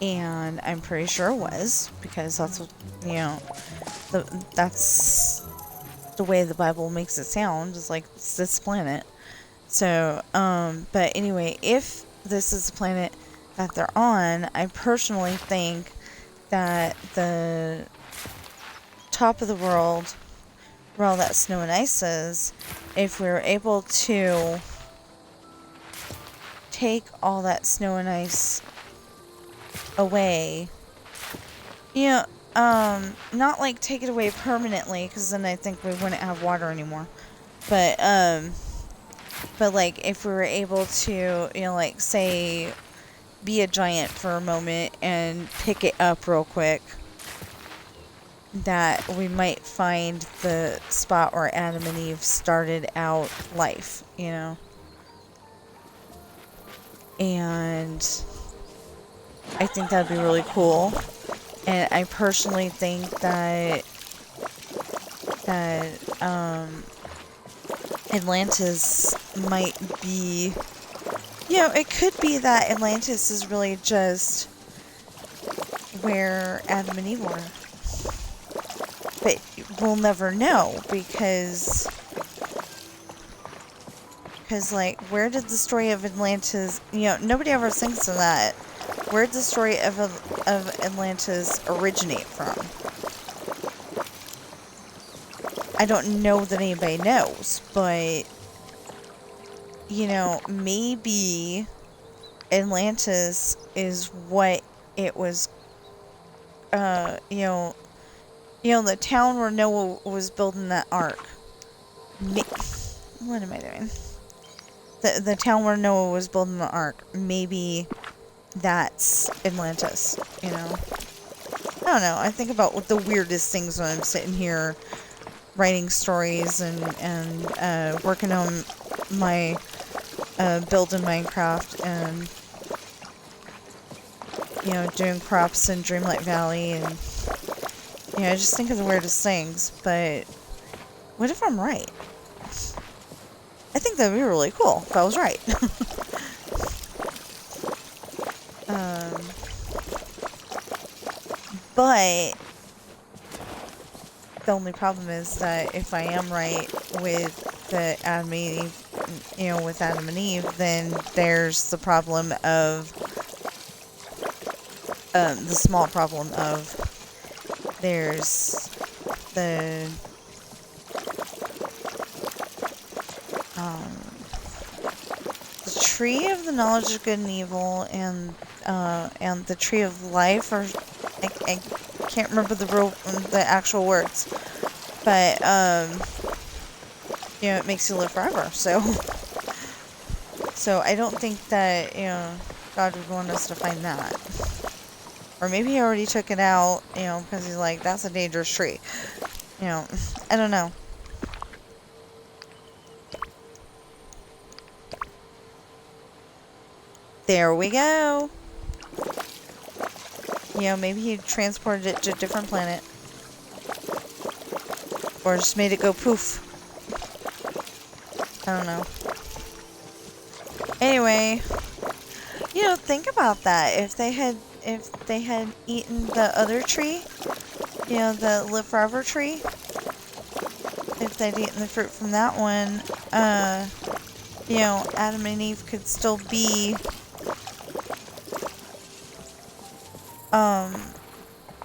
and I'm pretty sure it was, because that's what, you know, that's the way the Bible makes it sound, is like, it's this planet. So, but anyway, if this is the planet that they're on, I personally think that the top of the world, where all that snow and ice is, if we were able to take all that snow and ice away, you know, not like take it away permanently, because then I think we wouldn't have water anymore, but like if we were able to, you know, like say be a giant for a moment and pick it up real quick, that we might find the spot where Adam and Eve started out life, you know? And I think that'd be really cool. And I personally think that Atlantis might be, you know, it could be that Atlantis is really just where Adam and Eve were. But we'll never know because like, where did the story of Atlantis, you know, nobody ever thinks of that. Where did the story of Atlantis originate from? I don't know that anybody knows, but, you know, maybe Atlantis is what it was, you know, the town where Noah was building that ark. What am I doing? The town where Noah was building the ark. Maybe that's Atlantis, you know? I don't know. I think about the weirdest things when I'm sitting here writing stories and working on my build in Minecraft and, you know, doing crops in Dreamlight Valley, and, you know, I just think of the weirdest things. But what if I'm right? I think that'd be really cool if I was right. But the only problem is that if I am right with the Adam and Eve, you know, with Adam and Eve, then there's the problem of the small problem of there's the tree of the knowledge of good and evil and the tree of life, or I can't remember the actual words, but you know, it makes you live forever. So I don't think that, you know, God would want us to find that, or maybe he already took it out, you know, because he's like, that's a dangerous tree, you know. I don't know. There we go. You know, maybe he transported it to a different planet. Or just made it go poof. I don't know. Anyway, you know, think about that. If they had eaten the other tree, you know, the live forever tree, if they'd eaten the fruit from that one, you know, Adam and Eve could still be,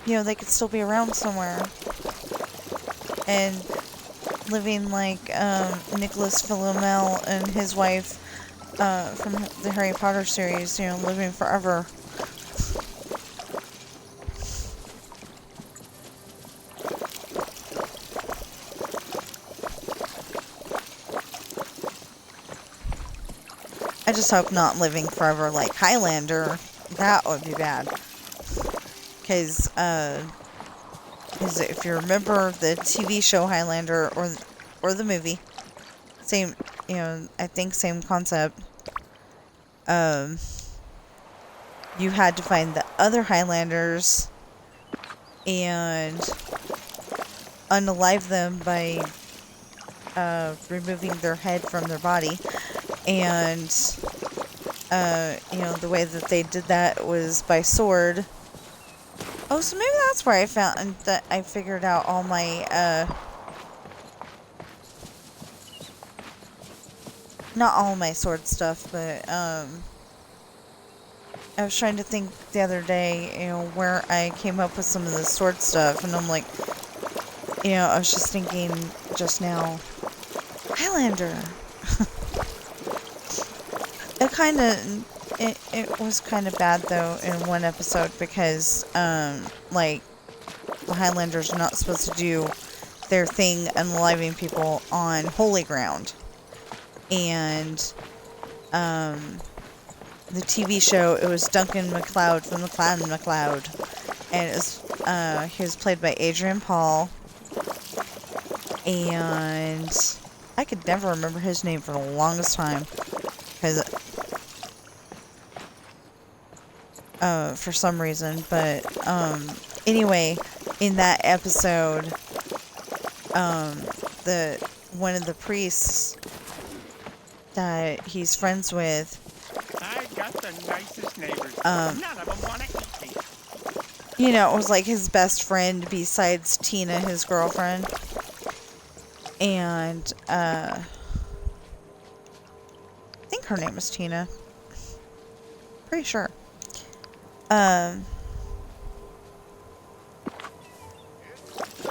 you know, they could still be around somewhere and living like Nicholas Flamel and his wife from the Harry Potter series, you know, living forever. I just hope not living forever like Highlander. That would be bad. Because if you remember the TV show Highlander or the movie, same, you know, I think same concept. You had to find the other Highlanders and unalive them by removing their head from their body. And you know, the way that they did that was by sword. Oh, so maybe that's where I found that I figured out all my, not all my sword stuff, but, I was trying to think the other day, you know, where I came up with some of the sword stuff, and I'm like, you know, I was just thinking just now, Highlander. It was kind of bad, though, in one episode, because, like, the Highlanders are not supposed to do their thing unaliving people on holy ground. And, the TV show, it was Duncan MacLeod from the Clan MacLeod. And it was, he was played by Adrian Paul. And I could never remember his name for the longest time. Because, for some reason. But, anyway, in that episode, one of the priests that he's friends with, I got the nicest neighbors. None of them want to eat me. You know, it was like his best friend besides Tina, his girlfriend. And, I think her name was Tina. Pretty sure. But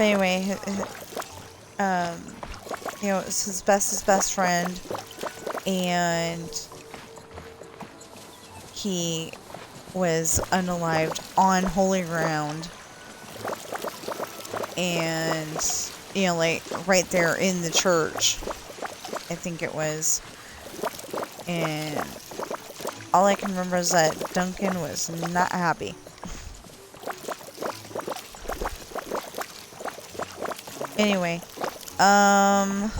anyway, you know, it's his best friend. And he was unalived on holy ground. And, you know, like, right there in the church, I think it was. And all I can remember is that Duncan was not happy. Anyway, oh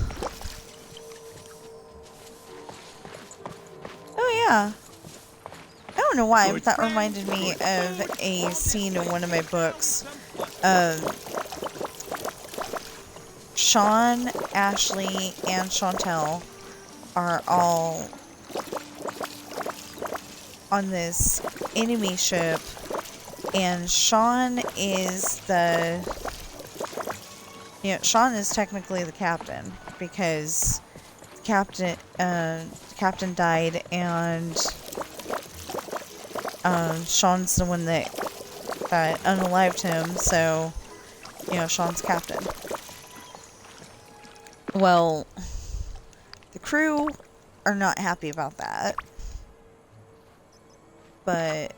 yeah. I don't know why, but that reminded me of a scene in one of my books. Sean, Ashley, and Chantel are all on this enemy ship, and Sean is Sean is technically the captain, because the captain died, and Sean's the one that unalived him, so, you know, Sean's captain. Well, the crew are not happy about that. But,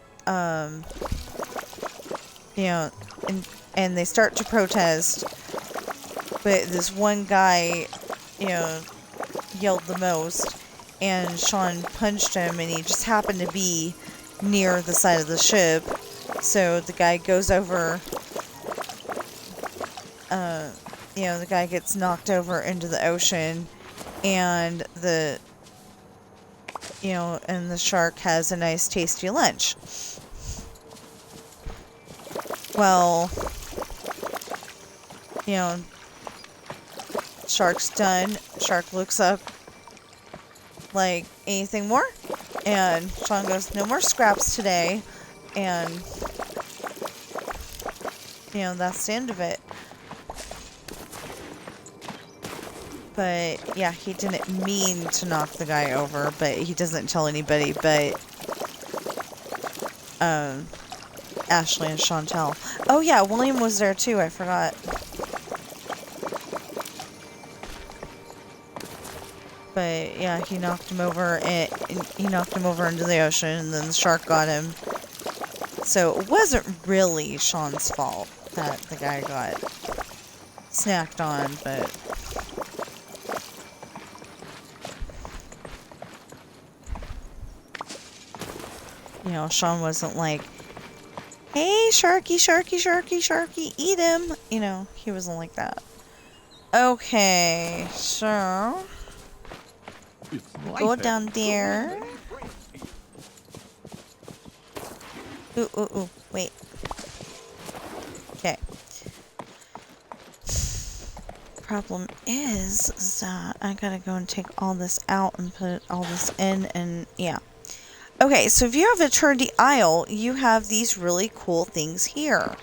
you know, and they start to protest. But this one guy, you know, yelled the most. And Sean punched him, and he just happened to be near the side of the ship. So the guy goes over, you know, the guy gets knocked over into the ocean, and the shark has a nice tasty lunch. Well, you know, shark's done. Shark looks up like, anything more? And Sean goes, no more scraps today. And, you know, that's the end of it. But, yeah, he didn't mean to knock the guy over, but he doesn't tell anybody but, Ashley and Chantel. Oh, yeah, William was there, too, I forgot. But, yeah, he knocked him over, and he knocked him over into the ocean, and then the shark got him. So, it wasn't really Sean's fault that the guy got snacked on, but... You know, Sean wasn't like, hey, Sharky, Sharky, Sharky, Sharky, eat him. You know, he wasn't like that. Okay, so... Go down there. Ooh, wait. Okay. Problem is that I gotta go and take all this out and put all this in, and yeah. Okay, so if you have Eternity Isle, you have these really cool things here.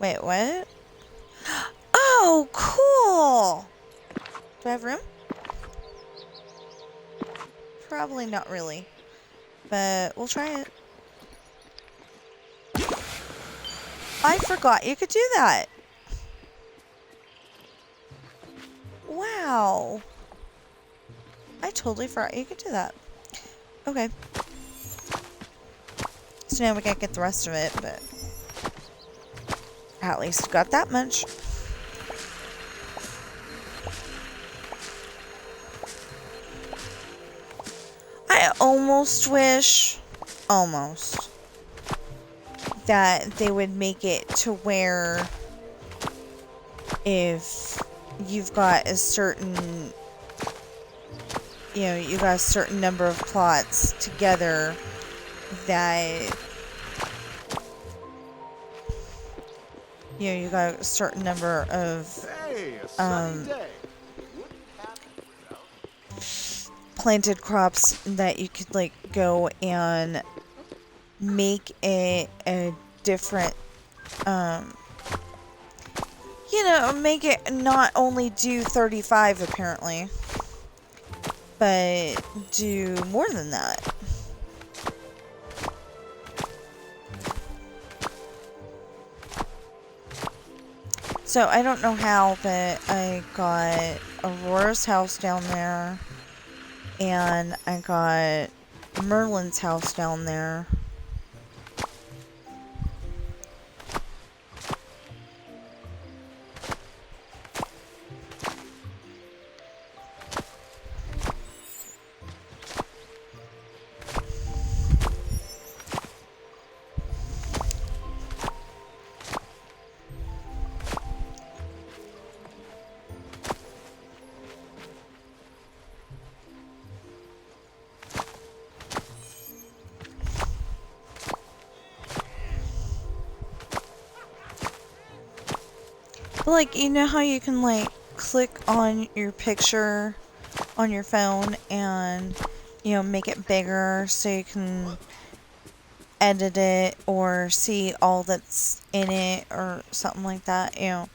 Wait, what? Oh, cool! Do I have room? Probably not really. But we'll try it. I forgot you could do that. Wow. I totally forgot you could do that. Okay. So now we gotta get the rest of it, but at least got that much. almost wish, almost, that they would make it to where if you've got a certain, you know, you got a certain number of plots together, that, you know, you got a certain number of, Hey, a sunny day. planted crops that you could, like, go and make a different, you know, make it not only do 35 apparently, but do more than that. So I don't know how, but I got Aurora's house down there, and I got Merlin's house down there. But, like, you know how you can, like, click on your picture on your phone and, you know, make it bigger so you can edit it or see all that's in it or something like that, you know.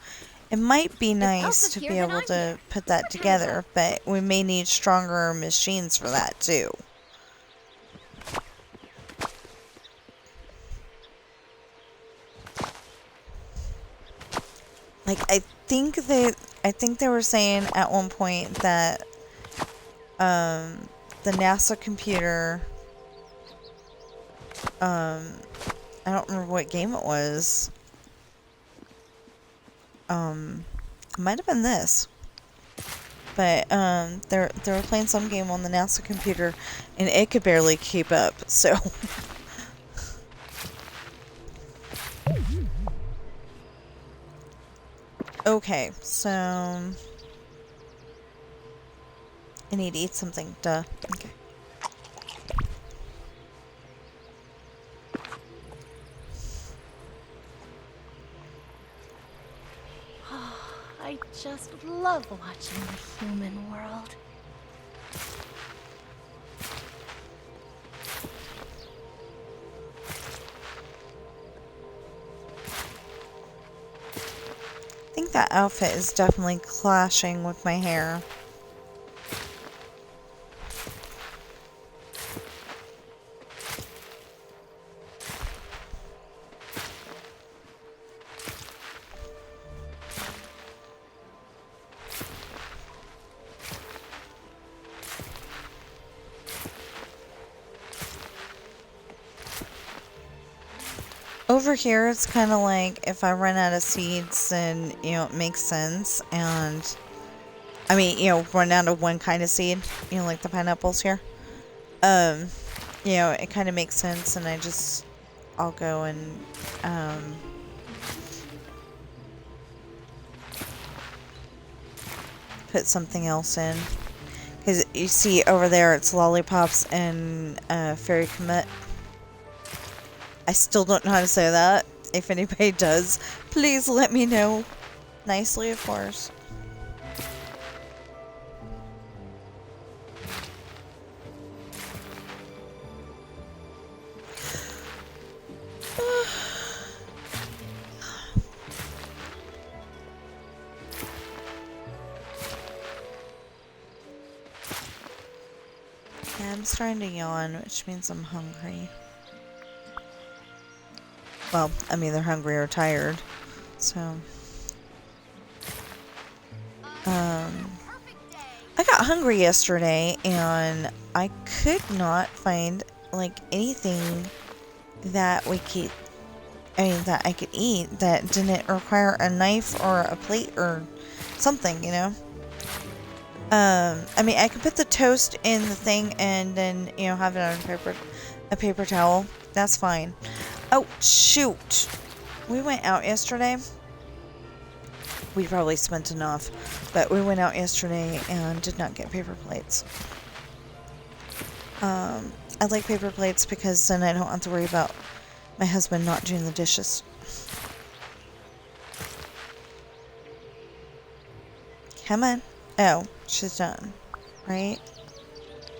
It might be nice to be able to put that together, but we may need stronger machines for that too. Like, I think they were saying at one point that the NASA computer, I don't remember what game it was. It might have been this. But they were playing some game on the NASA computer and it could barely keep up. So okay, so I need to eat something, duh. Okay. I just love watching the human world. I think that outfit is definitely clashing with my hair. Over here, it's kind of like if I run out of seeds, then, you know, it makes sense. And, I mean, you know, run out of one kind of seed, you know, like the pineapples here. You know, it kind of makes sense, and I'll go and, put something else in. Because you see over there, it's lollipops and, fairy commit. I still don't know how to say that. If anybody does, please let me know. Nicely, of course. Yeah, I'm starting to yawn, which means I'm hungry. Well, I'm either hungry or tired, so. I got hungry yesterday, and I could not find, like, anything that that I could eat that didn't require a knife or a plate or something, you know? I mean, I could put the toast in the thing and then, you know, have it on a paper towel. That's fine. Oh, shoot. We went out yesterday. We probably spent enough, but we went out yesterday and did not get paper plates. I like paper plates because then I don't have to worry about my husband not doing the dishes. Come on. Oh, she's done. Right?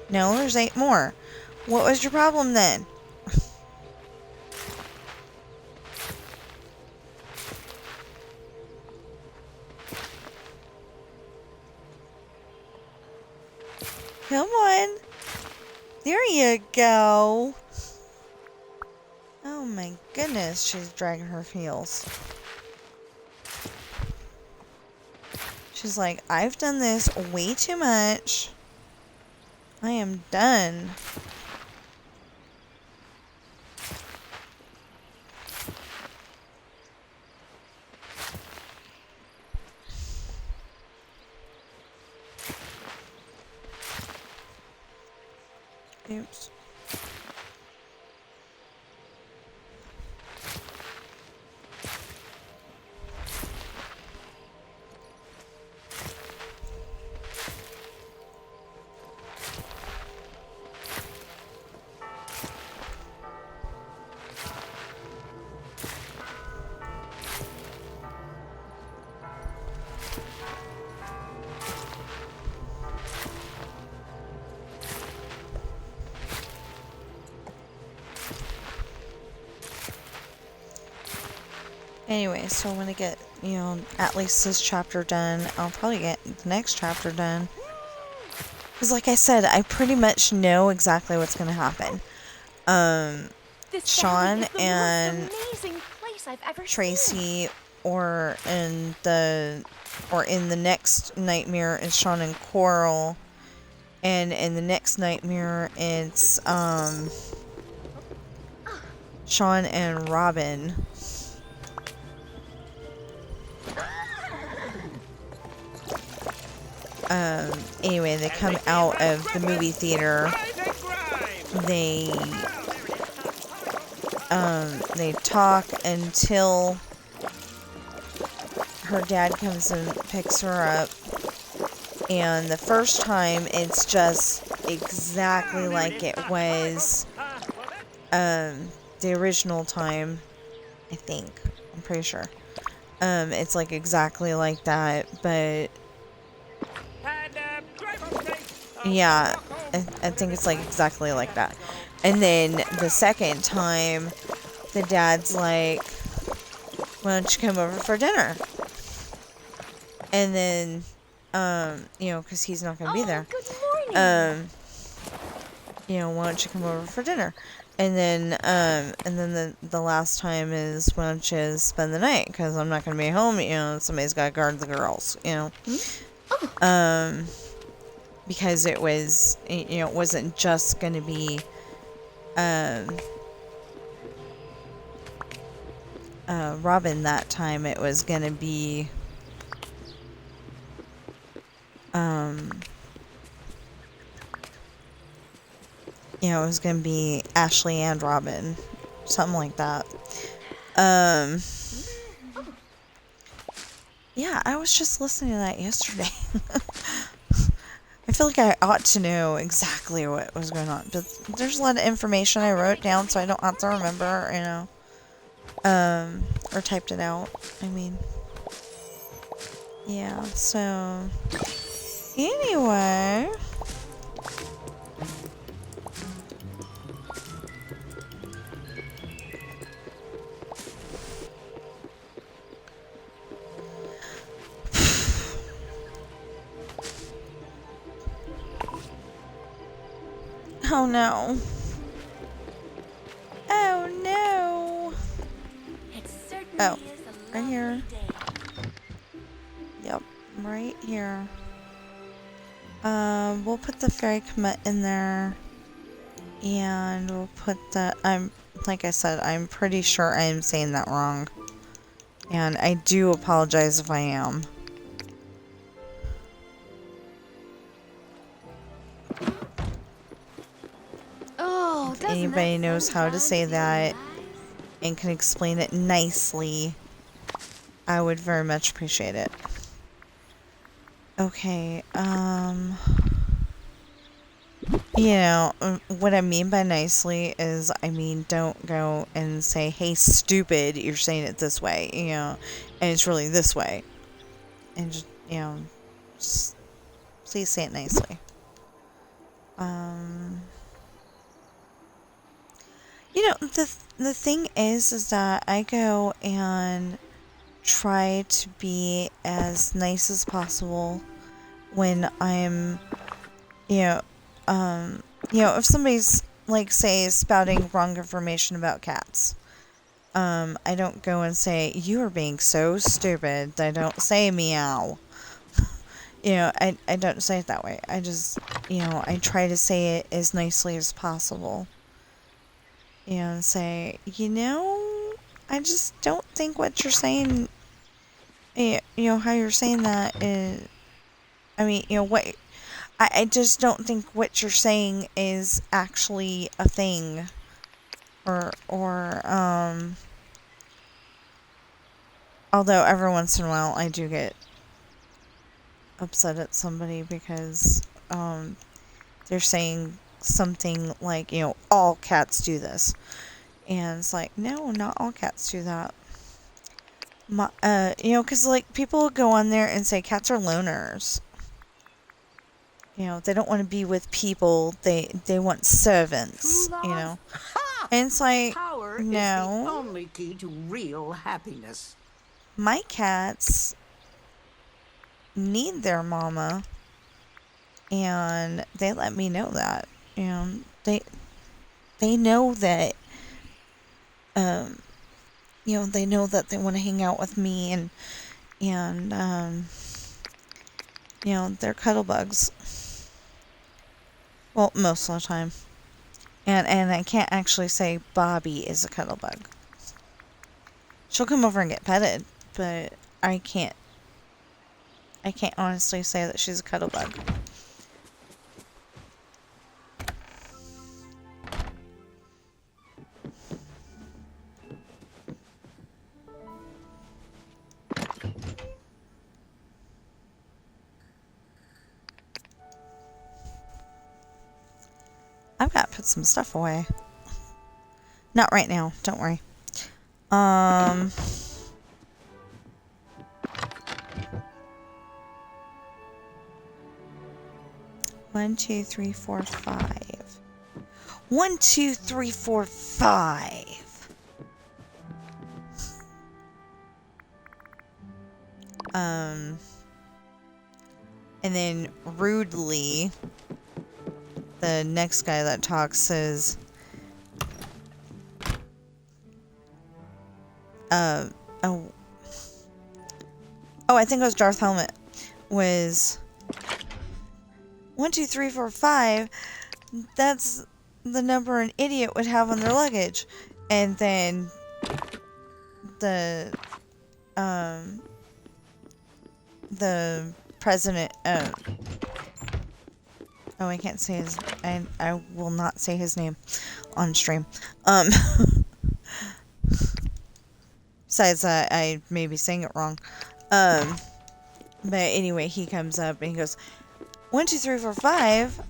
No, there's 8 more. What was your problem then? Come on. There you go. Oh my goodness, she's dragging her heels. She's like, I've done this way too much. I am done. Oops. Anyway, so when I get, you know, at least this chapter done, I'll probably get the next chapter done. Because like I said, I pretty much know exactly what's going to happen. Sean and Tracy, or in the next nightmare is Sean and Coral. And in the next nightmare, it's, Sean and Robin. Anyway, they come out of the movie theater. They talk until her dad comes and picks her up. And the first time, it's just exactly like it was, the original time, I think. I'm pretty sure. It's like exactly like that, but yeah, I think it's like exactly like that. And then the second time, the dad's like, why don't you come over for dinner? And then, you know, because he's not going to be there. You know, why don't you come over for dinner? And then the last time is, why don't you spend the night? Because I'm not going to be home, you know, somebody's got to guard the girls, you know. Because it was, you know, it wasn't just going to be, Robin that time. It was going to be, you know, it was going to be Ashley and Robin. Something like that. Yeah, I was just listening to that yesterday. I feel like I ought to know exactly what was going on, but there's a lot of information I wrote down, so I don't have to remember, you know, or typed it out, I mean, yeah, so, anyway, oh no. Oh no. Oh, right here. Yep, right here. We'll put the fairy commit in there. And we'll put the, like I said, I'm pretty sure I am saying that wrong. And I do apologize if I am. anybody knows how to say that and can explain it nicely, I would very much appreciate it. Okay, you know, what I mean by nicely is, I mean, don't go and say, hey, stupid, you're saying it this way, you know, and it's really this way. And just, you know, just please say it nicely. You know, the thing is that I go and try to be as nice as possible when I'm, if somebody's, like, say, spouting wrong information about cats. I don't go and say, you are being so stupid. I don't say meow. I don't say it that way. I just, I try to say it as nicely as possible. And say, I just don't think what you're saying, how you're saying that is, I just don't think what you're saying is actually a thing. Although every once in a while I do get upset at somebody because, they're saying something like, all cats do this. And it's like, no, not all cats do that. Because, like, people go on there and say cats are loners. They don't want to be with people. They want servants, And it's like, Power no. is the only key to real happiness. My cats need their mama, and they let me know that. They know that, they know that they want to hang out with me, and they're cuddle bugs. Well, most of the time. And I can't actually say Bobby is a cuddle bug. She'll come over and get petted, but I can't honestly say that she's a cuddle bug. I've got to put some stuff away. Not right now, don't worry. 1, 2, 3, 4, 5. 1, 2, 3, 4, 5. And then rudely, the next guy that talks says, I think it was Darth Helmet, was 1, 2, 3, 4, 5. That's the number an idiot would have on their luggage. And then the president, I can't say his, I will not say his name on stream. Besides that, I may be saying it wrong. But anyway, he comes up and he goes, 1, 2, 3, 4, 5.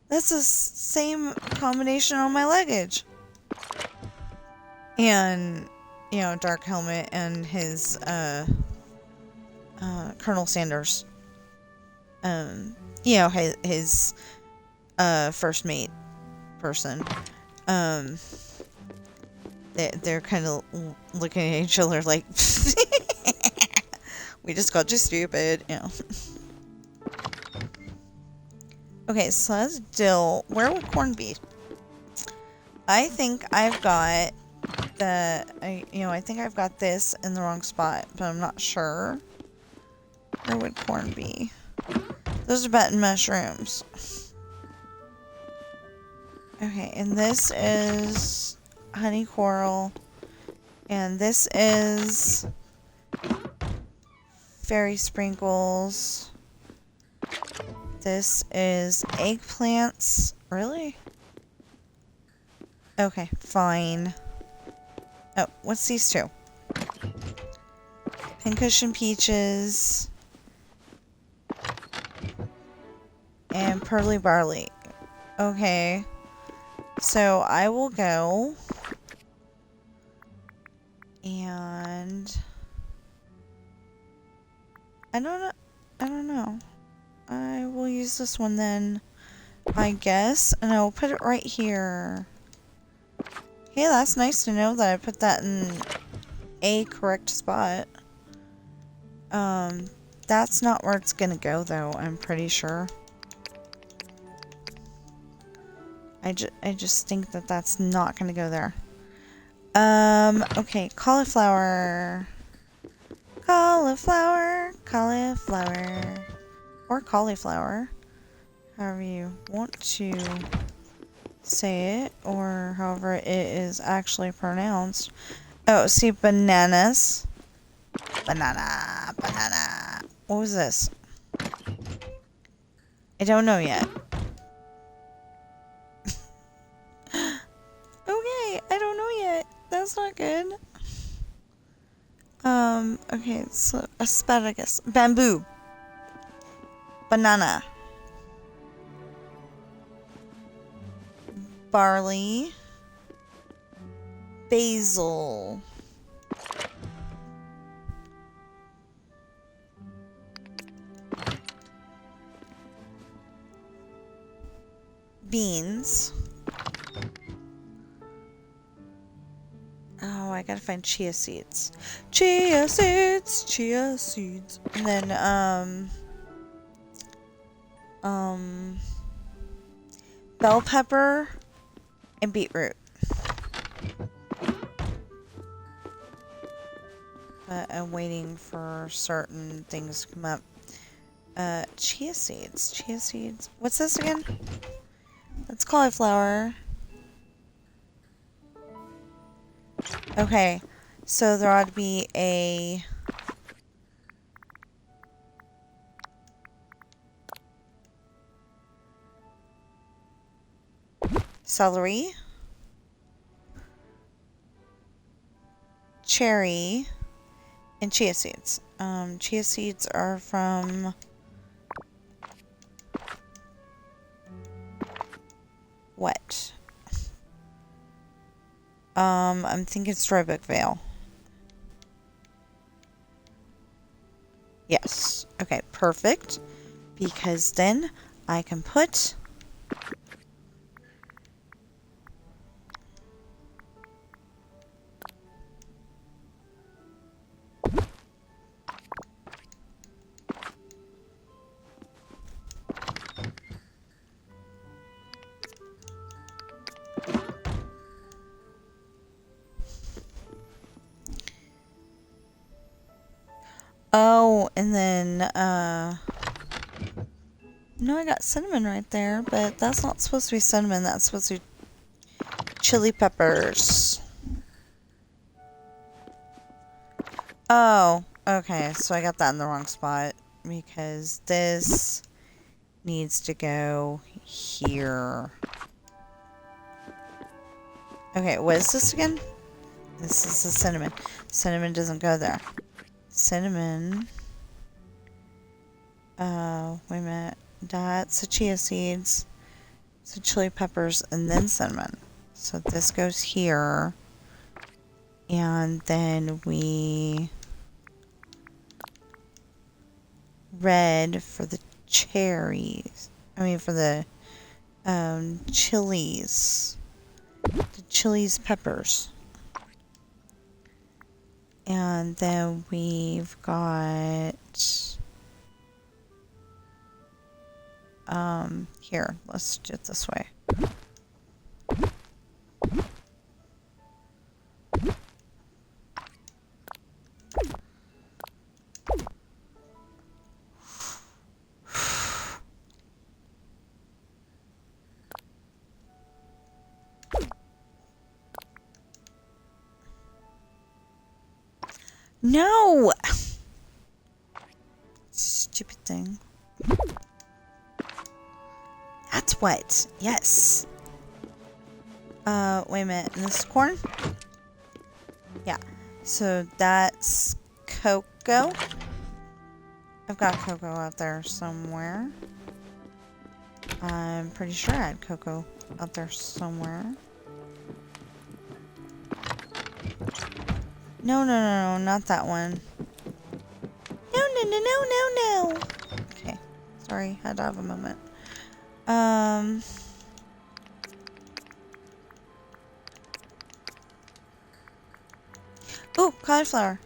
That's the same combination on my luggage. And, Dark Helmet and his, Colonel Sanders, his first mate person, they're kind of looking at each other like, we just got you stupid, Okay, so that's dill. Where would corn be? I think I've got I think I've got this in the wrong spot, but I'm not sure. Where would corn be? Those are button mushrooms. Okay, and this is honey coral. And this is fairy sprinkles. This is eggplants. Really? Okay, fine. Oh, what's these two? Pincushion peaches. And pearly barley. Okay. So I will go. And I don't know. I will use this one then, I guess, and I will put it right here. Hey, that's nice to know that I put that in a correct spot. That's not where it's gonna go though, I'm pretty sure. I just think that that's not gonna go there. Okay, cauliflower. Cauliflower, cauliflower. Or cauliflower. However you want to say it, or however it is actually pronounced. Oh, see, bananas. Banana, banana. What was this? I don't know yet. Okay, I don't know yet. That's not good. Okay, so asparagus. Bamboo. Banana. Barley. Basil. Beans. Oh, I gotta find chia seeds. Chia seeds, chia seeds. And then, bell pepper and beetroot. But I'm waiting for certain things to come up. Chia seeds. Chia seeds. What's this again? That's cauliflower. Okay, so there ought to be a celery, cherry, and chia seeds. Chia seeds are from what? I'm thinking Storybook Vale. Yes. Okay, perfect. Because then I can put oh, and then, no, I got cinnamon right there, but that's not supposed to be cinnamon, that's supposed to be chili peppers. Oh, okay, so I got that in the wrong spot, because this needs to go here. Okay, what is this again? This is the cinnamon. Cinnamon doesn't go there. Cinnamon. Wait a minute. That's the chia seeds. So chili peppers and then cinnamon. So this goes here. And then we red for the cherries. I mean for the chilies. The chilies peppers. And then we've got here, let's do it this way. No! Stupid thing. That's what. Yes. Wait a minute. And this is corn? Yeah. So that's cocoa. I've got cocoa out there somewhere. I'm pretty sure I had cocoa out there somewhere. No, not that one. No. Okay. Sorry, had to have a moment. Oh, cauliflower.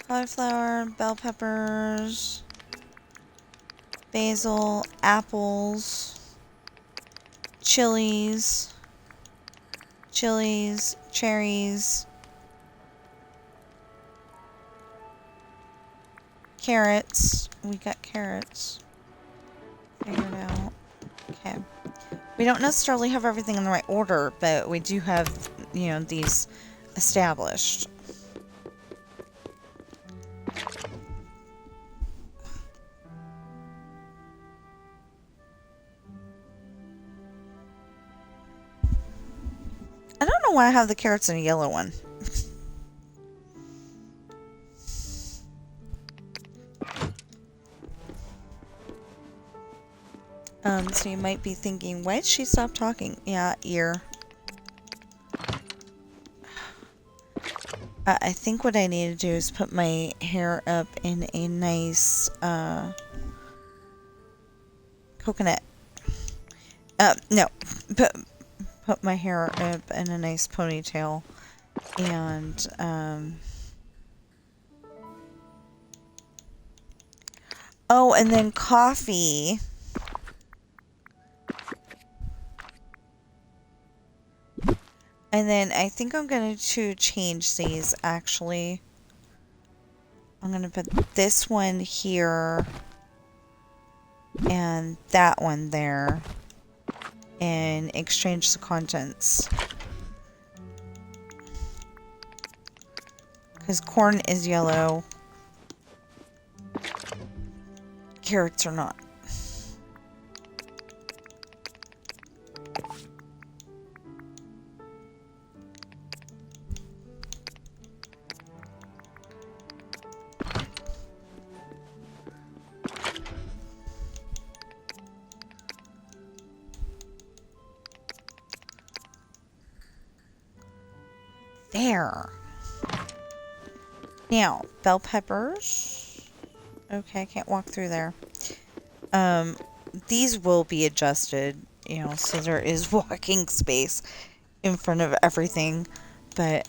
Cauliflower, bell peppers, basil, apples, chilies, cherries, carrots. We got carrots. Figured out. Okay. We don't necessarily have everything in the right order, but we do have, you know, these established. I don't know why I have the carrots in a yellow one. So you might be thinking, why did she stop talking? Yeah, ear. I think what I need to do is put my hair up in a nice, coconut. No. Put my hair up in a nice ponytail. And, oh, and then coffee. And then I think I'm going to change these, actually. I'm going to put this one here and that one there and exchange the contents. Because corn is yellow. Carrots are not. There. Now, bell peppers. Okay, I can't walk through there. These will be adjusted, you know, so there is walking space in front of everything. But,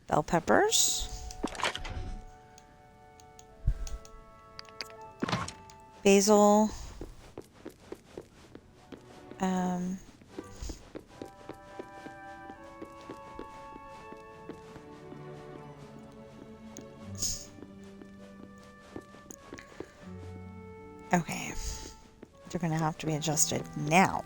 bell peppers. Basil. Okay. They're gonna have to be adjusted now.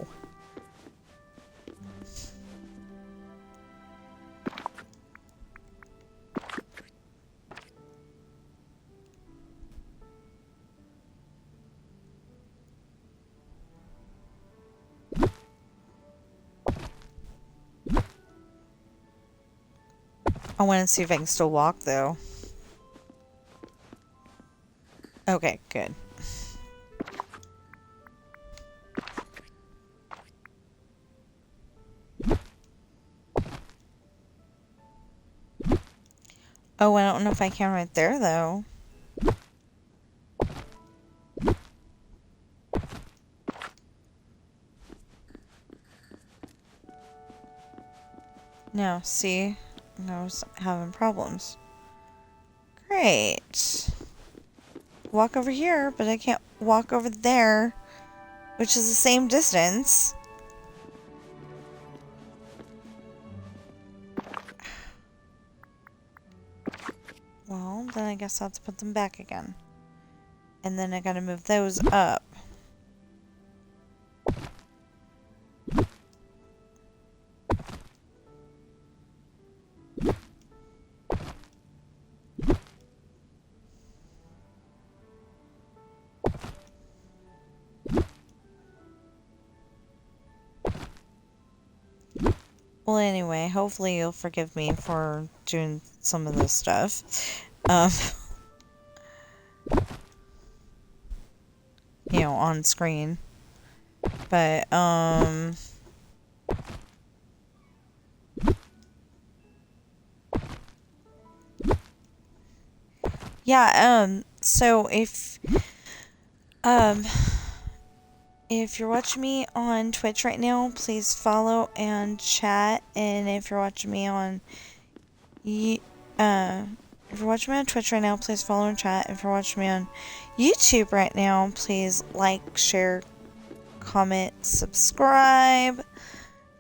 I want to see if I can still walk, though. Okay, good. Oh, I don't know if I can right there, though. No, see? I was having problems. Great. Walk over here, but I can't walk over there, which is the same distance. Well, then I guess I'll have to put them back again. And then I gotta move those up. Well, anyway, hopefully you'll forgive me for doing some of this stuff. You know, on screen. But, yeah, so if you're watching me on Twitch right now, please follow and chat. And if you're watching me on if you're watching me on Twitch right now, please follow and chat. If you're watching me on YouTube right now, please like, share, comment, subscribe,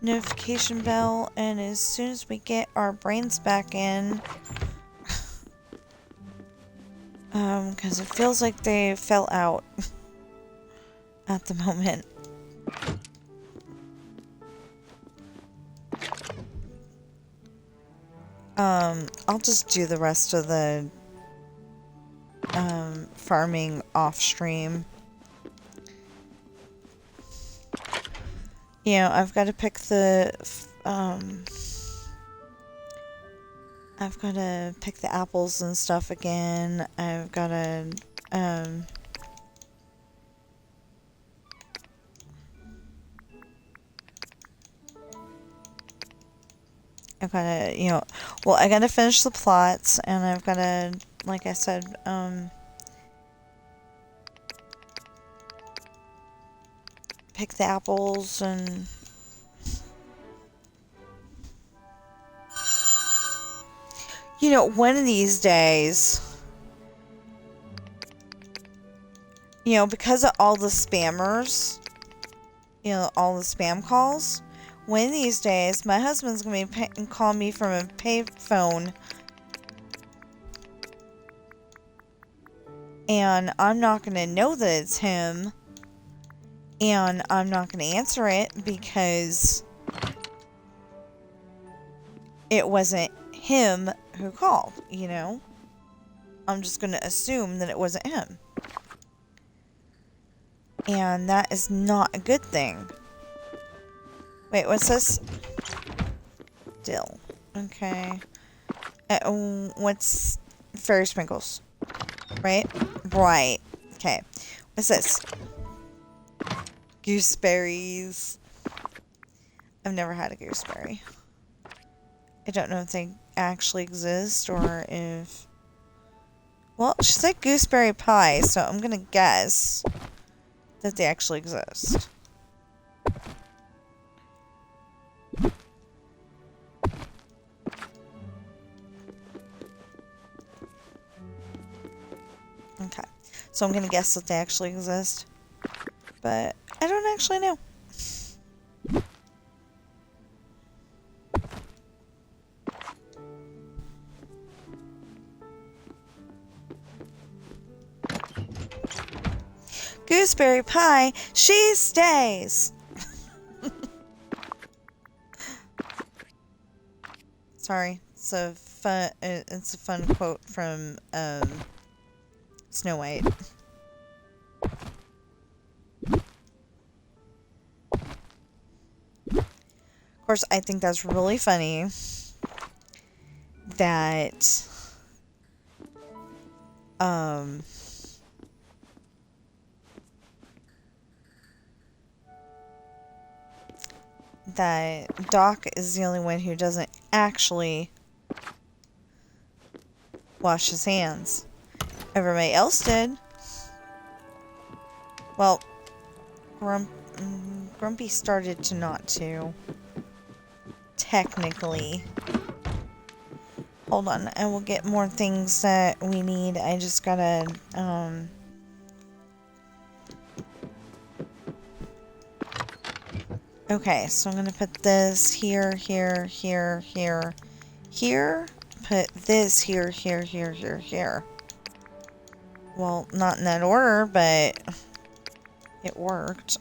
notification bell, and as soon as we get our brains back in, because it feels like they fell out at the moment. I'll just do the rest of the farming off stream. You know, I've got to pick the apples and stuff again. I've got to you know, well, I gotta finish the plots, and I've gotta, like I said, pick the apples and you know, one of these days, you know, because of all the spammers, you know, all the spam calls, one of these days, my husband's going to be calling me from a payphone, and I'm not going to know that it's him, and I'm not going to answer it because it wasn't him who called, you know? I'm just going to assume that it wasn't him. And that is not a good thing. Wait, what's this? Dill. Okay. What's fairy sprinkles? Right? Right. Okay. What's this? Gooseberries. I've never had a gooseberry. I don't know if they actually exist or if... Well, she said gooseberry pie, so I'm gonna guess that they actually exist. Okay, so I'm gonna guess that they actually exist, but I don't actually know. Gooseberry pie, she stays! Sorry, it's a fun quote from Snow White. Of course, I think that's really funny that that Doc is the only one who doesn't actually wash his hands. Everybody else did. Well, Grumpy started to not to. Technically. Hold on, I will get more things that we need. I just gotta, Okay, so I'm gonna put this here, here, here, here, here. Put this here, here, here, here, here. Well, not in that order, but it worked.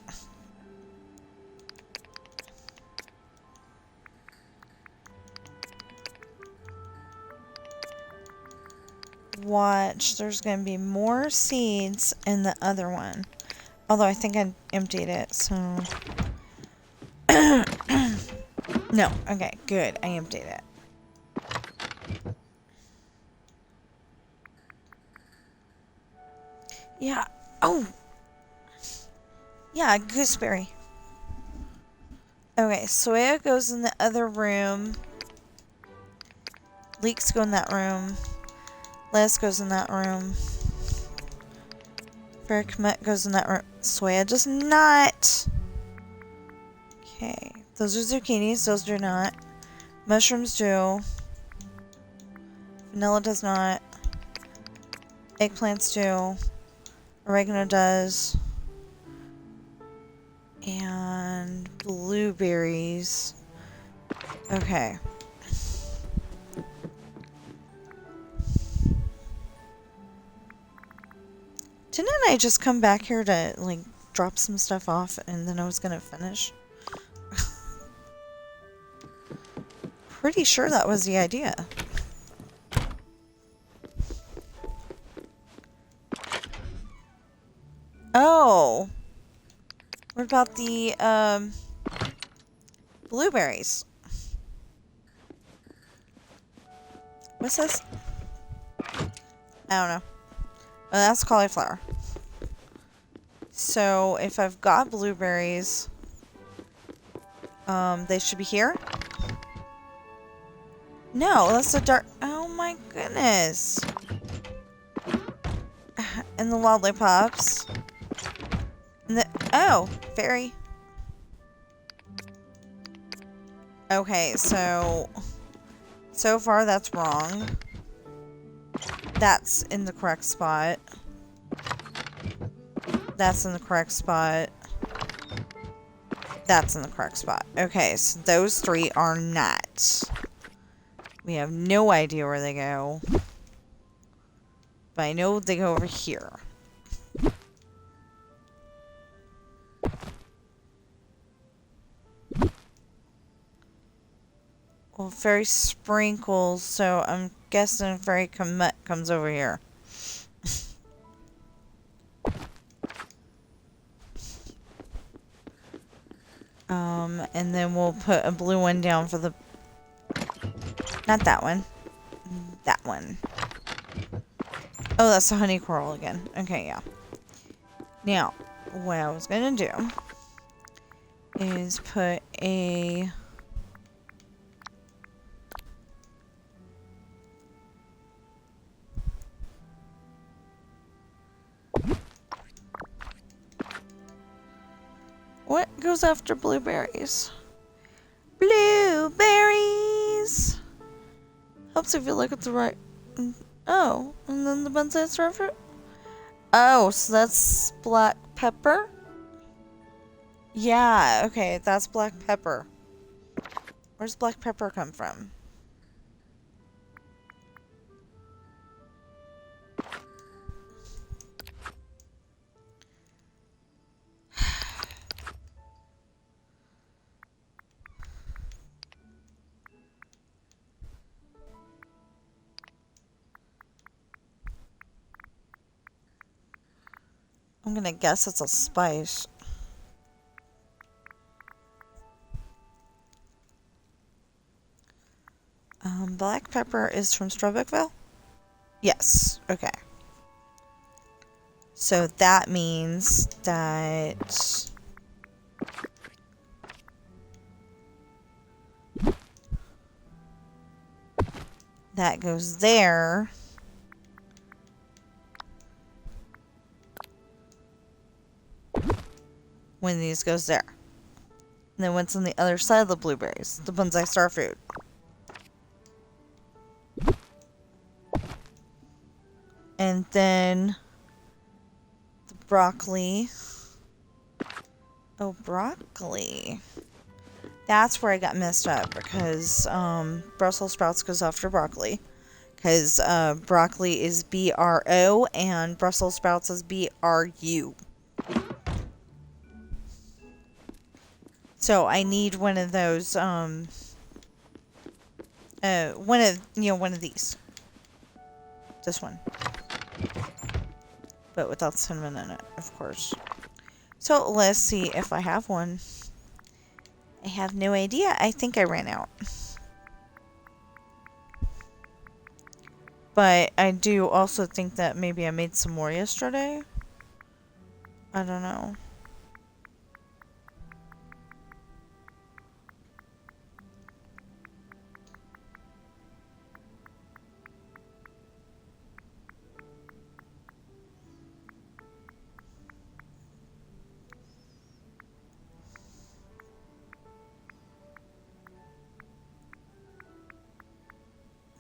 Watch, there's gonna be more seeds in the other one. Although I think I emptied it, so... No. Okay, good. I emptied it. Yeah. Oh! Yeah, gooseberry. Okay, Soya goes in the other room. Leeks go in that room. Les goes in that room. Ferricomet goes in that room. Soya does not. Okay. Those are zucchinis. Those do not. Mushrooms do. Vanilla does not. Eggplants do. Oregano does. And blueberries. Okay. Didn't I just come back here to, like, drop some stuff off and then I was gonna finish? Pretty sure that was the idea. Oh! What about the, blueberries? What's this? I don't know. Oh, that's cauliflower. So, if I've got blueberries, they should be here? No, that's a dark... Oh my goodness. And the lollipops. And the... Oh, fairy. Okay, so far that's wrong. That's in the correct spot. That's in the correct spot. That's in the correct spot. Okay, so those three are not. We have no idea where they go. But I know they go over here. Well, fairy sprinkles, so I'm guessing fairy comet comes over here. And then we'll put a blue one down for the... Not that one. That one. Oh, that's the honey coral again. Okay, yeah. Now, what I was gonna do is put a... What goes after blueberries? Blueberries! Helps if you look at the right... Oh, and then the bonsai star fruit? Oh, so that's black pepper? Yeah, okay, that's black pepper. Where's black pepper come from? I'm gonna guess it's a spice. Black pepper is from Strawberryville? Yes, okay. So that means that... that goes there. When these goes there. And then what's on the other side of the blueberries? The bonsai star fruit. And then the broccoli. Oh, broccoli. That's where I got messed up because Brussels sprouts goes after broccoli. Because broccoli is B-R-O and Brussels sprouts is B-R-U. So I need one of those, one of these. This one. But without cinnamon in it, of course. So let's see if I have one. I have no idea. I think I ran out. But I do also think that maybe I made some more yesterday. I don't know.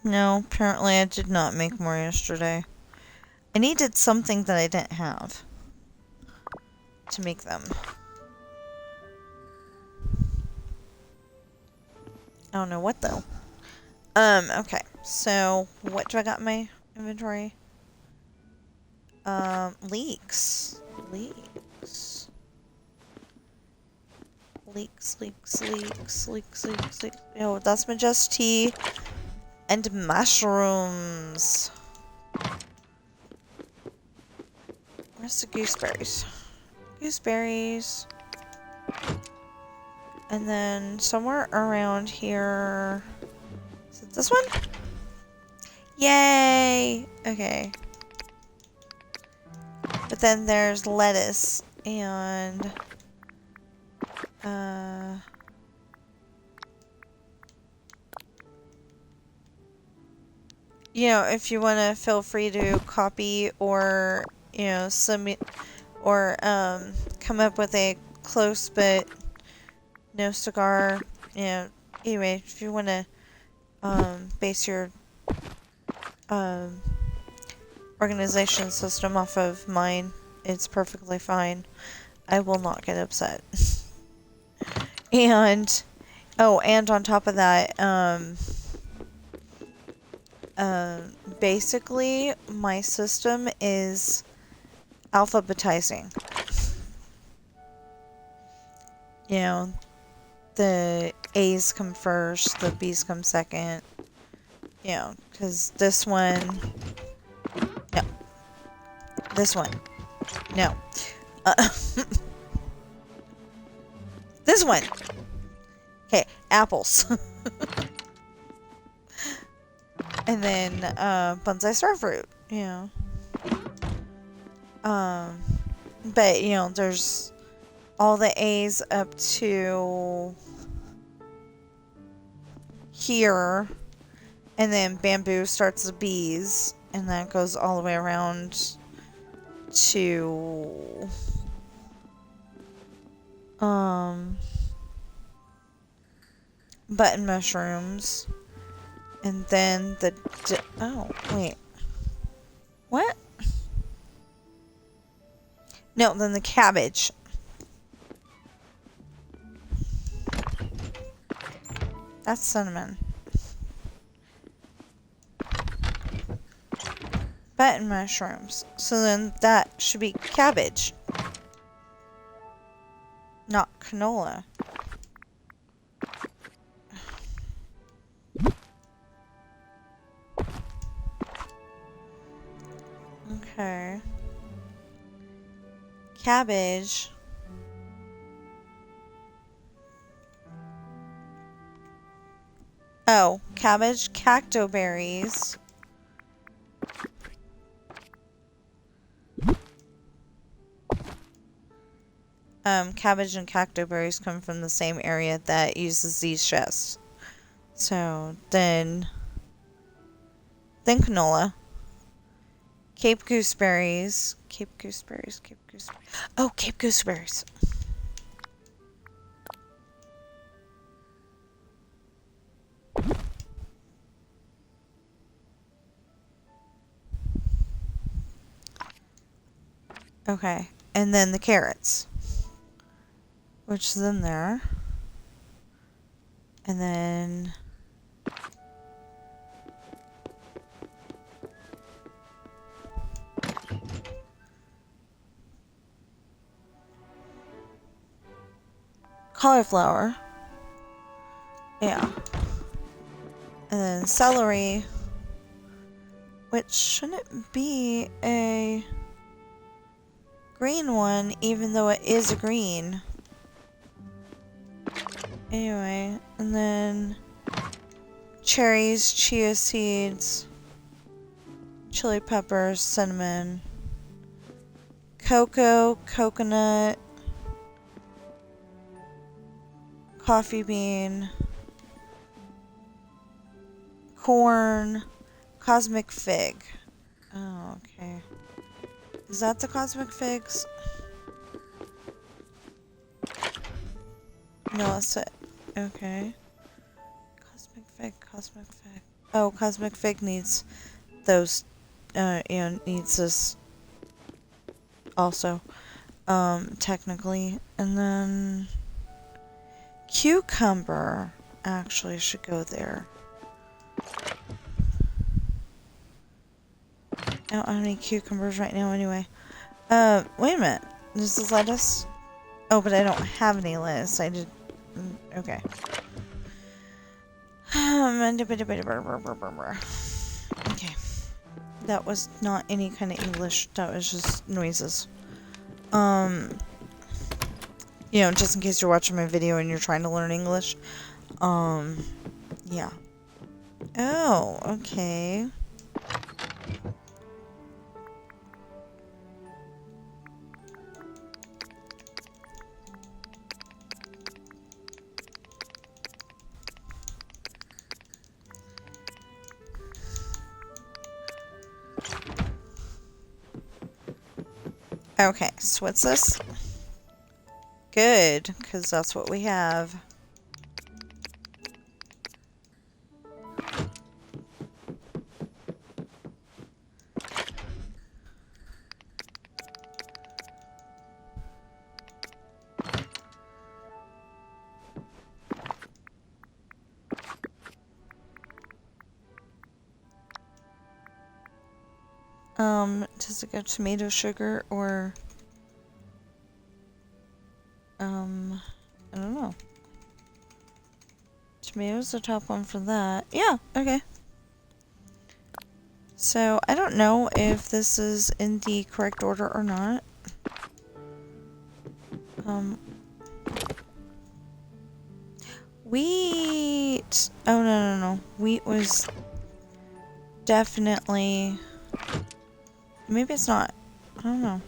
No, apparently I did not make more yesterday. I needed something that I didn't have to make them. I don't know what though. Okay. So, what do I got in my inventory? Leeks. Leeks. Leeks. Oh, that's my just tea. And mushrooms. Where's the gooseberries? Gooseberries. And then somewhere around here... Is it this one? Yay! Okay. But then there's lettuce and... you know, if you want to, feel free to copy or, you know, submit or come up with a close but no cigar, you know, anyway, if you want to base your organization system off of mine, it's perfectly fine. I will not get upset. And, oh, and on top of that, basically, my system is alphabetizing. You know, the A's come first, the B's come second. You know, because this one... No. This one. No. This one! Okay, apples. And then, bonsai starfruit, you know. But, you know, there's all the A's up to here. And then bamboo starts the B's. And that goes all the way around to... button mushrooms. And then the... oh, wait. What? No, then the cabbage. That's cinnamon. Button mushrooms. So then that should be cabbage. Not canola. Okay. Cabbage. Oh, cabbage, cactoberries. Cabbage and cactoberries come from the same area that uses these chests. So, then canola. Cape gooseberries. Cape gooseberries. Oh, Cape gooseberries. Okay, and then the carrots. Which is in there. And then... cauliflower. Yeah. And then celery. Which shouldn't be a green one, even though it is a green. Anyway, and then cherries, chia seeds, chili peppers, cinnamon, cocoa, coconut, coffee bean, corn, cosmic fig. Oh, okay. Is that the cosmic figs? No, that's it. Okay. Cosmic fig, cosmic fig. Oh, cosmic fig needs those, needs this also, technically. And then cucumber actually should go there. I don't have any cucumbers right now anyway. Wait a minute. This is lettuce? Oh, but I don't have any lettuce. I did... Okay. Okay. That was not any kind of English. That was just noises. You know, just in case you're watching my video and you're trying to learn English. Yeah. Oh, okay. Okay, so what's this? Good, because that's what we have. Does it go tomato sugar or, I don't know. Tomato's the top one for that. Yeah, okay. So, I don't know if this is in the correct order or not. Wheat! Oh, no. Wheat was definitely... Maybe it's not. I don't know.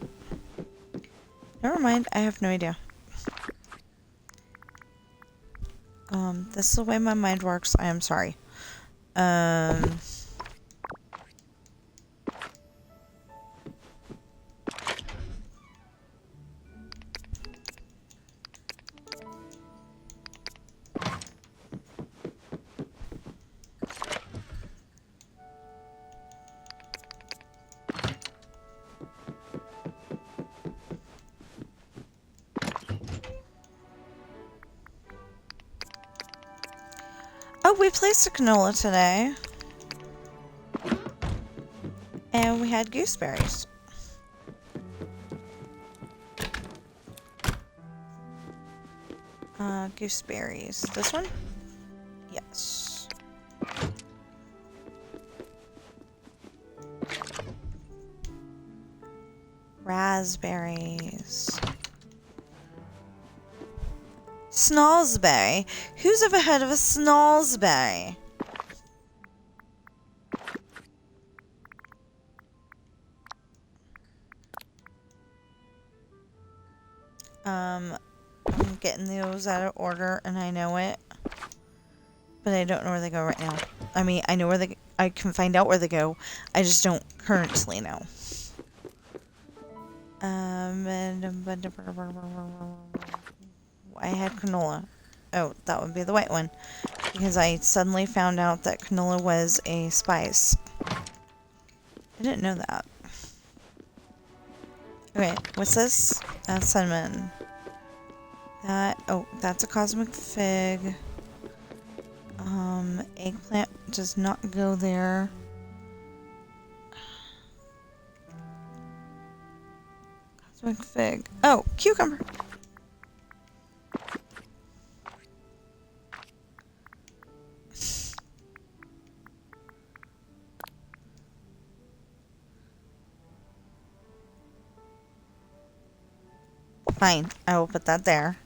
Never mind. I have no idea. This is the way my mind works. I am sorry. Oh, we placed a canola today. And we had gooseberries. Gooseberries. This one? Yes. Raspberries. Snallsberry. Who's ever heard of a snallsberry? I'm getting those out of order, and I know it. But I don't know where they go right now. I mean, I know where they... I can find out where they go. I just don't currently know. I had canola. Oh, that would be the white one. Because I suddenly found out that canola was a spice. I didn't know that. Okay, what's this? That's cinnamon. That, oh, that's a cosmic fig. Eggplant does not go there. Cosmic fig. Oh, cucumber. Fine, I will put that there.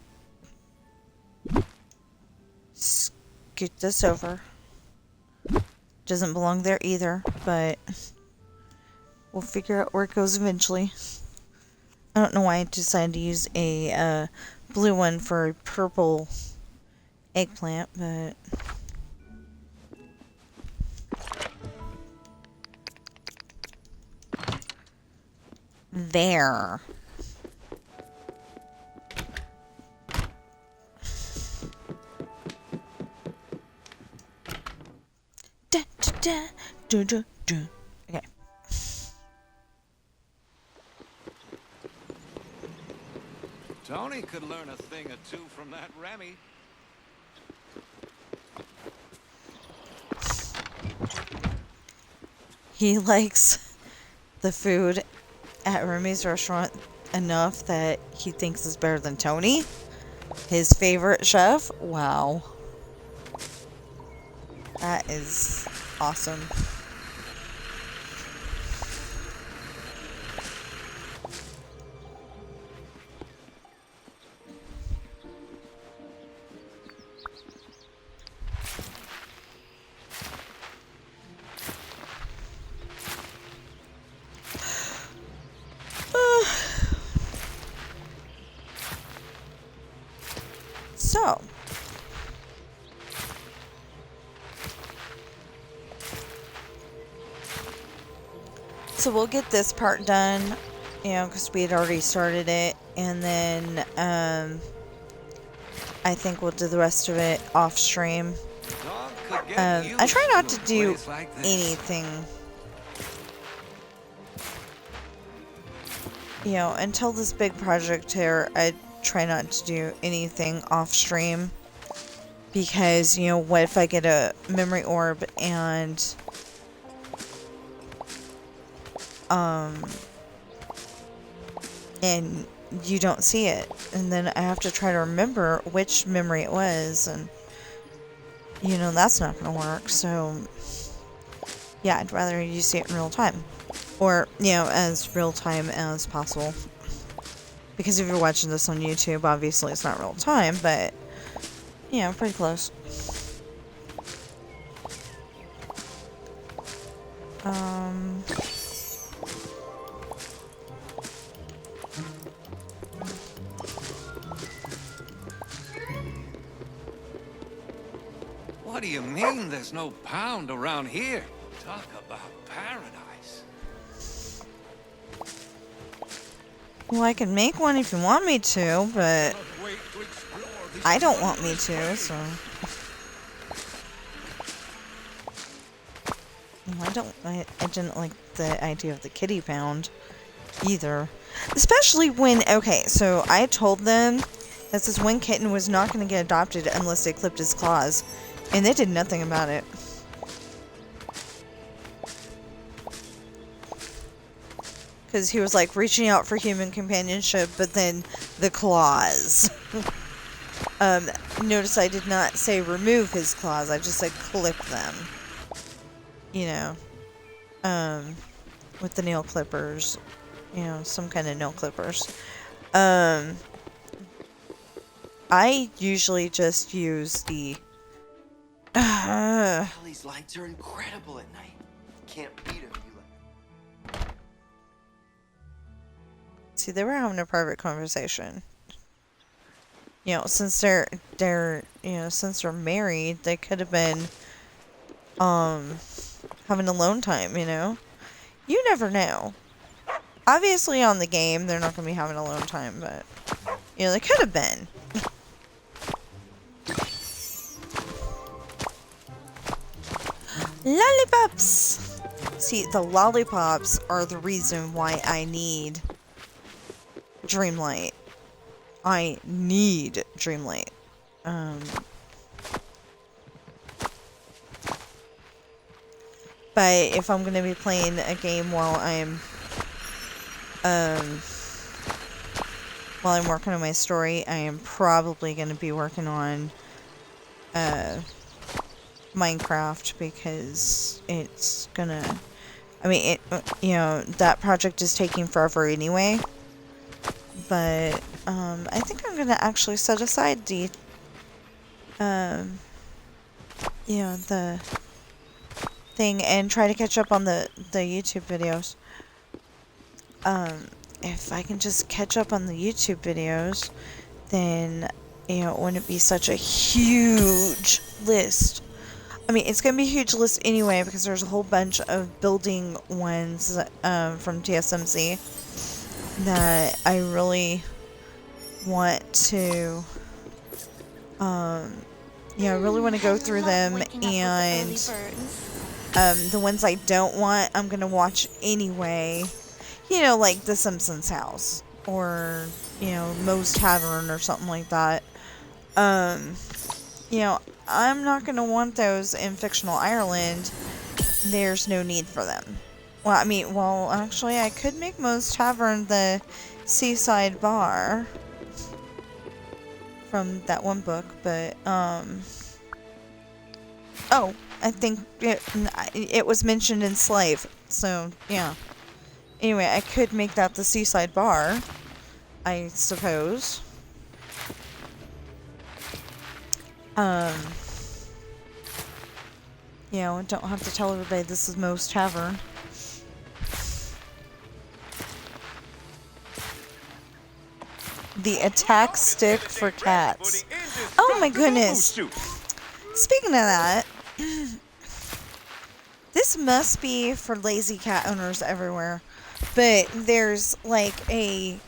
scoot this over. Doesn't belong there either, but we'll figure out where it goes eventually. I don't know why I decided to use a blue one for a purple eggplant, but there. Da, da, da, da, da, da. Okay. Tony could learn a thing or two from that Remy. He likes the food at Remy's restaurant enough that he thinks it's better than Tony, his favorite chef. Wow. That is awesome. So we'll get this part done, you know, because we had already started it, and then I think we'll do the rest of it off stream. I try not to do anything, you know, until this big project here. I try not to do anything off stream because, you know, what if I get a memory orb and you don't see it, and then I have to try to remember which memory it was, and you know that's not gonna work. So yeah, I'd rather you see it in real time, or you know, as real time as possible, because if you're watching this on YouTube, obviously it's not real time, but you know, pretty close. What do you mean there's no pound around here? Talk about paradise. Well, I can make one if you want me to, but I don't want me to, so. Well, I didn't like the idea of the kitty pound either. Especially when, okay, so I told them that this one kitten was not going to get adopted unless they clipped his claws. And they did nothing about it. Because he was like reaching out for human companionship, but then the claws. Notice I did not say remove his claws, I just said clip them. You know. With the nail clippers. You know, some kind of nail clippers. I usually just use the these lights are incredible at night. Can't beat them. See, they were having a private conversation. You know, since they're you know, since they're married, they could have been having alone time, you know? You never know. Obviously on the game they're not gonna be having alone time, but you know, they could have been. Lollipops! See, the lollipops are the reason why I need Dreamlight. I need Dreamlight. But if I'm gonna be playing a game while I'm working on my story, I am probably gonna be working on Minecraft, because it's gonna, I mean, you know, that project is taking forever anyway, but I think I'm gonna actually set aside the you know, the thing and try to catch up on the YouTube videos. If I can just catch up on the YouTube videos, then, you know, it wouldn't be such a huge list. I mean, it's going to be a huge list anyway because there's a whole bunch of building ones from TSMC that I really want to, you know, I really want to go through them, and the ones I don't want, I'm going to watch anyway. You know, like The Simpsons House, or, you know, Moe's Tavern, or something like that. You know, I'm not going to want those in fictional Ireland. There's no need for them. Well, I mean, well, actually, I could make Moe's Tavern the seaside bar from that one book, but, oh, I think it was mentioned in Slave, so, yeah. Anyway, I could make that the seaside bar, I suppose. You know, I don't have to tell everybody this is Moe's Tavern. The attack stick for cats. Oh my goodness. Speaking of that, this must be for lazy cat owners everywhere. But there's like a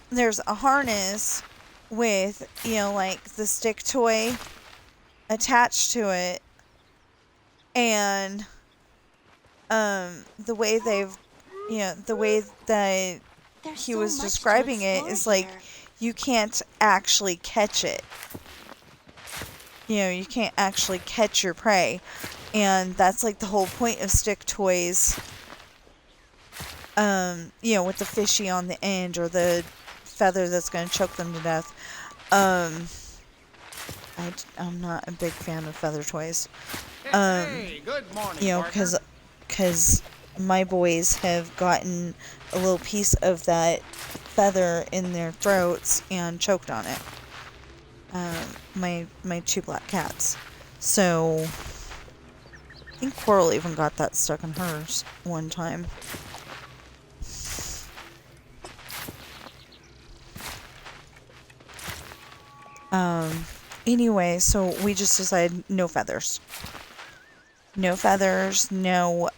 there's a harness with, you know, like the stick toy attached to it, and the way they've, you know, the way that he was describing it is like you can't actually catch it. You know, you can't actually catch your prey, and that's like the whole point of stick toys. You know, with the fishy on the end, or the feather that's going to choke them to death. I'm not a big fan of feather toys. Hey, good morning, you know, because my boys have gotten a little piece of that feather in their throats and choked on it. My two black cats. So, I think Coral even got that stuck in hers one time. Anyway, so we just decided no feathers. No feathers, no,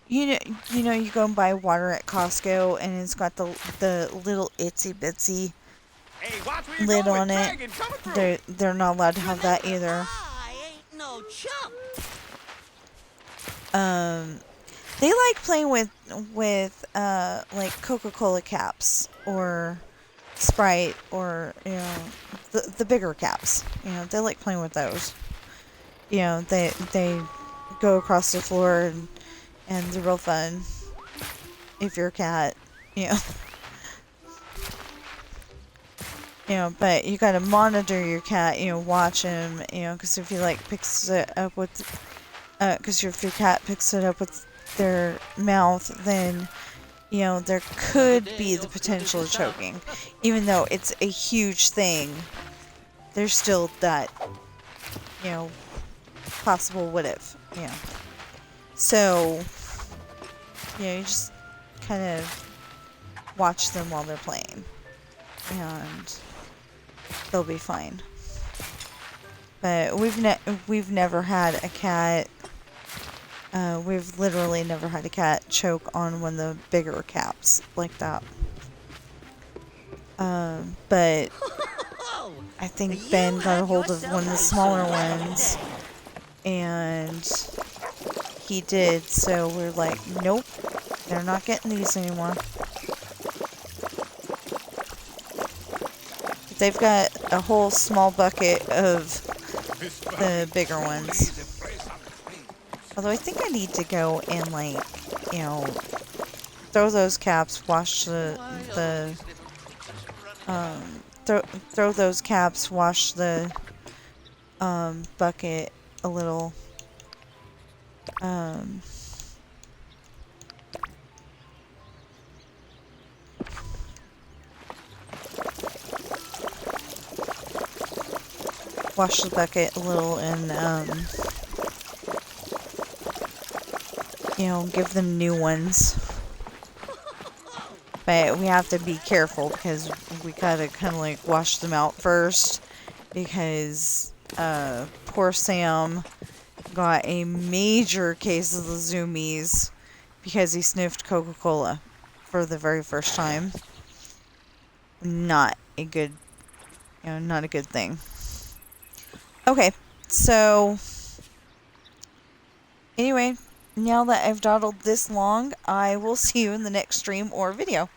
you know, you go and buy water at Costco, and it's got the little itsy bitsy lid on it. They're not allowed to have that either. They like playing with like Coca-Cola caps, or Sprite, or, you know, the bigger caps. You know, they like playing with those. You know, they go across the floor, and they're real fun if you're a cat, you know. You know, but you gotta monitor your cat, you know, watch him, you know, because if he like picks it up with, because if your cat picks it up with their mouth, then, you know, there could be the potential of choking. Even though it's a huge thing, there's still that, you know, possible what if, you know. So, you know, you just kind of watch them while they're playing, and they'll be fine. But we've never had a cat. We've literally never had a cat choke on one of the bigger caps like that. But I think Ben got a hold of one of the smaller ones, and he did. So we're like, nope, they're not getting these anymore. They've got a whole small bucket of the bigger ones. Although I think I need to go and, like, you know, throw those caps, wash throw those caps, wash the bucket a little. wash the bucket a little and, you know, give them new ones. But we have to be careful because we gotta kind of like wash them out first, because poor Sam got a major case of the zoomies because he sniffed Coca-Cola for the very first time. Not a good, not a good thing. Okay, so anyway, now that I've dawdled this long, I will see you in the next stream or video.